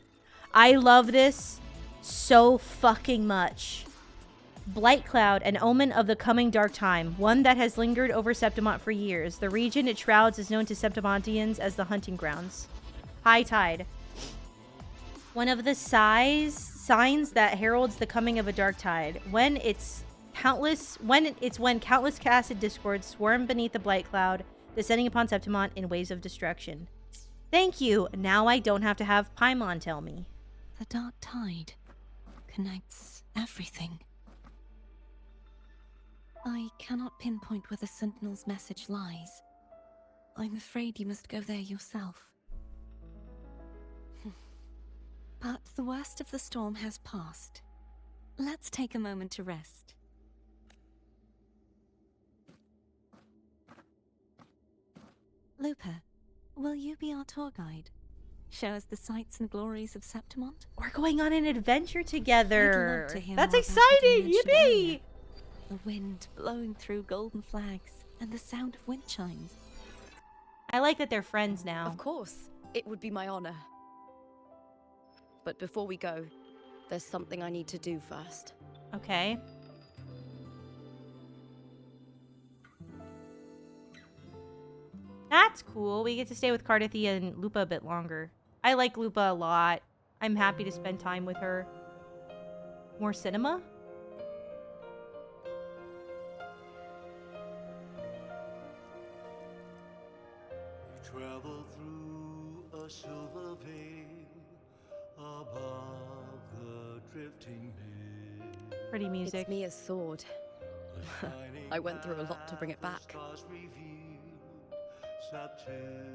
Speaker 1: I love this so fucking much. Blight Cloud, an omen of the coming dark time, one that has lingered over Septimont for years. The region it shrouds is known to Septimontians as the hunting grounds. High tide. One of the signs that heralds the coming of a dark tide. When countless casted discords swarm beneath the Blight Cloud, descending upon Septimont in waves of destruction. Thank you. Now I don't have to have Paimon tell me.
Speaker 5: The dark tide connects everything. I cannot pinpoint where the Sentinel's message lies. I'm afraid you must go there yourself. But the worst of the storm has passed. Let's take a moment to rest. Lupa, will you be our tour guide? Show us the sights and glories of Septimont?
Speaker 1: We're going on an adventure together.
Speaker 5: I'd love to hear
Speaker 1: That's
Speaker 5: more about what you
Speaker 1: exciting.
Speaker 5: mentioned
Speaker 1: Yippee!
Speaker 5: earlier. The wind blowing through golden flags and the sound of wind chimes.
Speaker 1: I like that they're friends now.
Speaker 10: Of course, it would be my honor. But before we go, there's something I need to do first.
Speaker 1: Okay. That's cool. We get to stay with Cardithia and Lupa a bit longer. I like Lupa a lot. I'm happy to spend time with her. More cinema?
Speaker 11: Travel through a silver veil above the drifting bay.
Speaker 1: Pretty music.
Speaker 10: It's Mia's sword. I went through a lot to bring it back.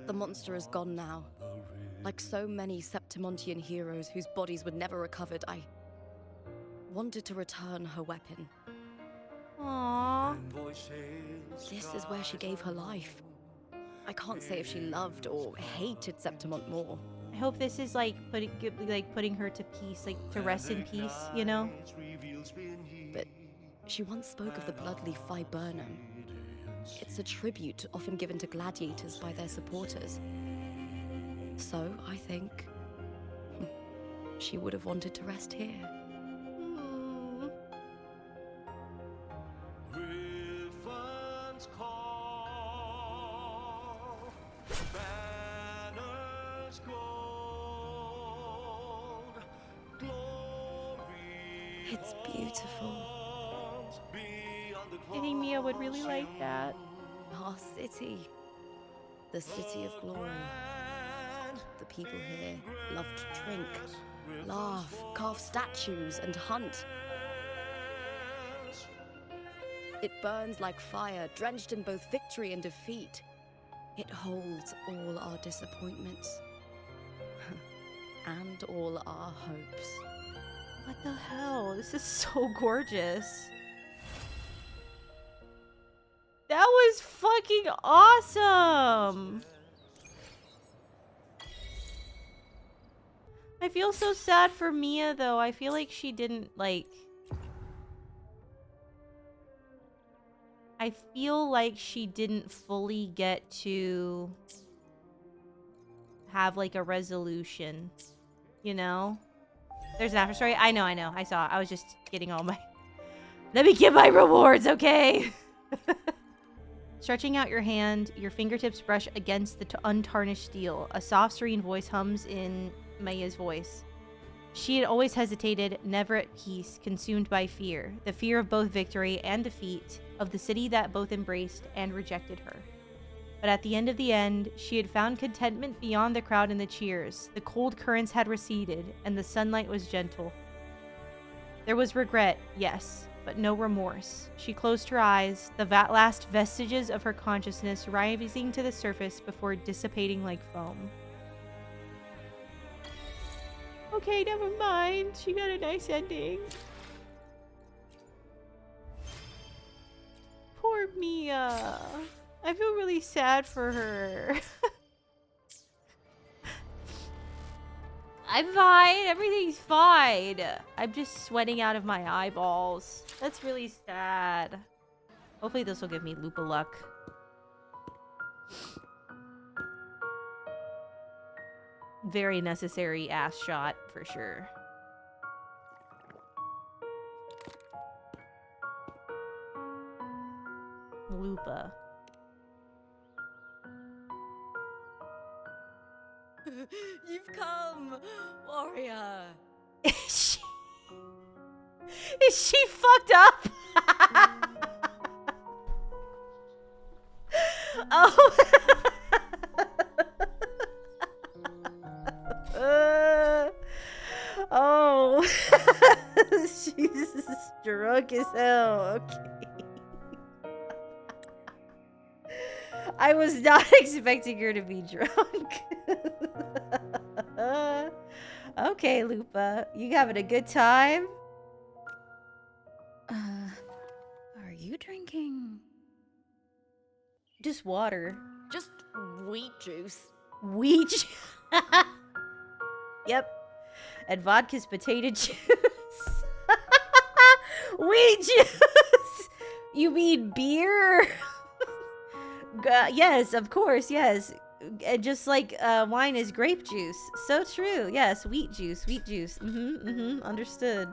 Speaker 10: The monster is gone now. Like so many Septimontian heroes whose bodies were never recovered, wanted to return her weapon.
Speaker 1: Aww.
Speaker 10: This is where she gave her life. I can't say if she loved or hated Septimont more.
Speaker 1: I hope this is like putting her to peace, like to rest in peace, you know?
Speaker 10: But she once spoke of the bloodleaf viburnum. It's a tribute often given to gladiators by their supporters. So, I think she would have wanted to rest here.
Speaker 11: Griffins call, banners gold, glory.
Speaker 10: It's beautiful.
Speaker 1: I think Mia would really like that.
Speaker 10: Our city. The city of glory. The people here love to drink, laugh, carve statues, and hunt. It burns like fire, drenched in both victory and defeat. It holds all our disappointments and all our hopes.
Speaker 1: What the hell? This is so gorgeous. That was fucking awesome. I feel so sad for Mia though. I feel like she didn't like... I feel like she didn't fully get to have like a resolution, you know? There's an after story. I know. I saw. I was just getting all my... Let me get my rewards, okay? Stretching out your hand, your fingertips brush against the untarnished steel. A soft, serene voice hums in Maya's voice. She had always hesitated, never at peace, consumed by fear. The fear of both victory and defeat, of the city that both embraced and rejected her. But at the end, she had found contentment beyond the crowd and the cheers. The cold currents had receded, and the sunlight was gentle. There was regret, yes, but no remorse. She closed her eyes, the last vestiges of her consciousness rising to the surface before dissipating like foam. Okay, never mind. She got a nice ending. Poor Mia. I feel really sad for her. I'm fine. Everything's fine. I'm just sweating out of my eyeballs. That's really sad. Hopefully this will give me LUPA luck. Very necessary ass shot for sure. LUPA.
Speaker 10: You've come, warrior.
Speaker 1: Is she fucked up? Oh. Oh. She's drunk as hell. Okay. I was not expecting her to be drunk. Okay, LUPA. You having a good time?
Speaker 3: Are you drinking?
Speaker 1: Just water.
Speaker 10: Just wheat juice.
Speaker 1: Wheat juice. Yep. And vodka's potato juice. Wheat juice! You mean beer? Yes, of course, yes. Just like wine is grape juice. So true. Yes, wheat juice, wheat juice. Understood.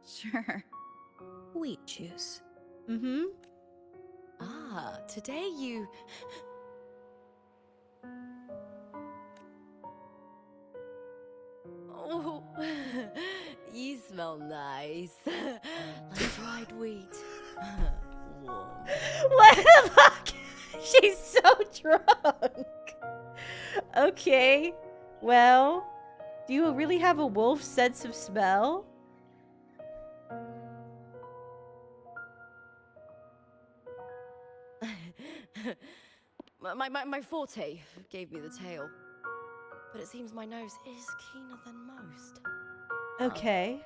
Speaker 3: Sure. Wheat juice.
Speaker 10: Ah, today you... Oh, you smell nice. Like dried wheat. Warm.
Speaker 1: What the fuck? She's so drunk. Okay. Well, do you really have a wolf's sense of smell?
Speaker 10: My forte gave me the tail. But it seems my nose is keener than most.
Speaker 1: Okay.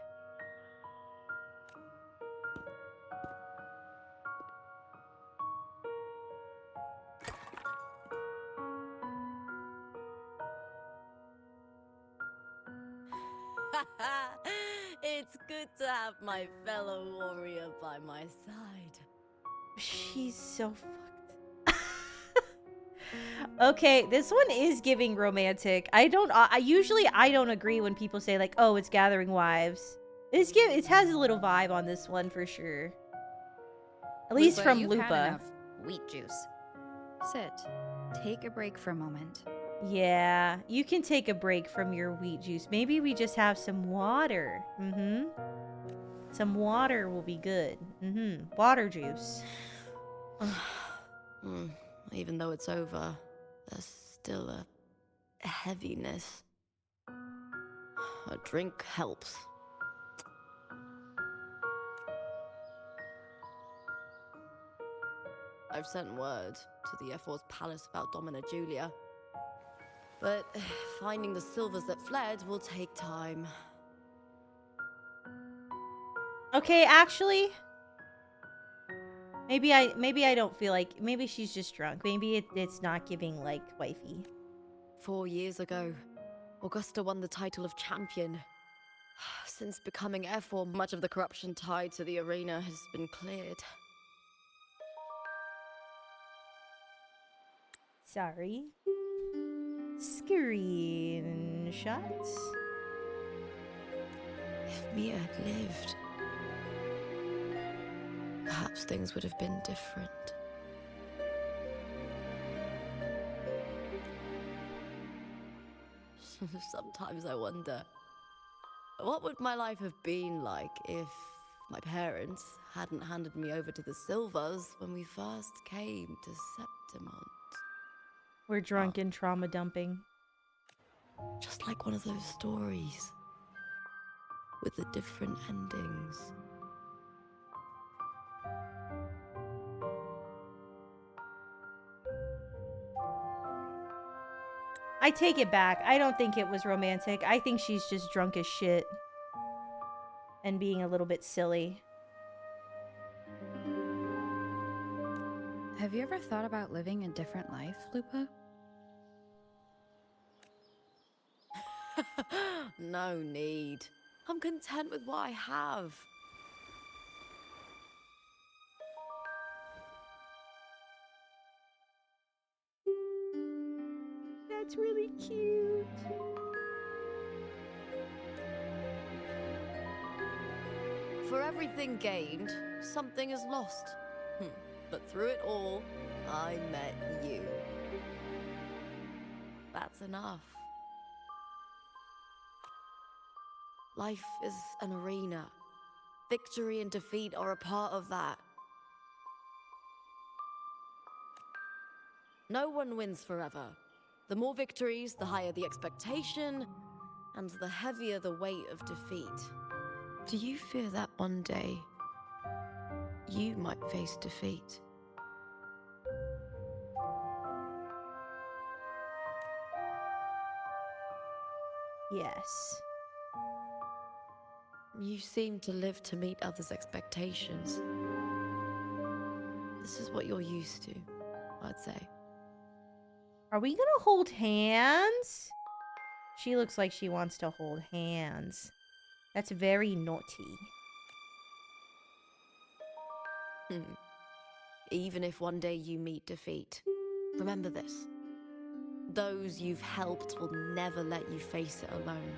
Speaker 2: It's good to have my fellow warrior by my side.
Speaker 1: She's so fucked. Okay, this one is giving romantic. I usually I don't agree when people say like, "Oh, it's gathering wives." It has a little vibe on this one for sure. At least from
Speaker 3: you've had
Speaker 1: LUPA.
Speaker 3: enough wheat juice. Sit. Take a break for a moment.
Speaker 1: Yeah, you can take a break from your wheat juice. Maybe we just have some water. Some water will be good. Water juice.
Speaker 2: Even though it's over, there's still a heaviness. A drink helps. I've sent word to the F4's palace about Domina Julia. But finding the silvers that fled will take time.
Speaker 1: Okay, actually, maybe I don't feel like, maybe she's just drunk. Maybe it's not giving like wifey.
Speaker 2: 4 years ago, Augusta won the title of champion. Since becoming F4, much of the corruption tied to the arena has been cleared.
Speaker 1: Sorry. Screenshots.
Speaker 2: If Mia had lived, perhaps things would have been different. Sometimes I wonder, what would my life have been like if my parents hadn't handed me over to the Silvers when we first came to Septimont?
Speaker 1: We're drunk and trauma dumping.
Speaker 2: Just like one of those stories with the different endings.
Speaker 1: I take it back. I don't think it was romantic. I think she's just drunk as shit. And being a little bit silly.
Speaker 3: Have you ever thought about living a different life, Lupa?
Speaker 2: No need. I'm content with what I have.
Speaker 1: That's really cute.
Speaker 2: For everything gained, something is lost. But through it all, I met you. That's enough. Life is an arena. Victory and defeat are a part of that. No one wins forever. The more victories, the higher the expectation, and the heavier the weight of defeat. Do you fear that one day you might face defeat?
Speaker 1: Yes.
Speaker 2: You seem to live to meet others' expectations. This is what you're used to, I'd say.
Speaker 1: Are we gonna hold hands? She looks like she wants to hold hands. That's very naughty.
Speaker 2: Even if one day you meet defeat, remember this. Those you've helped will never let you face it alone.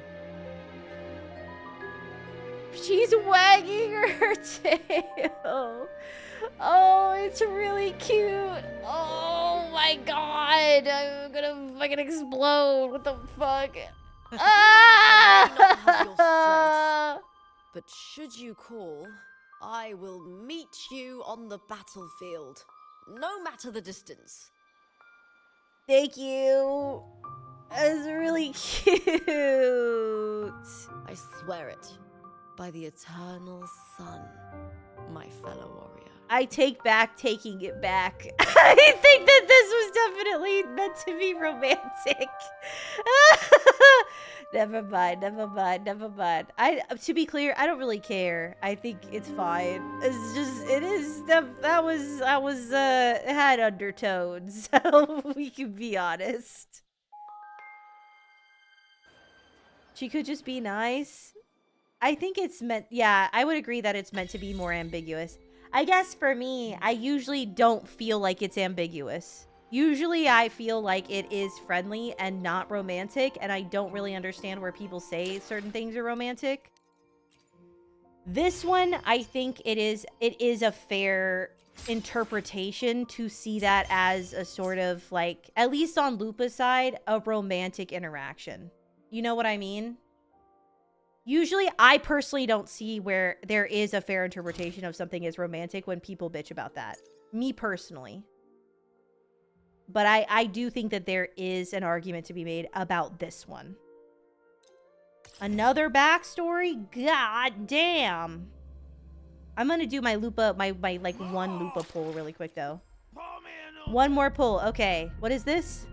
Speaker 1: She's wagging her tail. Oh, it's really cute. Oh my god. I'm gonna fucking explode. What the fuck?
Speaker 2: I may not have your strength, but should you call, I will meet you on the battlefield, no matter the distance.
Speaker 1: Thank you. That's really cute.
Speaker 2: I swear it, by the eternal sun, my fellow warrior.
Speaker 1: I take back taking it back. I think that this was definitely meant to be romantic. Never mind, never mind, never mind. To be clear, I don't really care. I think it's fine. It's just, it is, it had undertones, so we can be honest. She could just be nice. I think it's meant, yeah, I would agree that it's meant to be more ambiguous. I guess for me, I usually don't feel like it's ambiguous. Usually I feel like it is friendly and not romantic, and I don't really understand where people say certain things are romantic. This one, I think it is a fair interpretation to see that as a sort of, like, at least on LUPA's side, a romantic interaction. You know what I mean? Usually, I personally don't see where there is a fair interpretation of something as romantic when people bitch about that. Me personally. But I do think that there is an argument to be made about this one. Another backstory? God damn. I'm gonna do my LUPA, my like one LUPA pull really quick though. One more pull. Okay. What is this?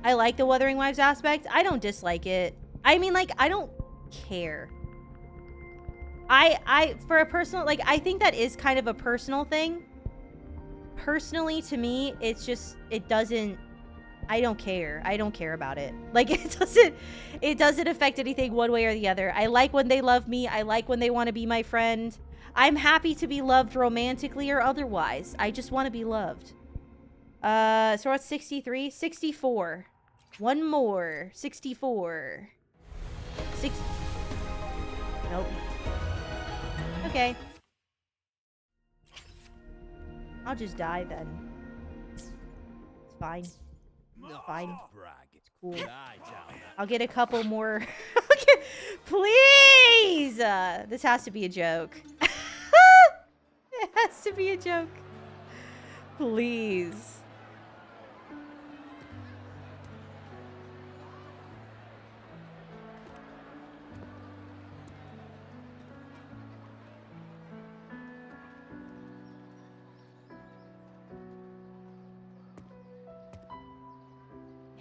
Speaker 1: I like the Wuthering Wives aspect. I don't dislike it. I mean, like, I don't care. For a personal, like, I think that is kind of a personal thing. Personally, to me, it's just, it doesn't, I don't care. I don't care about it. Like, it doesn't affect anything one way or the other. I like when they love me. I like when they want to be my friend. I'm happy to be loved romantically or otherwise. I just want to be loved. So we're at 63? 64. One more. 64. Nope. Okay. I'll just die then. It's fine. It's fine. It's cool. I'll get a couple more. Please! This has to be a joke. It has to be a joke. Please.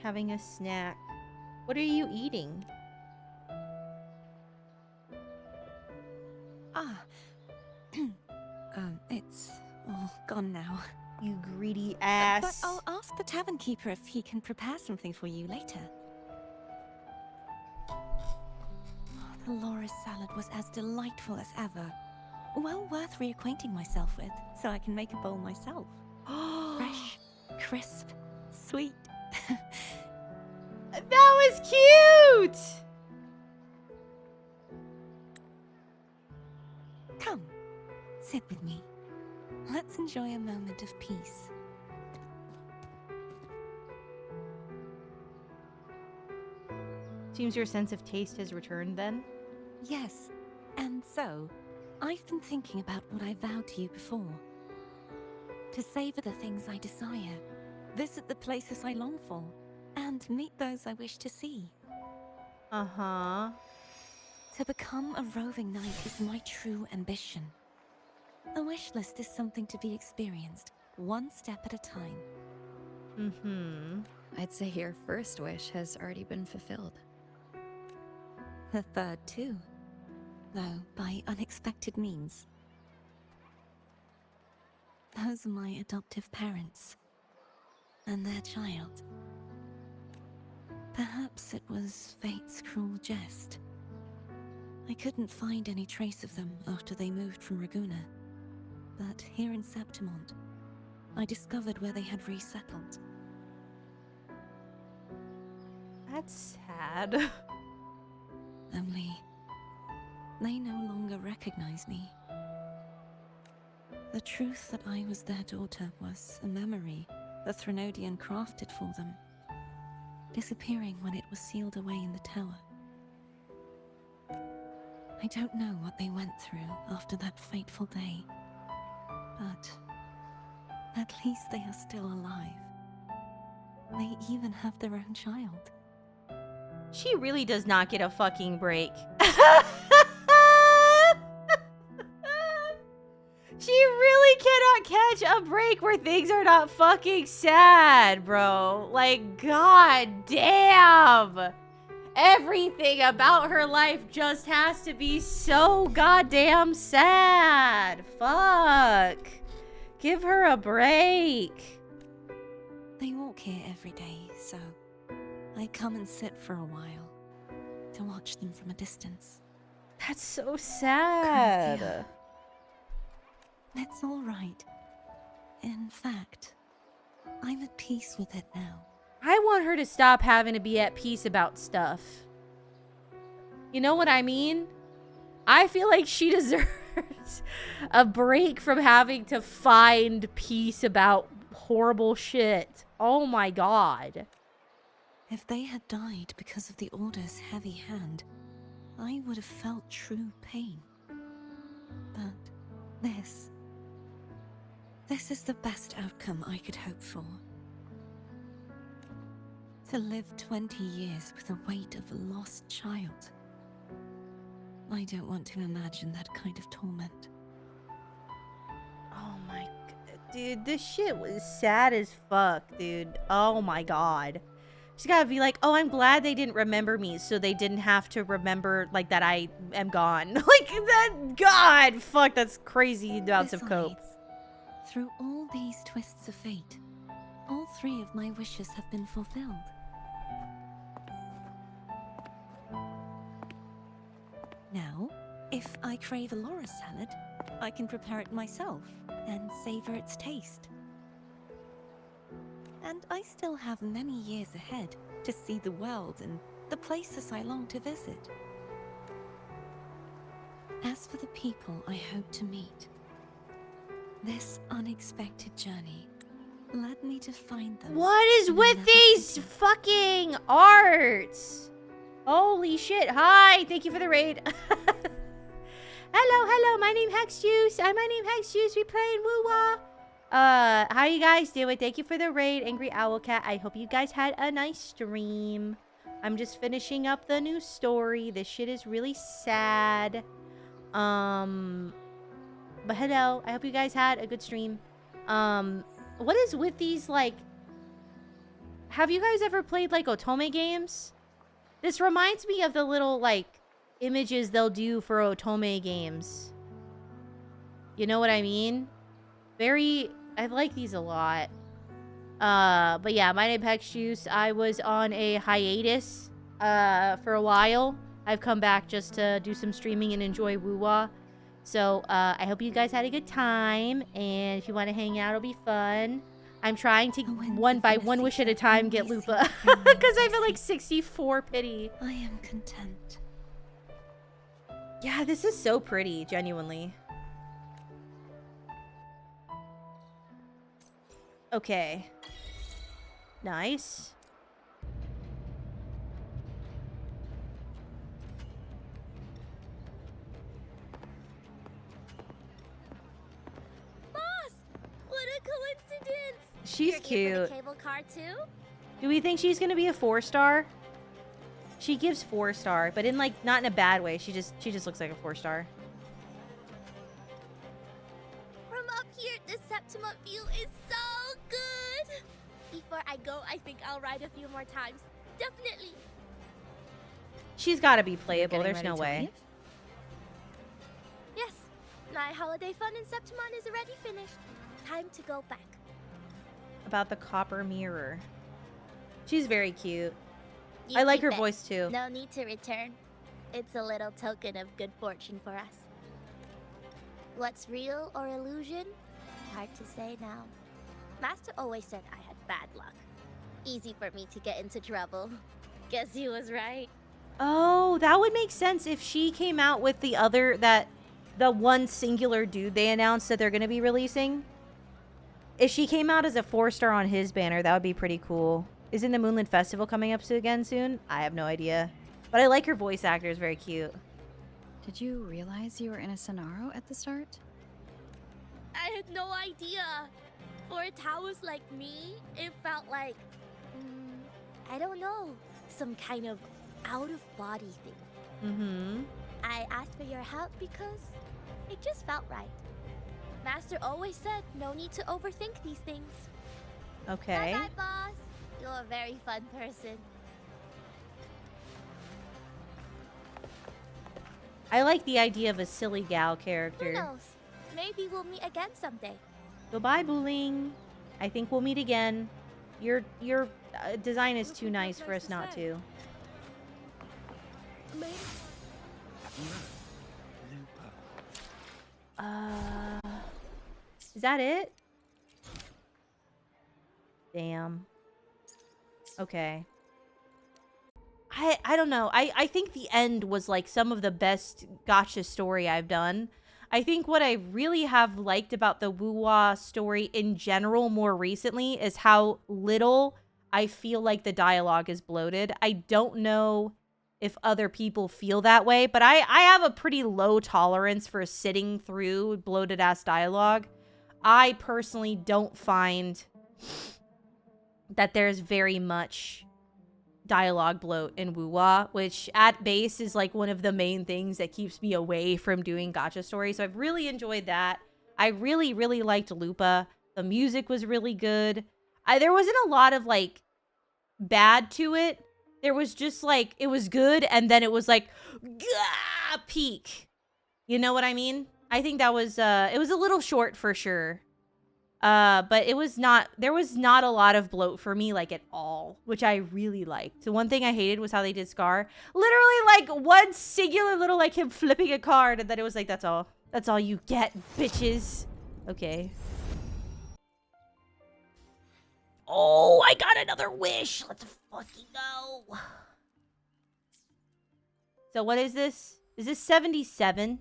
Speaker 1: Having a snack. What are you eating?
Speaker 5: It's all gone now.
Speaker 1: You greedy ass.
Speaker 5: But I'll ask the tavern keeper if he can prepare something for you later. The Loris salad was as delightful as ever. Well worth reacquainting myself with, so I can make a bowl myself. Fresh, crisp, sweet.
Speaker 1: That was cute!
Speaker 5: Come, sit with me. Let's enjoy a moment of peace.
Speaker 1: Seems your sense of taste has returned then?
Speaker 5: Yes, and so, I've been thinking about what I vowed to you before. To savor the things I desire, visit the places I long for, and meet those I wish to see.
Speaker 1: Uh-huh.
Speaker 5: To become a roving knight is my true ambition. A wish list is something to be experienced, one step at a time.
Speaker 1: Mm-hmm.
Speaker 2: I'd say your first wish has already been fulfilled.
Speaker 5: The third too, though by unexpected means. Those are my adoptive parents, and their child. Perhaps it was fate's cruel jest. I couldn't find any trace of them after they moved from Raguna. But here in Septimont, I discovered where they had resettled.
Speaker 1: That's sad.
Speaker 5: Only, they no longer recognize me. The truth that I was their daughter was a memory the Threnodian crafted for them, disappearing when it was sealed away in the tower. I don't know what they went through after that fateful day, but at least they are still alive. They even have their own child.
Speaker 1: She really does not get a fucking break. She really cannot catch a break where things are not fucking sad, bro. Like, god damn. Everything about her life just has to be so goddamn sad. Fuck. Give her a break.
Speaker 5: They walk here every day, so I come and sit for a while to watch them from a distance.
Speaker 1: That's so sad.
Speaker 5: Courtesy. It's all right. In fact, I'm at peace with it now.
Speaker 1: I want her to stop having to be at peace about stuff. You know what I mean? I feel like she deserves a break from having to find peace about horrible shit. Oh my god.
Speaker 5: If they had died because of the Order's heavy hand, I would have felt true pain. But this is the best outcome I could hope for. To live 20 years with the weight of a lost child. I don't want to imagine that kind of torment.
Speaker 1: Oh my god. Dude, this shit was sad as fuck, dude. Oh my god. She's gotta be like, oh, I'm glad they didn't remember me, so they didn't have to remember, like, that I am gone. Like, that, god, fuck, that's crazy amounts of cope.
Speaker 5: Besides, through all these twists of fate, all 3 of my wishes have been fulfilled. Now, if I crave a Laura salad, I can prepare it myself and savor its taste. And I still have many years ahead to see the world and the places I long to visit. As for the people I hope to meet, this unexpected journey led me to find them.
Speaker 1: What is
Speaker 5: in
Speaker 1: with
Speaker 5: another
Speaker 1: these
Speaker 5: city.
Speaker 1: fucking arts? Holy shit. Hi, thank you for the raid. Hello, my name HexJuice. My name HexJuice. We playing Woo-Wah. How you guys doing? Thank you for the raid, Angry Owl Cat. I hope you guys had a nice stream. I'm just finishing up the new story. This shit is really sad. But hello. I hope you guys had a good stream. What is with these, like... Have you guys ever played, like, Otome games? This reminds me of the little, like, images they'll do for Otome games. You know what I mean? I like these a lot. But yeah, my name is HexJuice. I was on a hiatus, for a while. I've come back just to do some streaming and enjoy Woo-Wah. So, I hope you guys had a good time. And if you want to hang out, it'll be fun. I'm trying to, one wish at a time, get LUPA. Because I feel like 64 pity.
Speaker 5: I am content.
Speaker 1: Yeah, this is so pretty, genuinely. Okay. Nice.
Speaker 4: Boss! What a coincidence!
Speaker 1: She's
Speaker 4: You're here for
Speaker 1: cute.
Speaker 4: the cable car too?
Speaker 1: Do we think she's gonna be a 4-star? She gives 4-star, but in like not in a bad way. She just looks like a 4-star.
Speaker 4: From up here, the Septima view is so good! Before I go, I think I'll ride a few more times. Definitely.
Speaker 1: She's gotta be playable.
Speaker 3: Getting
Speaker 1: There's no
Speaker 3: ready to
Speaker 1: way.
Speaker 3: leave?
Speaker 4: Yes, my holiday fun in Septimon is already finished. Time to go back.
Speaker 1: About the copper mirror. She's very cute.
Speaker 4: You
Speaker 1: I like
Speaker 4: keep
Speaker 1: her
Speaker 4: it.
Speaker 1: voice too.
Speaker 4: No need to return. It's a little token of good fortune for us. What's real or illusion? Hard to say now. Master always said I had bad luck. Easy for me to get into trouble. Guess he was right.
Speaker 1: Oh, that would make sense if she came out with the one singular dude they announced that they're gonna be releasing. If she came out as a 4-star on his banner, that would be pretty cool. Isn't the Moonlit Festival coming up again soon? I have no idea. But I like her voice actor. It's very cute.
Speaker 3: Did you realize you were in a Sonaro at the start?
Speaker 4: I had no idea. For a Taoist like me, it felt like, I don't know, some kind of out-of-body thing.
Speaker 1: Mm-hmm.
Speaker 4: I asked for your help because it just felt right. Master always said no need to overthink these things.
Speaker 1: Okay.
Speaker 4: Bye-bye, boss. You're a very fun person.
Speaker 1: I like the idea of a silly gal
Speaker 4: Who
Speaker 1: character.
Speaker 4: knows? Maybe we'll meet again someday.
Speaker 1: Goodbye, Buling. I think we'll meet again. Your design is too nice for us not to. Is that it? Damn. Okay. I don't know. I think the end was like some of the best gacha story I've done. I think what I really have liked about the Wuwa story in general more recently is how little I feel like the dialogue is bloated. I don't know if other people feel that way, but I have a pretty low tolerance for sitting through bloated ass dialogue. I personally don't find that there's very much dialogue bloat in Wuwa, which at base is like one of the main things that keeps me away from doing gacha stories. So I've really enjoyed that. I really, really liked LUPA. The music was really good. There wasn't a lot of like bad to it. There was just like, it was good, and then it was like, gah, peak. You know what I mean? I think that was, it was a little short for sure. But it was not, there was not a lot of bloat for me, like, at all, which I really liked. So one thing I hated was how they did Scar. Literally, like, one singular little, like, him flipping a card, and then it was like, that's all. That's all you get, bitches. Okay. Oh, I got another wish. Let's fucking go. So what is this? Is this 77?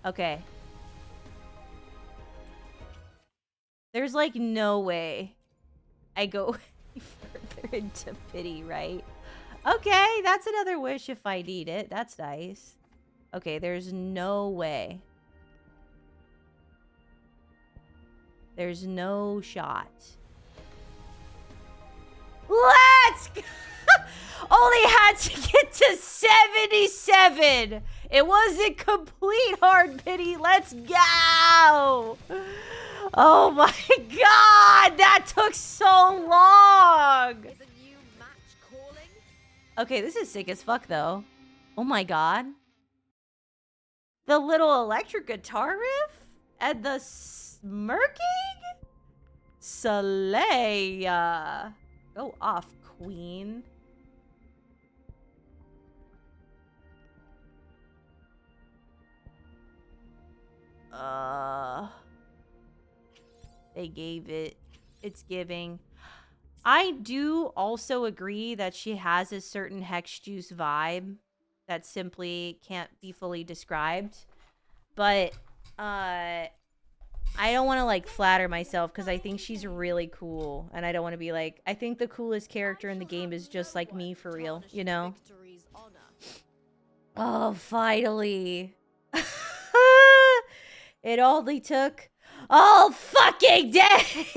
Speaker 1: Okay. There's like no way I go further into pity, right? Okay, that's another wish if I need it. That's nice. Okay, there's no way. There's no shot. Let's go! Only had to get to 77. It wasn't complete hard pity. Let's go! Oh my god, that took so long.
Speaker 10: Is a new match calling?
Speaker 1: Okay, this is sick as fuck though. Oh my god. The little electric guitar riff and the smirking? Saleya. Go off, queen. They gave it. It's giving. I do also agree that she has a certain HexJuice vibe that simply can't be fully described. But, I don't want to, like, flatter myself because I think she's really cool. And I don't want to be like, I think the coolest character in the game is just like me for real, you know? Oh, finally. It only took all fucking day.